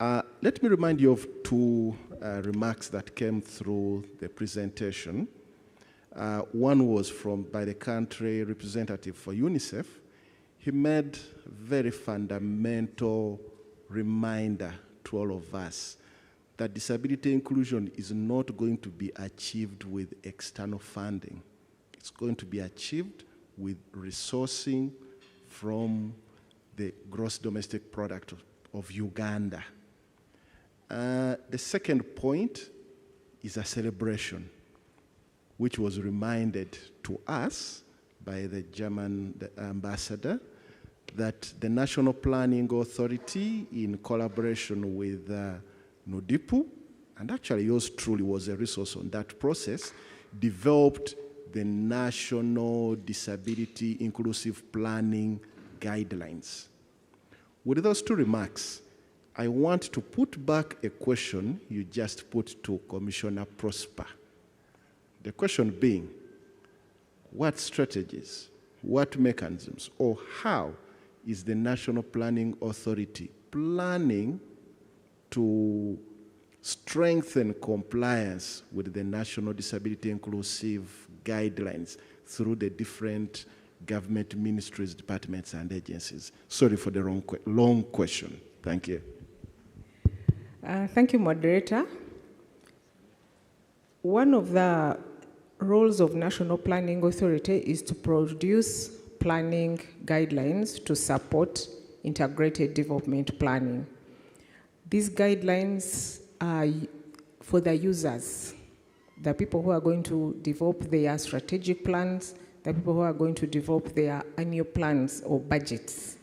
Let me remind you of two remarks that came through the presentation. One was by the country representative for UNICEF. He made a very fundamental reminder to all of us that disability inclusion is not going to be achieved with external funding. It's going to be achieved with resourcing from the gross domestic product of Uganda. The second point is a celebration, which was reminded to us by the German ambassador that the National Planning Authority, in collaboration with NODIPU, and actually yours truly was a resource on that process, developed the National Disability Inclusive Planning Guidelines. With those two remarks, I want to put back a question you just put to Commissioner Prosper. The question being, what strategies, what mechanisms, or how is the National Planning Authority planning to strengthen compliance with the National Disability Inclusive Guidelines through the different government ministries, departments, and agencies? Sorry for the long question. Thank you. Thank you, moderator. One of the roles of National Planning Authority is to produce planning guidelines to support integrated development planning. These guidelines are for the users, the people who are going to develop their strategic plans, the people who are going to develop their annual plans or budgets.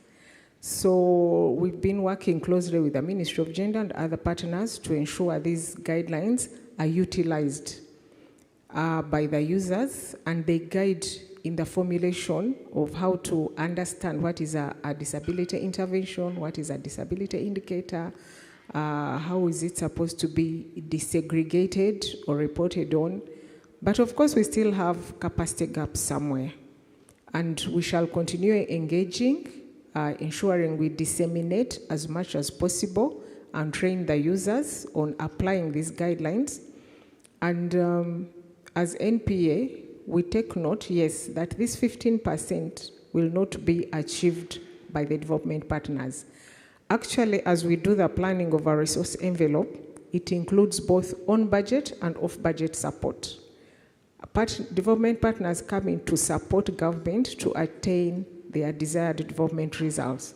So we've been working closely with the Ministry of Gender and other partners to ensure these guidelines are utilized by the users, and they guide in the formulation of how to understand what is a disability intervention, what is a disability indicator, how is it supposed to be desegregated or reported on. But of course, we still have capacity gaps somewhere, and we shall continue engaging, ensuring we disseminate as much as possible and train the users on applying these guidelines. And as NPA, we take note, yes, that this 15% will not be achieved by the development partners. Actually, as we do the planning of our resource envelope, it includes both on-budget and off-budget support. Development partners come in to support government to attain their desired development results.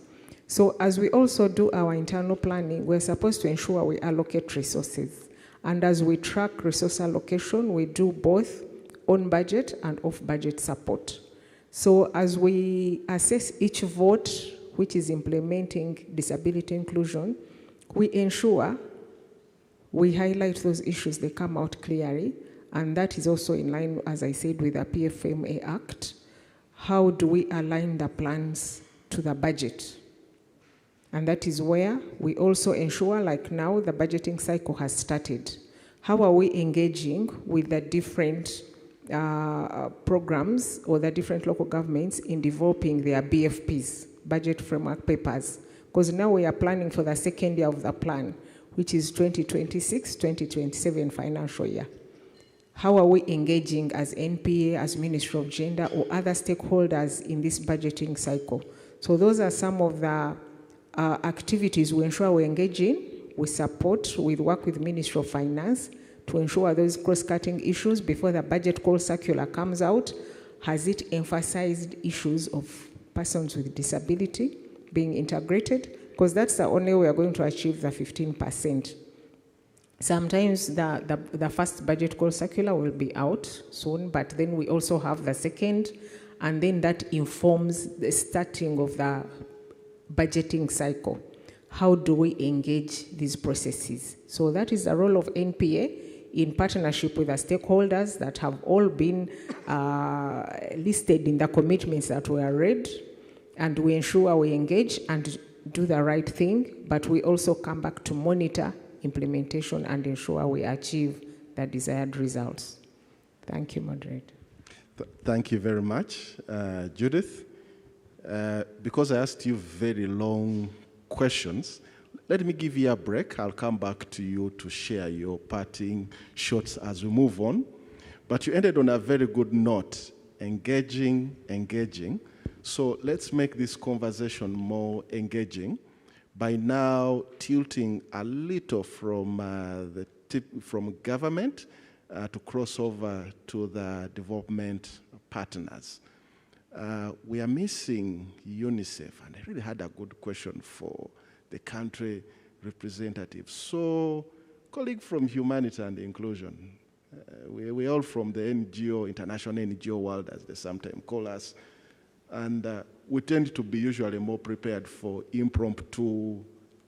So as we also do our internal planning, we're supposed to ensure we allocate resources. And as we track resource allocation, we do both on-budget and off-budget support. So as we assess each vote which is implementing disability inclusion, we ensure we highlight those issues, they come out clearly, and that is also in line, as I said, with the PFMA Act. How do we align the plans to the budget? And that is where we also ensure, like now, the budgeting cycle has started. How are we engaging with the different programs or the different local governments in developing their BFPs, budget framework papers? Because now we are planning for the second year of the plan, which is 2026-2027 financial year. How are we engaging as NPA, as Ministry of Gender, or other stakeholders in this budgeting cycle? So those are some of the activities we ensure we engage in. We support, we work with Ministry of Finance to ensure those cross-cutting issues before the budget call circular comes out. Has it emphasized issues of persons with disability being integrated? Because that's the only way we are going to achieve the 15%. Sometimes the first budget call circular will be out soon, but then we also have the second, and then that informs the starting of the budgeting cycle. How do we engage these processes? So that is the role of NPA in partnership with the stakeholders that have all been listed in the commitments that were read, and we ensure we engage and do the right thing, but we also come back to monitor implementation and ensure we achieve the desired results. Thank you, Moderator. Thank you very much, Judith. Because I asked you very long questions, let me give you a break. I'll come back to you to share your parting shots as we move on. But you ended on a very good note, engaging. So let's make this conversation more engaging by now tilting a little from from government to cross over to the development partners. We are missing UNICEF, and I really had a good question for the country representative. So, colleague from Humanity and Inclusion, we're all from the NGO, international NGO world, as they sometimes call us, and we tend to be usually more prepared for impromptu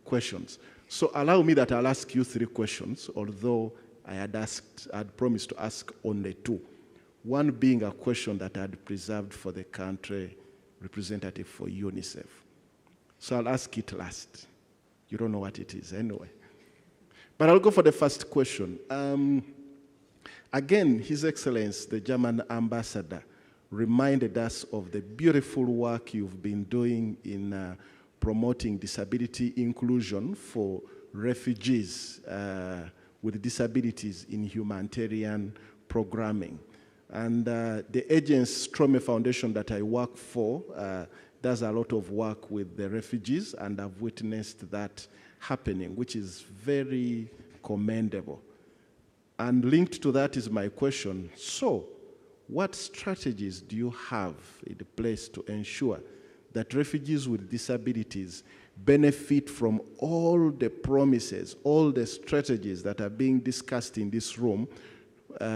questions. So allow me that I'll ask you 3 questions, although I'd promised to ask only 2. One being a question that I'd preserved for the country representative for UNICEF. So I'll ask it last. You don't know what it is anyway. But I'll go for the first question. Again, His Excellency, the German ambassador, reminded us of the beautiful work you've been doing in promoting disability inclusion for refugees with disabilities in humanitarian programming. And the agency Strome Foundation that I work for does a lot of work with the refugees, and I've witnessed that happening, which is very commendable. And linked to that is my question. So, what strategies do you have in place to ensure that refugees with disabilities benefit from all the promises, all the strategies that are being discussed in this room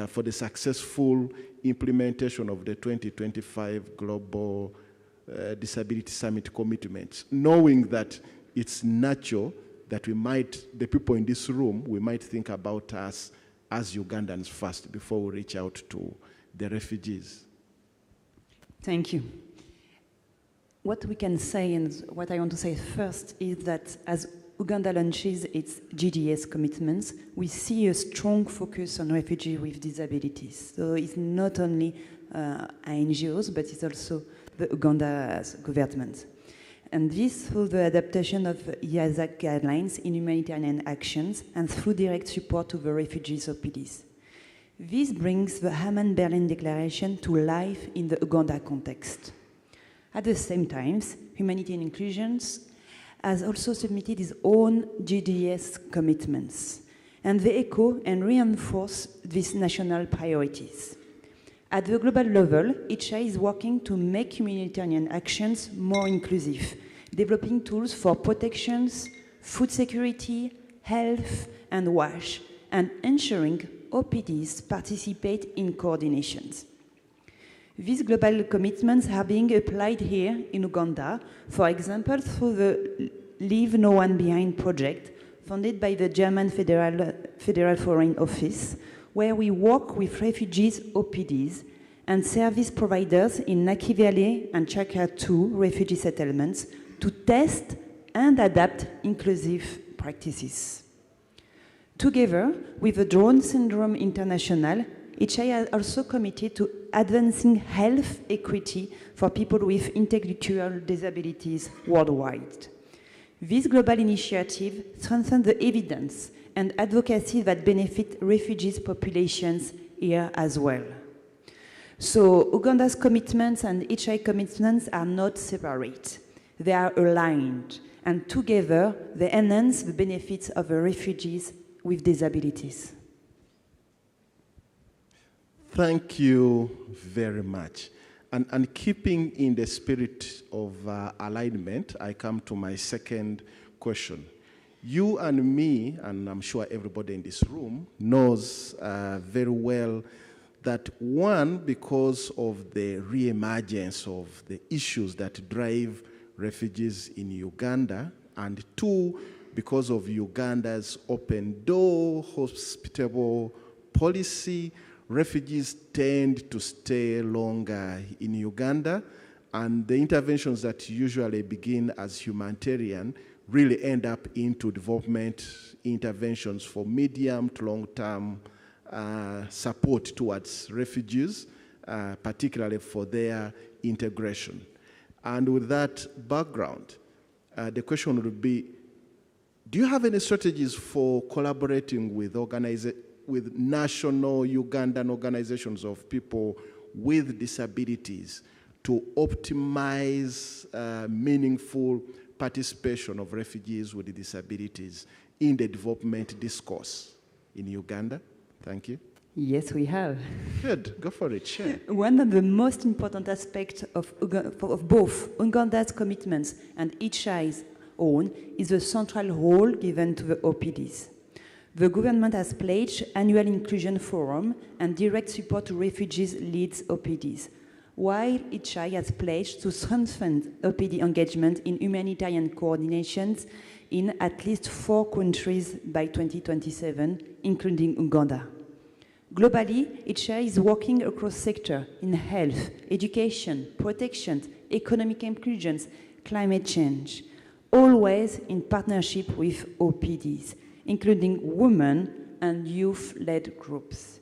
for the successful implementation of the 2025 Global Disability Summit commitments, knowing that it's natural that the people in this room, we might think about us as Ugandans first before we reach out to the refugees. Thank you. What we can say, and what I want to say first, is that as Uganda launches its GDS commitments, we see a strong focus on refugees with disabilities. So it's not only NGOs, but it's also the Uganda's government. And this through the adaptation of IASAC guidelines in humanitarian actions and through direct support to the refugees OPDs. This brings the Aman Berlin Declaration to life in the Uganda context. At the same time, Humanity and Inclusions has also submitted its own GDS commitments, and they echo and reinforce these national priorities. At the global level, ICHA is working to make humanitarian actions more inclusive, developing tools for protections, food security, health, and WASH, and ensuring OPDs participate in coordinations. These global commitments are being applied here in Uganda, for example, through the Leave No One Behind project, funded by the German Federal Foreign Office, where we work with refugees OPDs and service providers in Nakivale and Chaka II refugee settlements to test and adapt inclusive practices. Together with the Down Syndrome International, HI is also committed to advancing health equity for people with intellectual disabilities worldwide. This global initiative strengthens the evidence and advocacy that benefit refugees populations here as well. So Uganda's commitments and HI commitments are not separate. They are aligned, and together they enhance the benefits of the refugees with disabilities. Thank you very much. And keeping in the spirit of alignment, I come to my second question. You and me, and I'm sure everybody in this room, knows very well that one, because of the re-emergence of the issues that drive refugees in Uganda, and two, because of Uganda's open door, hospitable policy, refugees tend to stay longer in Uganda, and the interventions that usually begin as humanitarian really end up into development interventions for medium to long-term support towards refugees, particularly for their integration. And with that background, the question would be, do you have any strategies for collaborating with national Ugandan organizations of people with disabilities to optimize meaningful participation of refugees with disabilities in the development discourse in Uganda? Thank you. Yes, we have. Good, go for it, share. One of the most important aspects of both Uganda's commitments and HI's own is the central role given to the OPDs. The government has pledged annual inclusion forum and direct support to refugees leads OPDs, while HI has pledged to strengthen OPD engagement in humanitarian coordinations in at least 4 countries by 2027, including Uganda. Globally, HI is working across sectors in health, education, protection, economic inclusions, climate change, always in partnership with OPDs, including women and youth-led groups.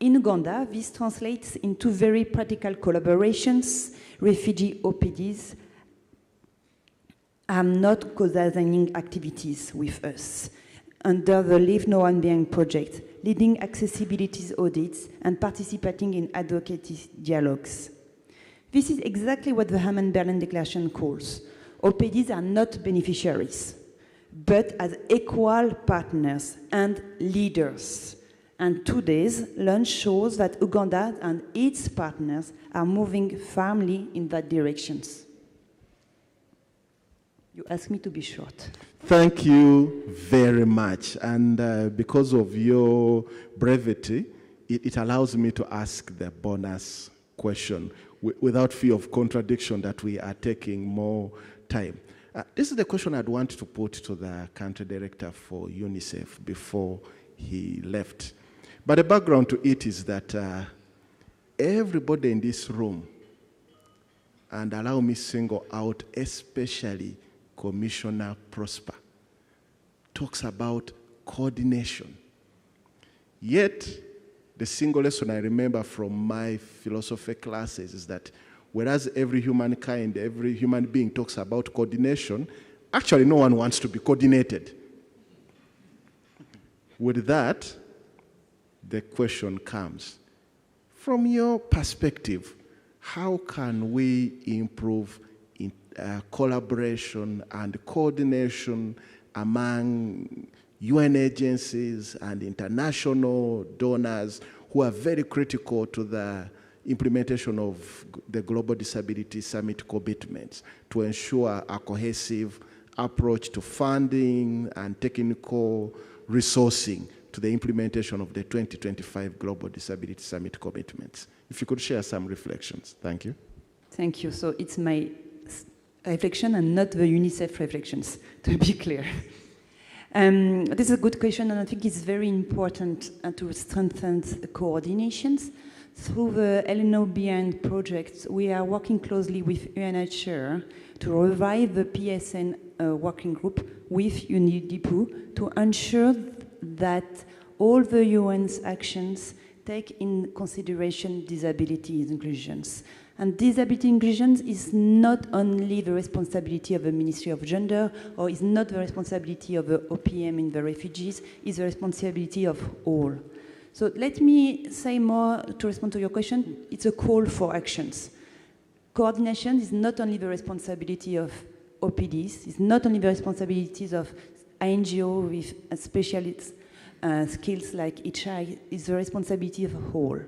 In Uganda, this translates into very practical collaborations. Refugee OPDs are not co-designing activities with us under the Leave No One Behind project, leading accessibility audits and participating in advocacy dialogues. This is exactly what the Aman Berlin Declaration calls. OPDs are not beneficiaries, but as equal partners and leaders. And today's launch shows that Uganda and its partners are moving firmly in that direction. You asked me to be short. Thank you very much. And because of your brevity, it allows me to ask the bonus question without fear of contradiction that we are taking more time. This is the question I'd want to put to the country director for UNICEF before he left. But the background to it is that everybody in this room, and allow me single out especially Commissioner Prosper, talks about coordination. Yet, the single lesson I remember from my philosophy classes is that whereas every humankind, every human being talks about coordination, actually no one wants to be coordinated. With that, the question comes, from your perspective, how can we improve collaboration and coordination among UN agencies and international donors who are very critical to the implementation of the Global Disability Summit commitments to ensure a cohesive approach to funding and technical resourcing to the implementation of the 2025 Global Disability Summit commitments. If you could share some reflections. Thank you. Thank you. So it's my reflection and not the UNICEF reflections, to be clear. This is a good question, and I think it's very important to strengthen the coordinations. Through the LNOBN project, we are working closely with UNHCR to revive the PSN working group with UNIDPU to ensure that all the UN's actions take in consideration disability inclusions. And disability inclusion is not only the responsibility of the Ministry of Gender, or is not the responsibility of the OPM in the refugees, it's the responsibility of all. So let me say more to respond to your question. It's a call for actions. Coordination is not only the responsibility of OPDs, it's not only the responsibilities of NGO with specialist skills like HI, it's the responsibility of all.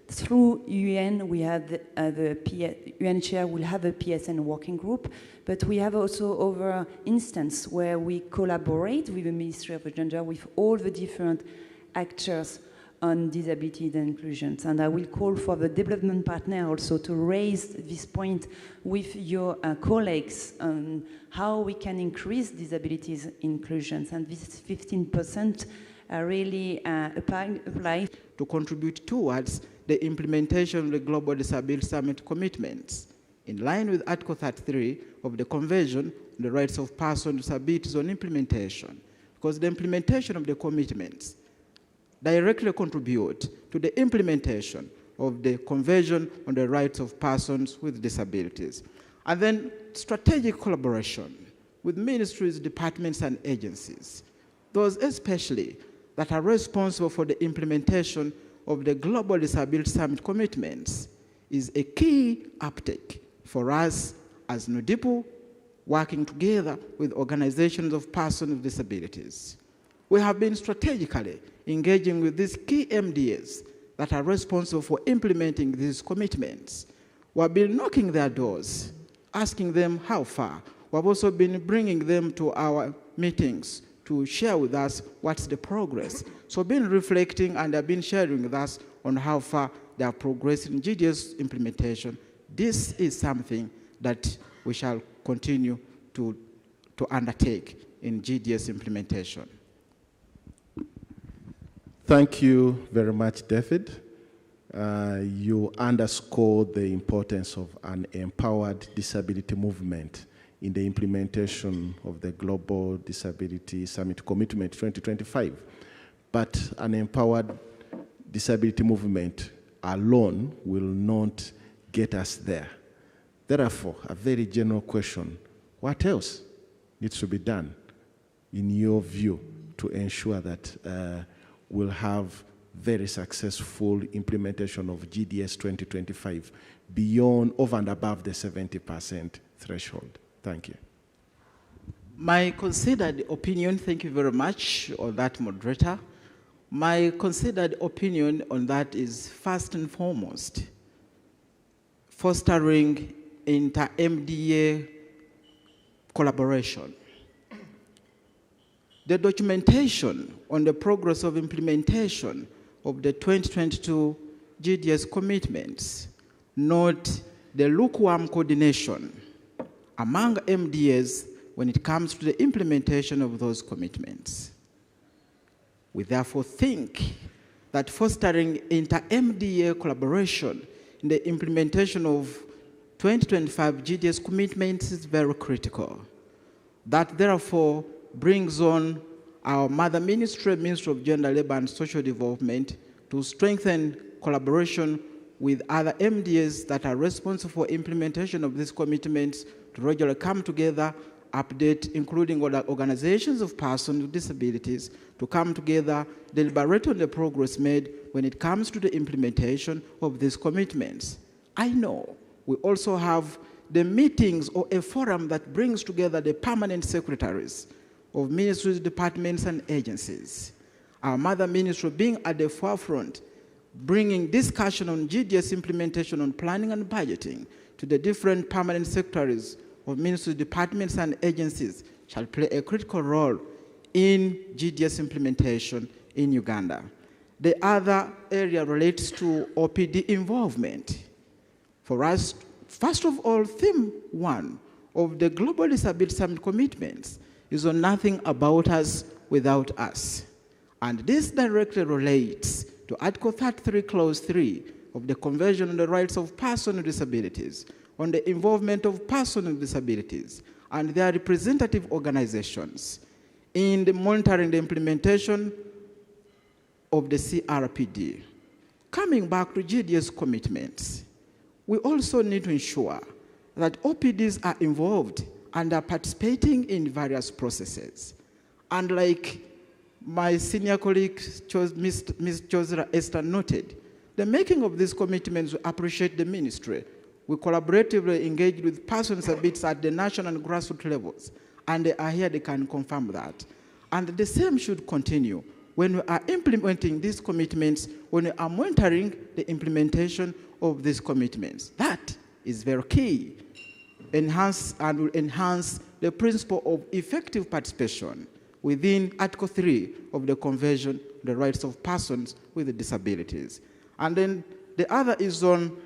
Through UN, we have UNHCR will have a PSN working group, but we have also other instances where we collaborate with the Ministry of Gender, with all the different actors on disability and inclusion. And I will call for the development partner also to raise this point with your colleagues on how we can increase disabilities inclusions. And this 15% really apply to contribute towards the implementation of the Global Disability Summit commitments, in line with Article 33 of the Convention on the Rights of Persons with Disabilities on implementation, because the implementation of the commitments directly contribute to the implementation of the Convention on the Rights of Persons with Disabilities. And then strategic collaboration with ministries, departments, and agencies, those especially that are responsible for the implementation of the Global Disability Summit commitments, is a key uptake for us as NUDIPU, working together with organizations of persons with disabilities. We have been strategically engaging with these key MDAs that are responsible for implementing these commitments. We have been knocking their doors, asking them how far. We have also been bringing them to our meetings to share with us what's the progress. So been reflecting, and they've been sharing with us on how far they are progressing in GDS implementation. This is something that we shall continue to undertake in GDS implementation. Thank you very much, David. You underscore the importance of an empowered disability movement in the implementation of the Global Disability Summit Commitment 2025. But an empowered disability movement alone will not get us there. Therefore, a very general question, what else needs to be done, in your view, to ensure that we'll have very successful implementation of GDS 2025 beyond, over and above the 70% threshold? Thank you. My considered opinion, thank you very much on that, moderator. My considered opinion on that is, first and foremost, fostering inter-MDA collaboration. The documentation on the progress of implementation of the 2022 GDS commitments, note the lukewarm coordination among MDAs when it comes to the implementation of those commitments. We therefore think that fostering inter-MDA collaboration in the implementation of 2025 GDS commitments is very critical. That therefore brings on our Mother Ministry, Ministry of Gender, Labor and Social Development, to strengthen collaboration with other MDAs that are responsible for implementation of these commitments, to regularly come together, update, including other organizations of persons with disabilities, to come together, deliberate on the progress made when it comes to the implementation of these commitments. I know we also have the meetings or a forum that brings together the permanent secretaries of ministries, departments, and agencies. Our Mother Ministry being at the forefront bringing discussion on GDS implementation on planning and budgeting to the different permanent secretaries of ministries, departments, and agencies shall play a critical role in GDS implementation in Uganda. The other area relates to OPD involvement. For us, first of all, theme 1 of the Global Disability Summit commitments is on nothing about us without us. And this directly relates to Article 33, Clause 3 of the Convention on the Rights of Persons with Disabilities, on the involvement of persons with disabilities and their representative organizations in the monitoring the implementation of the CRPD. Coming back to GDS commitments, we also need to ensure that OPDs are involved and are participating in various processes. And like my senior colleague, Ms. Josera Esther noted, the making of these commitments will appreciate the ministry. We collaboratively engage with persons with disabilities at the national and grassroots levels, and they are here, they can confirm that. And the same should continue when we are implementing these commitments, when we are monitoring the implementation of these commitments. That is very key. Enhance and will enhance the principle of effective participation within Article 3 of the Convention on the Rights of Persons with Disabilities. And then the other is on,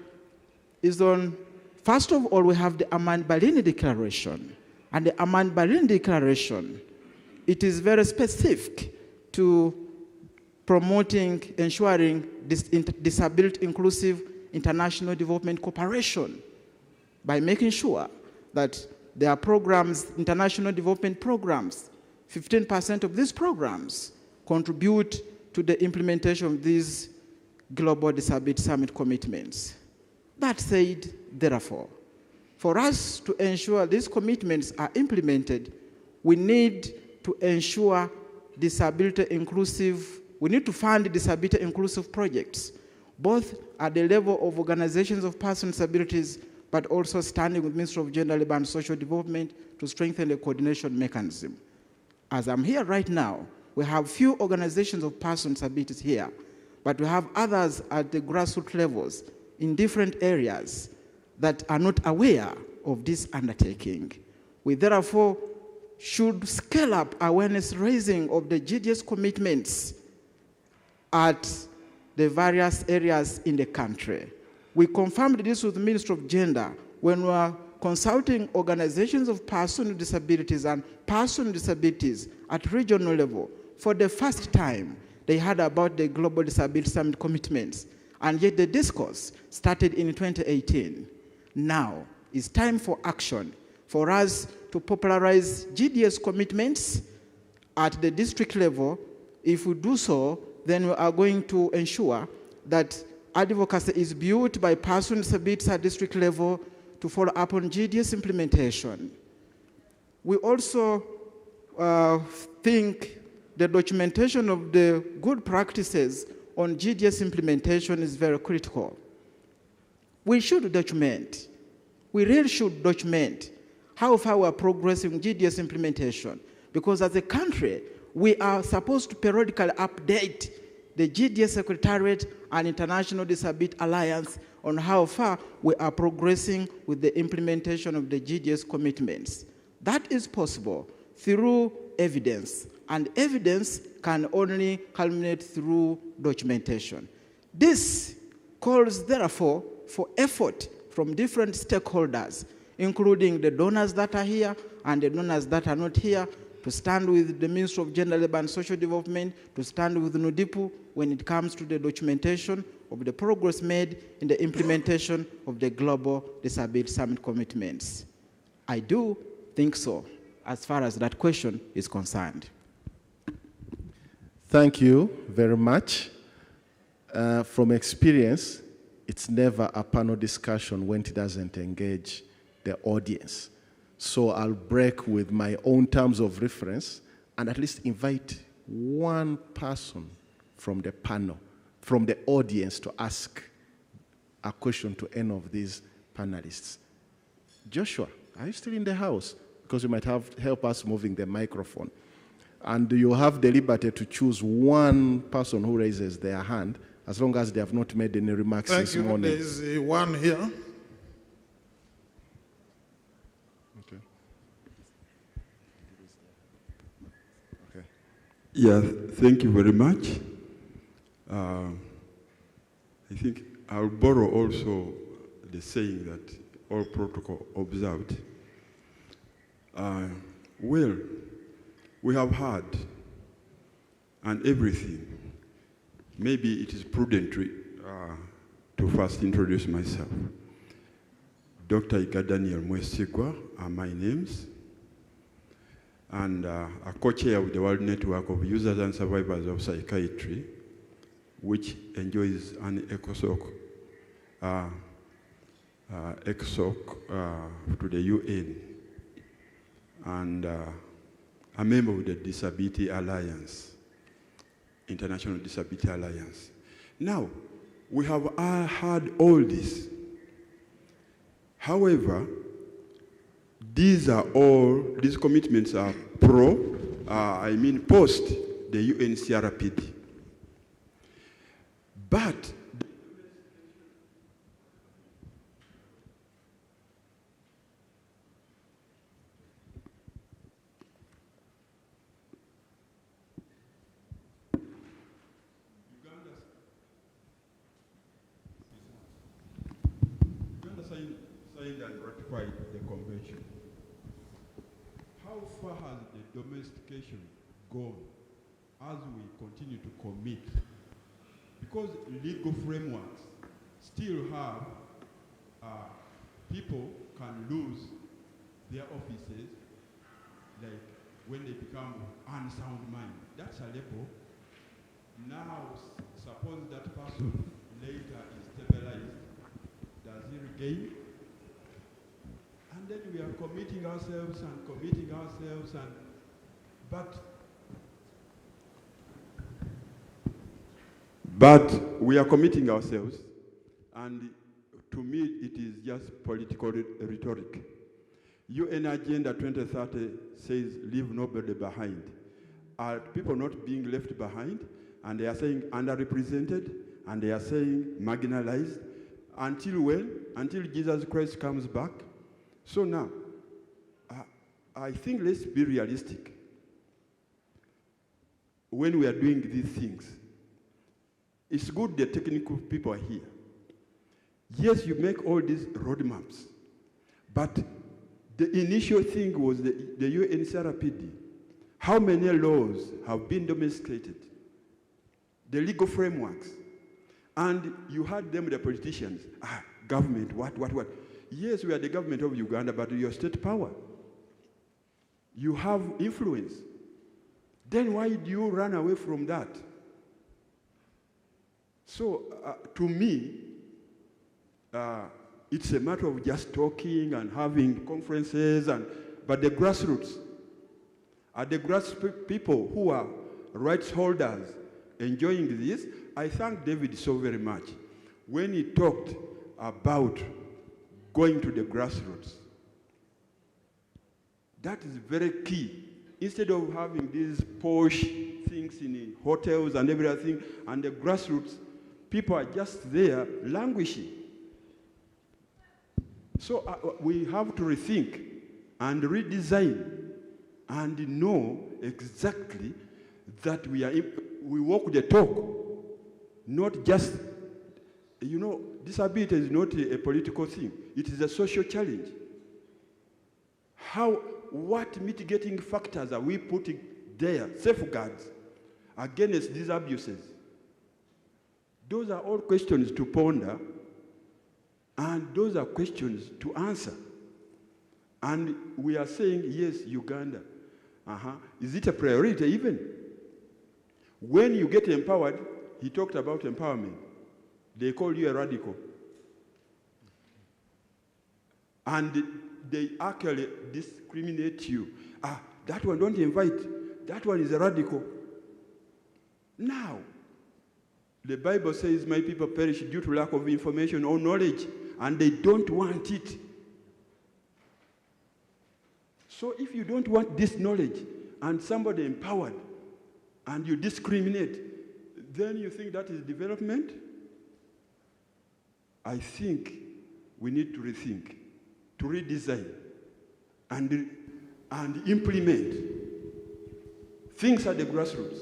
first of all, we have the Aman Berlin Declaration. And the Aman Berlin Declaration, it is very specific to promoting, ensuring disability inclusive international development cooperation by making sure that there are programs, international development programs, 15% of these programs contribute to the implementation of these Global Disability Summit commitments. That said, therefore, for us to ensure these commitments are implemented, we need to ensure disability inclusive, we need to fund disability inclusive projects, both at the level of organizations of persons with disabilities, but also standing with Ministry of Gender, Labour and Social Development to strengthen the coordination mechanism. As I'm here right now, we have few organizations of persons with disabilities here, but we have others at the grassroots levels in different areas that are not aware of this undertaking. We therefore should scale up awareness raising of the GDS commitments at the various areas in the country. We confirmed this with the Ministry of Gender when we were consulting organizations of persons with disabilities and persons with disabilities at regional level. For the first time, they heard about the Global Disability Summit commitments, and yet the discourse started in 2018. Now, it's time for action, for us to popularize GDS commitments at the district level. If we do so, then we are going to ensure that advocacy is built by persons with disabilities at district level to follow up on GDS implementation. We also think the documentation of the good practices on GDS implementation is very critical. We should document, we really should document how far we are progressing GDS implementation, because as a country, we are supposed to periodically update the GDS Secretariat and International Disability Alliance on how far we are progressing with the implementation of the GDS commitments. That is possible through evidence, and evidence can only culminate through documentation. This calls, therefore, for effort from different stakeholders, including the donors that are here and the donors that are not here, to stand with the Ministry of Gender, Labour and Social Development, to stand with NUDIPU when it comes to the documentation of the progress made in the implementation of the Global Disability Summit commitments. I do think so, as far as that question is concerned. Thank you very much. From experience, it's never a panel discussion when it doesn't engage the audience. So I'll break with my own terms of reference and at least invite one person from the panel, from the audience, to ask a question to any of these panelists. Joshua, are you still in the house? Because you might have help us moving the microphone. And you have the liberty to choose one person who raises their hand, as long as they have not made any remarks Thank this you. morning. There is one here. Yeah, thank you very much. I think I'll borrow also the saying that all protocol observed. Well, we have heard and everything. Maybe it is prudent to first introduce myself. Dr. Ika Daniel Mwesigwa are my names, and a co-chair of the World Network of Users and Survivors of Psychiatry, which enjoys an ECOSOC to the UN, and a member of the Disability Alliance, International Disability Alliance. Now, we have heard all this. However, these commitments are post the UN CRPD. But Uganda signed and ratified the convention. How far has the domestication gone as we continue to commit? Because legal frameworks still have people can lose their offices, like when they become unsound mind. That's a label. Now, suppose that person later is stabilized. Does he regain? And then we are committing ourselves, but we are committing ourselves, and to me it is just political rhetoric. UN Agenda 2030 says leave nobody behind. Are people not being left behind? And they are saying underrepresented, and they are saying marginalized. Until when? Until Jesus Christ comes back. So now, I think let's be realistic. When we are doing these things, it's good the technical people are here. Yes, you make all these roadmaps, but the initial thing was the UN CRPD. How many laws have been domesticated? The legal frameworks. And you had them, the politicians, government, what? Yes, we are the government of Uganda, but your state power. You have influence. Then why do you run away from that? So, to me, it's a matter of just talking and having conferences, but the grassroots are the grassroots people who are rights holders enjoying this. I thank David so very much when he talked about going to the grassroots. That is very key. Instead of having these posh things in hotels and everything, and the grassroots, people are just there languishing. So we have to rethink and redesign and know exactly that we walk the talk, not just, disability is not a political thing. It is a social challenge. What mitigating factors are we putting there, safeguards, against these abuses? Those are all questions to ponder, and those are questions to answer. And we are saying, yes, Uganda. Is it a priority even? When you get empowered, he talked about empowerment. They call you a radical. And they actually discriminate you. That one don't invite. That one is a radical. Now, the Bible says, my people perish due to lack of information or knowledge, and they don't want it. So if you don't want this knowledge, and somebody empowered, and you discriminate, then you think that is development? I think we need to rethink, to redesign, and implement things at the grassroots,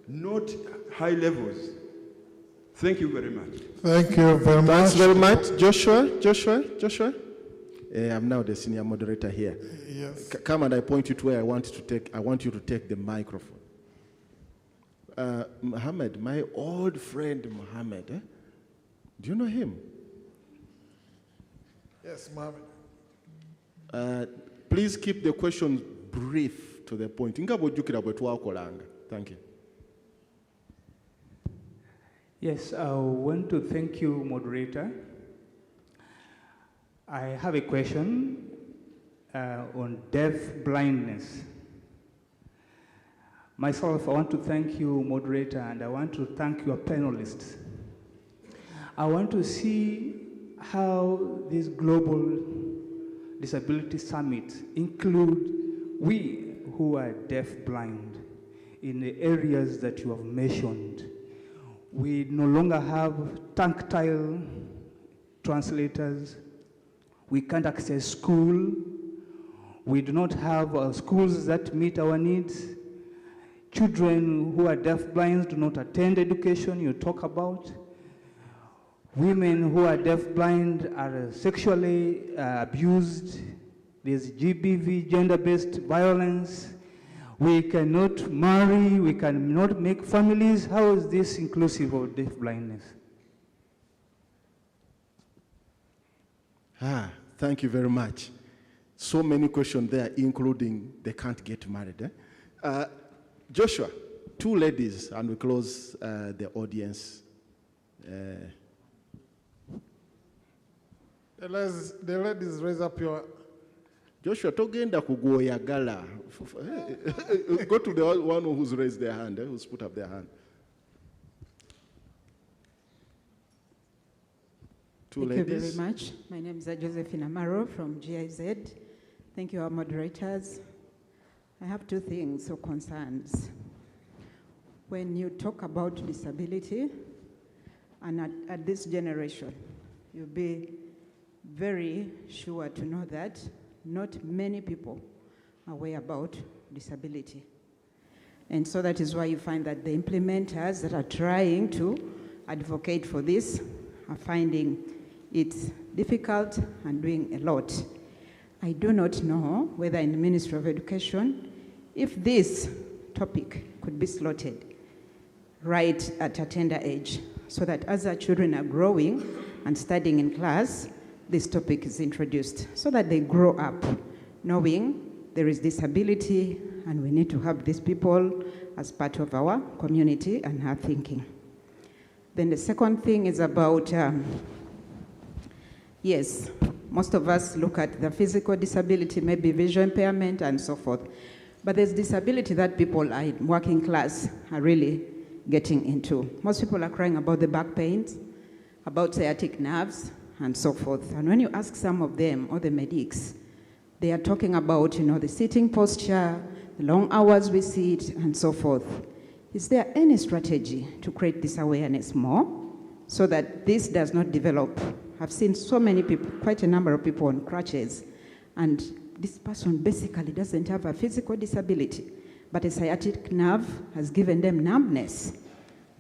not high levels. Thank you very much. Thank you very much. Thanks very much. Joshua? I'm now the senior moderator here. Yes. Come and I point you to where I want you to take the microphone. Mohammed, my old friend Mohammed, do you know him? Yes, Mohammed. Please keep the questions brief to the point. Thank you. Yes, I want to thank you, moderator. I have a question on deaf blindness. Myself, I want to thank you, moderator, and I want to thank your panelists. I want to see how this global disability summit include we who are deaf blind in the areas that you have mentioned. We no longer have tactile translators. We can't access school. We do not have schools that meet our needs. Children who are deafblind do not attend education you talk about. Women who are deafblind are sexually abused. There's GBV, gender-based violence. We cannot marry, we cannot make families. How is this inclusive of deafblindness? Thank you very much. So many questions there, including they can't get married. Joshua, two ladies, and we close the audience. The ladies, raise up your... Joshua, togenda kugoyagala. Go to the one who's raised their hand, who's put up their hand. Thank you very much. My name is Josephine Amaro from GIZ. Thank you, our moderators. I have two things or concerns. When you talk about disability, and at this generation, you'll be very sure to know that not many people are aware about disability. And so that is why you find that the implementers that are trying to advocate for this are finding it difficult and doing a lot. I do not know whether in the Ministry of Education, if this topic could be slotted right at a tender age, so that as our children are growing and studying in class, this topic is introduced, so that they grow up knowing there is disability and we need to have these people as part of our community and our thinking. Then the second thing is about, yes, most of us look at the physical disability, maybe visual impairment and so forth. But there's disability that people are in working class are really getting into. Most people are crying about the back pains, about sciatic nerves, and so forth. And when you ask some of them, or the medics, they are talking about, the sitting posture, the long hours we sit, and so forth. Is there any strategy to create this awareness more so that this does not develop? I've seen so many people, quite a number of people on crutches, and this person basically doesn't have a physical disability, but a sciatic nerve has given them numbness.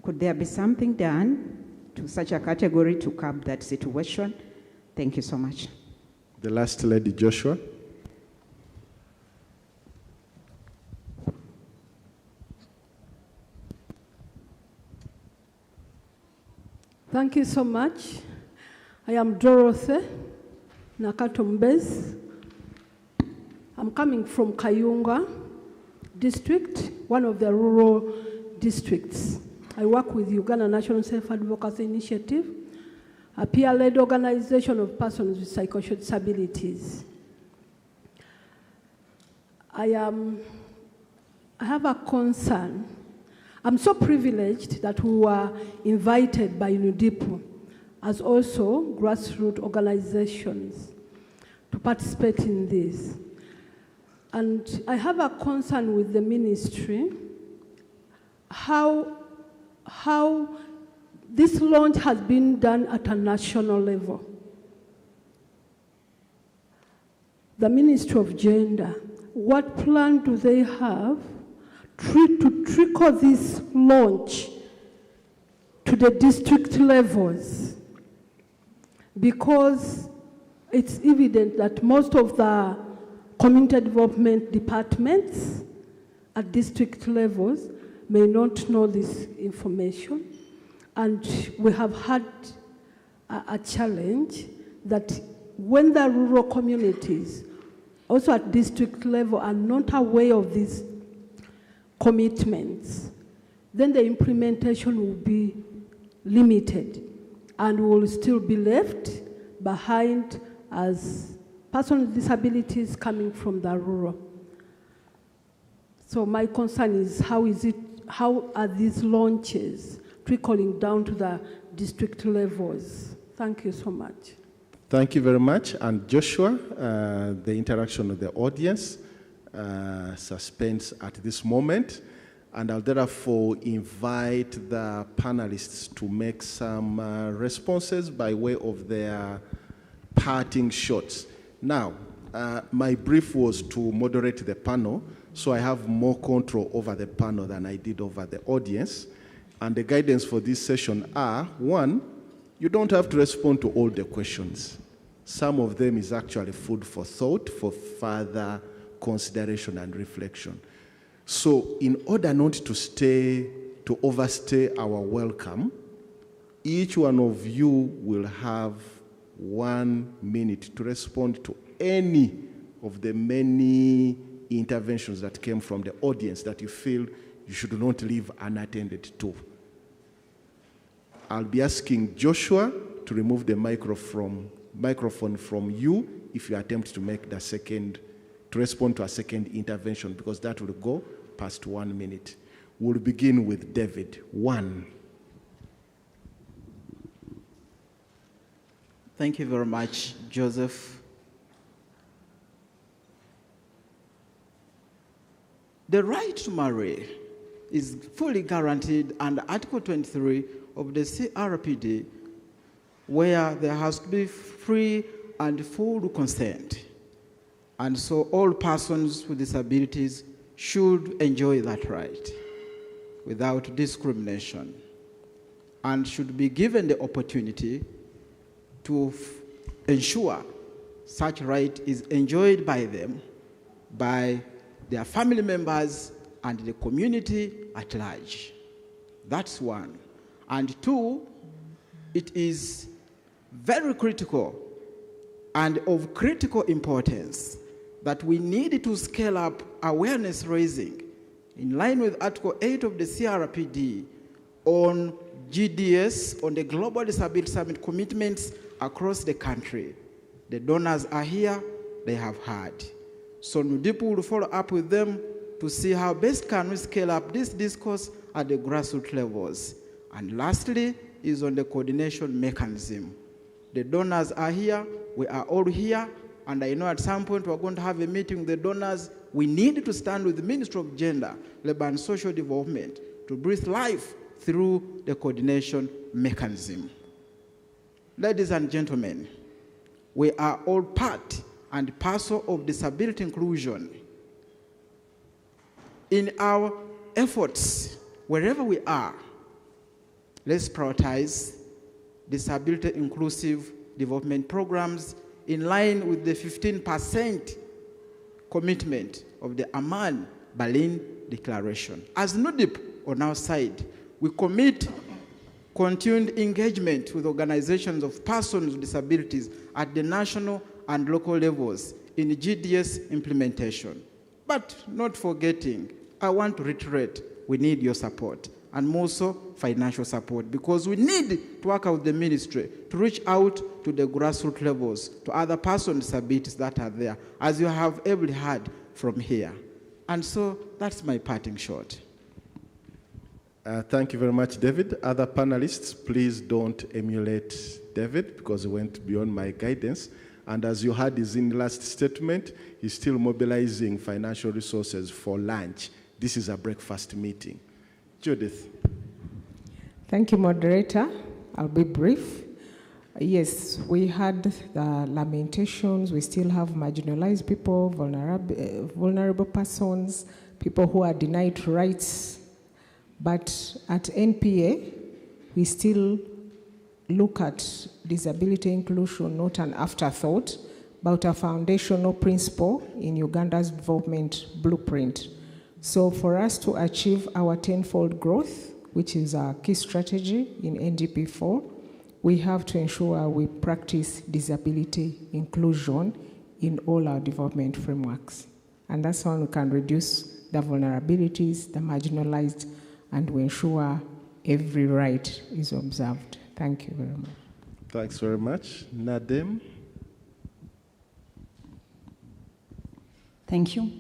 Could there be something done to such a category to curb that situation? Thank you so much. The last lady, Joshua. Thank you so much. I am Dorothy Nakatombez. I'm coming from Kayunga district, one of the rural districts. I work with Uganda National Self-Advocacy Initiative, a peer-led organization of persons with psychosocial disabilities. I have a concern. I'm so privileged that we were invited by UNIDIP as also grassroots organizations to participate in this. And I have a concern with the ministry. How how this launch has been done at a national level. The Ministry of Gender, what plan do they have to trickle this launch to the district levels? Because it's evident that most of the community development departments at district levels may not know this information. And we have had a challenge that when the rural communities, also at district level, are not aware of these commitments, then the implementation will be limited and will still be left behind as persons with disabilities coming from the rural. So my concern is how are these launches trickling down to the district levels? Thank you so much. Thank you very much. And Joshua, the interaction with the audience suspends at this moment. And I'll therefore invite the panelists to make some responses by way of their parting shots. Now, my brief was to moderate the panel, so I have more control over the panel than I did over the audience. And the guidance for this session are, one, you don't have to respond to all the questions. Some of them is actually food for thought, for further consideration and reflection. So in order not to overstay our welcome, each one of you will have 1 minute to respond to any of the many interventions that came from the audience that you feel you should not leave unattended to. I'll be asking Joshua to remove the microphone from you if you attempt to make to respond to a second intervention, because that will go past 1 minute. We'll begin with David. 1. Thank you very much, Joseph. The right to marry is fully guaranteed under Article 23 of the CRPD, where there has to be free and full consent. And so all persons with disabilities should enjoy that right without discrimination, and should be given the opportunity to ensure such right is enjoyed by them, by their family members, and the community at large. That's one. And two, it is very critical and of critical importance that we need to scale up awareness raising in line with Article 8 of the CRPD on GDS, on the Global Disability Summit commitments across the country. The donors are here, they have heard. So NUDIP will follow up with them to see how best can we scale up this discourse at the grassroots levels. And lastly is on the coordination mechanism. The donors are here, we are all here, and I know at some point we're going to have a meeting with the donors. We need to stand with the Ministry of Gender, Labor and Social Development to breathe life through the coordination mechanism. Ladies and gentlemen, we are all part and parcel of disability inclusion. In our efforts, wherever we are, let's prioritize disability inclusive development programs in line with the 15% commitment of the Aman Berlin Declaration. As NUDIP on our side, we commit continued engagement with organizations of persons with disabilities at the national and local levels in GDS implementation. But not forgetting, I want to reiterate, we need your support, and more so financial support, because we need to work out with the ministry to reach out to the grassroots levels, to other persons with disabilities that are there, as you have every heard from here. And so that's my parting shot. Thank you very much, David. Other panelists, please don't emulate David, because he went beyond my guidance. And as you heard his in last statement, he's still mobilizing financial resources for lunch. This is a breakfast meeting. Judith. Thank you, moderator. I'll be brief. Yes, we had the lamentations. We still have marginalized people, vulnerable persons, people who are denied rights. But at NPA, we still look at disability inclusion not an afterthought, but a foundational principle in Uganda's development blueprint. So for us to achieve our tenfold growth, which is our key strategy in NDP4, we have to ensure we practice disability inclusion in all our development frameworks. And that's how we can reduce the vulnerabilities, the marginalized, and we ensure every right is observed. Thank you very much. Thanks very much. Nadem? Thank you.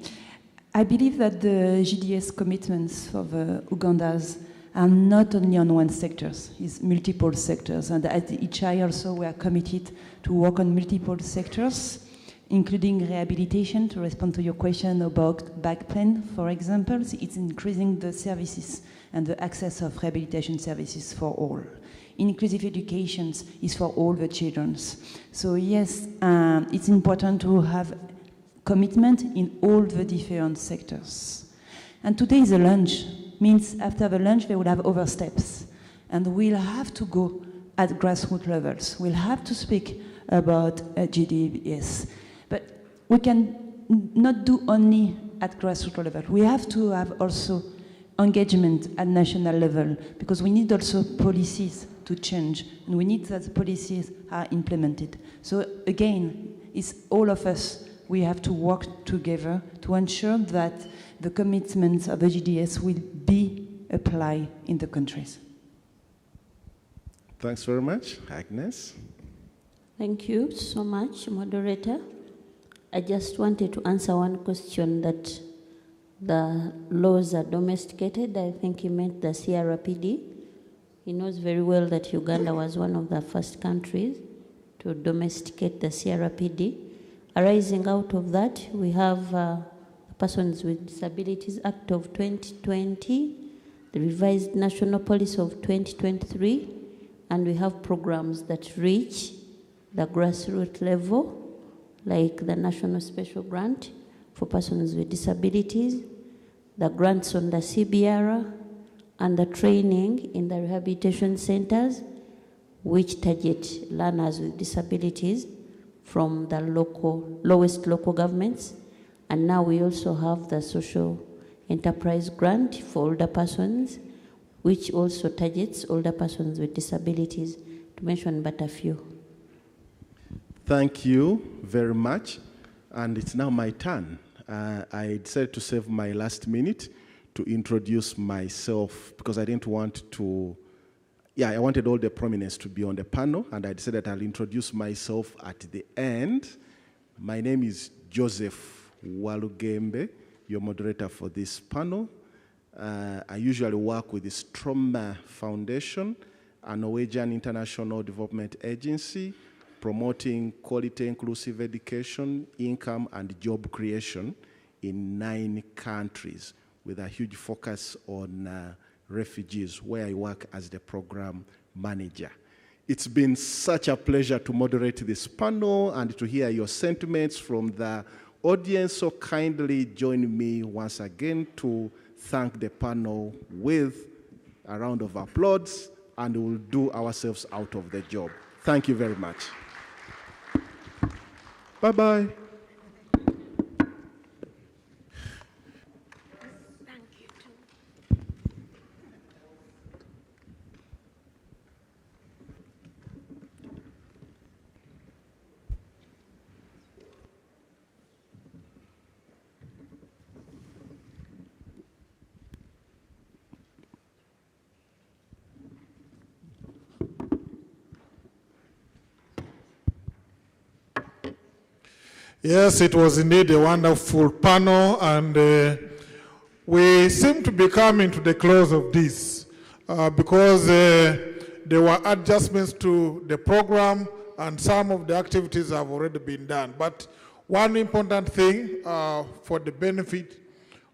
I believe that the GDS commitments of Uganda's are not only on one sector, it's multiple sectors. And at HI also we are committed to work on multiple sectors, including rehabilitation, to respond to your question about back pain, for example. It's increasing the services and the access of rehabilitation services for all. Inclusive education is for all the children. So yes, it's important to have commitment in all the different sectors. And today is a lunch, means after the lunch they will have oversteps. And we'll have to go at grassroots levels. We'll have to speak about GDS. But we can not do only at grassroots level. We have to have also engagement at national level, because we need also policies to change, and we need that the policies are implemented. So again, it's all of us. We have to work together to ensure that the commitments of the GDS will be applied in the countries. Thanks very much. Agnes? Thank you so much, moderator. I just wanted to answer one question that the laws are domesticated. I think he meant the CRPD. He knows very well that Uganda was one of the first countries to domesticate the CRPD. Arising out of that, we have the Persons with Disabilities Act of 2020, the revised National Policy of 2023, and we have programs that reach the grassroots level, like the National Special Grant for Persons with Disabilities, the grants on the CBR, and the training in the rehabilitation centers, which target learners with disabilities from the lowest local governments. And now we also have the social enterprise grant for older persons, which also targets older persons with disabilities, to mention but a few. Thank you very much. And it's now my turn. I decided to save my last minute to introduce myself, because I didn't want to, I wanted all the prominence to be on the panel, and I decided I'll introduce myself at the end. My name is Joseph Walugembe, your moderator for this panel. I usually work with the Stroma Foundation, a Norwegian international development agency, promoting quality inclusive education, income, and job creation in 9 countries, with a huge focus on refugees, where I work as the program manager. It's been such a pleasure to moderate this panel and to hear your sentiments from the audience, so kindly join me once again to thank the panel with a round of applause, and we'll do ourselves out of the job. Thank you very much. Bye-bye. Yes, it was indeed a wonderful panel, and we seem to be coming to the close of this because there were adjustments to the program and some of the activities have already been done. But one important thing for the benefit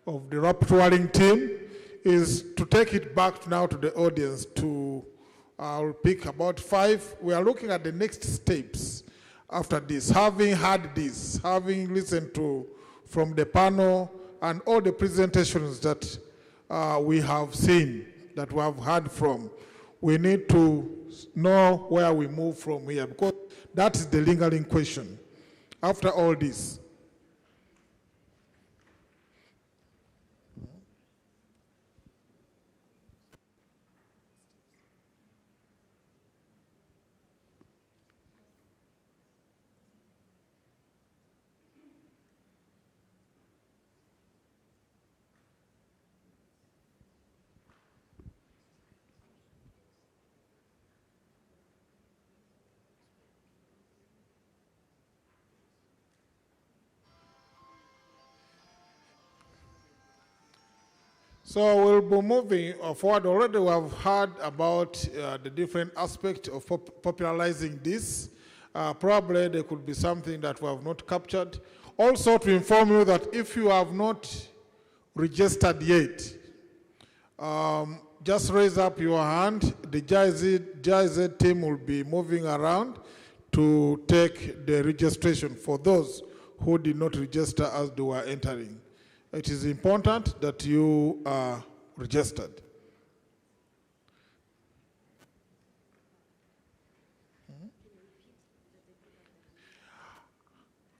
of the rapporteuring team is to take it back now to the audience to, I'll pick about 5. We are looking at the next steps after this. Having had this, having listened to from the panel and all the presentations that we have seen, that we have heard from, we need to know where we move from here, because that is the lingering question. After all this, so we'll be moving forward. Already we have heard about the different aspects of popularizing this. Probably there could be something that we have not captured. Also to inform you that if you have not registered yet, just raise up your hand. The GIZ team will be moving around to take the registration for those who did not register as they were entering. It is important that you are registered.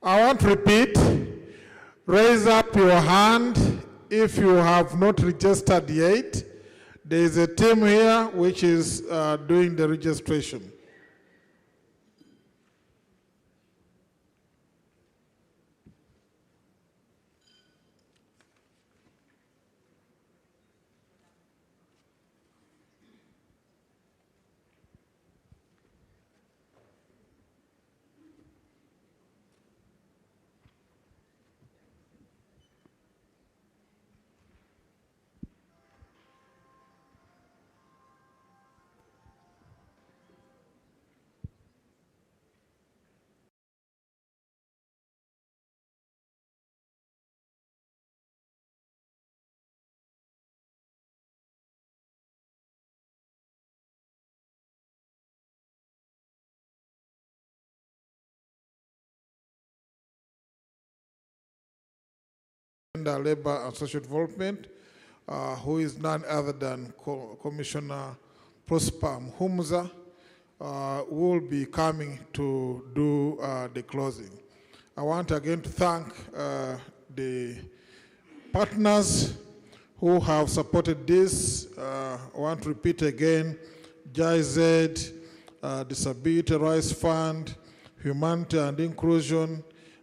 I want to repeat, raise up your hand if you have not registered yet. There is a team here which is doing the registration. Labor and Social Development, who is none other than Commissioner Prosper Mhumuza, will be coming to do the closing. I want again to thank the partners who have supported this. I want to repeat again, GIZ, Disability Rights Fund, Humanity and Inclusion,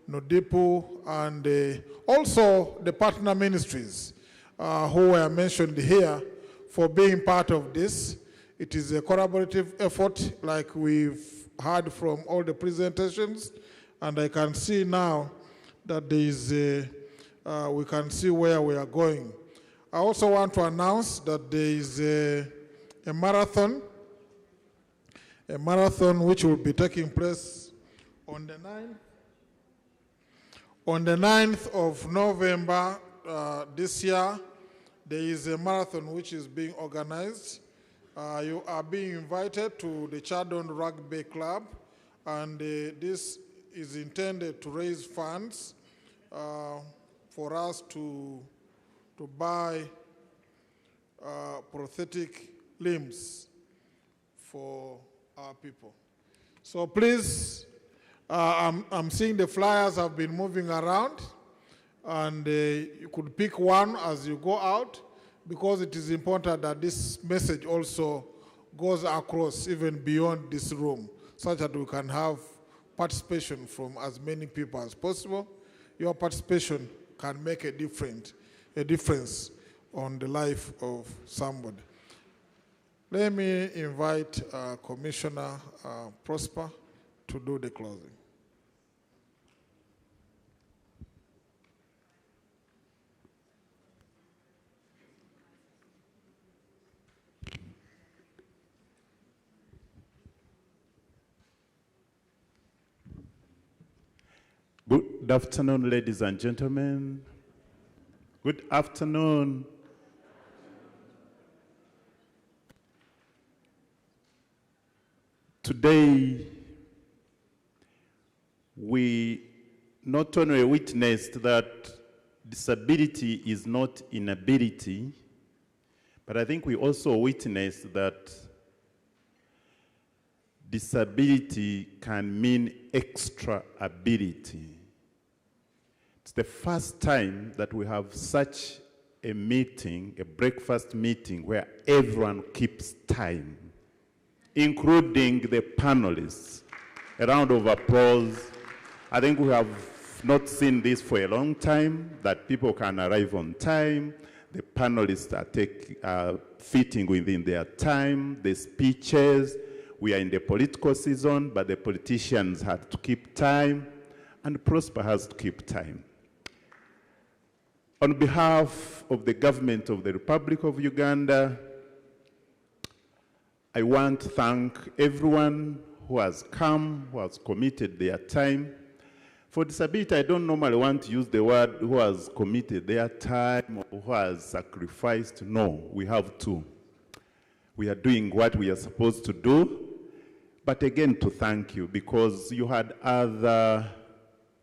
NODIPU, and also the partner ministries who were mentioned here for being part of this. It is a collaborative effort like we've heard from all the presentations, and I can see now that there is we can see where we are going. I also want to announce that there is a marathon which will be taking place on the 9th. On the 9th of November this year, there is a marathon which is being organized. You are being invited to the Chadon Rugby Club, and this is intended to raise funds for us to buy prosthetic limbs for our people. So please, I'm seeing the flyers have been moving around, and you could pick one as you go out, because it is important that this message also goes across even beyond this room, such that we can have participation from as many people as possible. Your participation can make a difference on the life of somebody. Let me invite Commissioner Prosper to do the closing. Good afternoon, ladies and gentlemen. Good afternoon. Today, we not only witnessed that disability is not inability, but I think we also witnessed that disability can mean extra ability. It's the first time that we have such a meeting, a breakfast meeting, where everyone keeps time, including the panelists. A round of applause. I think we have not seen this for a long time, that people can arrive on time, the panelists are fitting within their time, the speeches. We are in the political season, but the politicians had to keep time, and Prosper has to keep time. On behalf of the government of the Republic of Uganda, I want to thank everyone who has come, who has committed their time. For disability, I don't normally want to use the word who has committed their time or who has sacrificed. No, we have to. We are doing what we are supposed to do. But again, to thank you, because you had other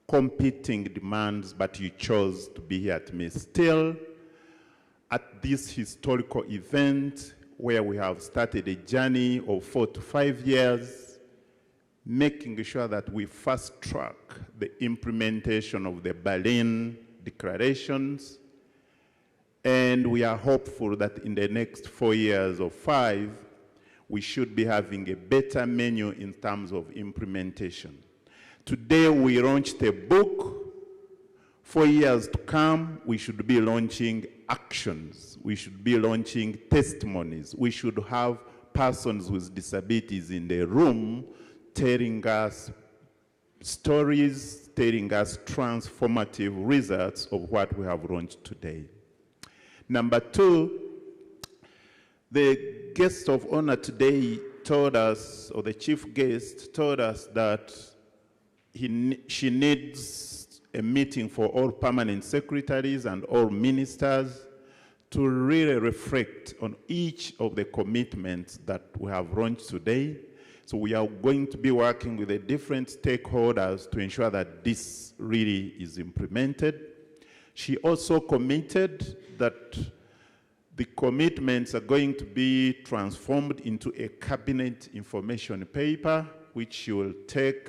competing demands, but you chose to be here at me. Still, at this historical event, where we have started a journey of 4 to 5 years, making sure that we fast track the implementation of the Berlin declarations. And we are hopeful that in the next 4 years or 5, we should be having a better menu in terms of implementation. Today we launched a book. 4 years to come, we should be launching actions. We should be launching testimonies. We should have persons with disabilities in the room telling us stories, telling us transformative results of what we have launched today. Number 2, the guest of honor today told us, or the chief guest told us, that she needs a meeting for all permanent secretaries and all ministers to really reflect on each of the commitments that we have launched today. So we are going to be working with the different stakeholders to ensure that this really is implemented. She also committed that the commitments are going to be transformed into a cabinet information paper, which she will take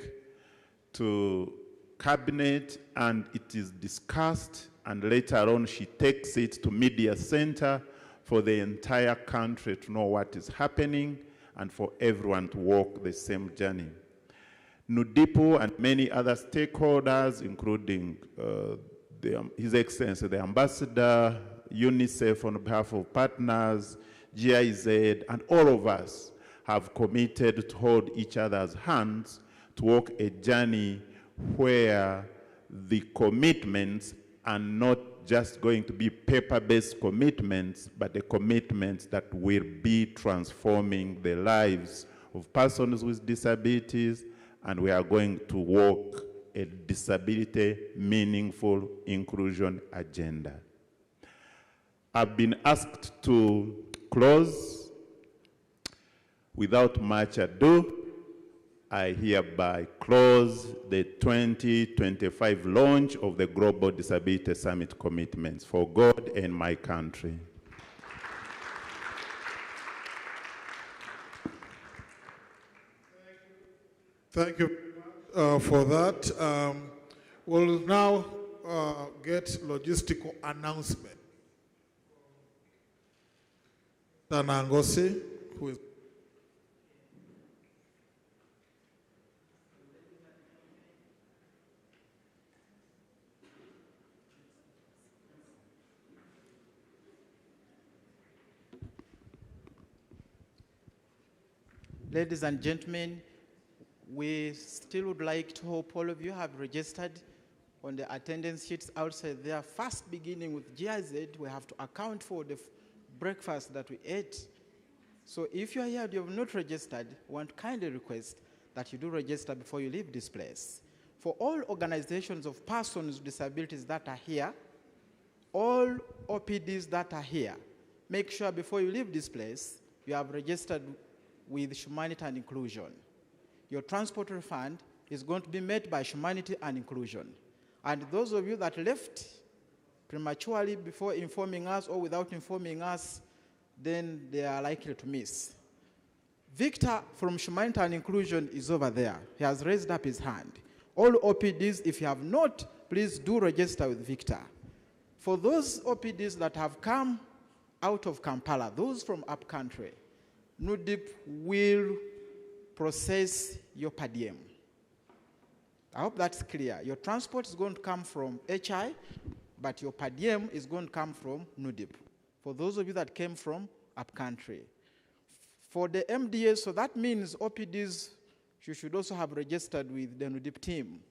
to cabinet, and it is discussed, and later on she takes it to media center for the entire country to know what is happening and for everyone to walk the same journey. Nudipo and many other stakeholders, including His Excellency the Ambassador, UNICEF on behalf of partners, GIZ, and all of us have committed to hold each other's hands to walk a journey where the commitments are not just going to be paper-based commitments, but the commitments that will be transforming the lives of persons with disabilities, and we are going to walk a disability meaningful inclusion agenda. I've been asked to close. Without much ado, I hereby close the 2025 launch of the Global Disability Summit Commitments for God and my country. Thank you for that. We'll now get logistical announcement. Tanangosi, who is Ladies and gentlemen, we still would like to hope all of you have registered on the attendance sheets outside there. First, beginning with GIZ, we have to account for the breakfast that we ate. So if you are here and you have not registered, we want to kindly request that you do register before you leave this place. For all organizations of persons with disabilities that are here, all OPDs that are here, make sure before you leave this place, you have registered with Humanity and Inclusion. your transport refund is going to be met by humanity and inclusion. And those of you that left prematurely before informing us or without informing us, then they are likely to miss. Victor from Humanity and Inclusion is over there. He has raised up his hand. All OPDs, if you have not, please do register with Victor. For those OPDs that have come out of Kampala, those from upcountry, NUDIP will process your per diem. I hope that's clear. Your transport is going to come from HI, but your per diem is going to come from NUDIP. For those of you that came from upcountry. For the MDAs, so that means OPDs, you should also have registered with the NUDIP team.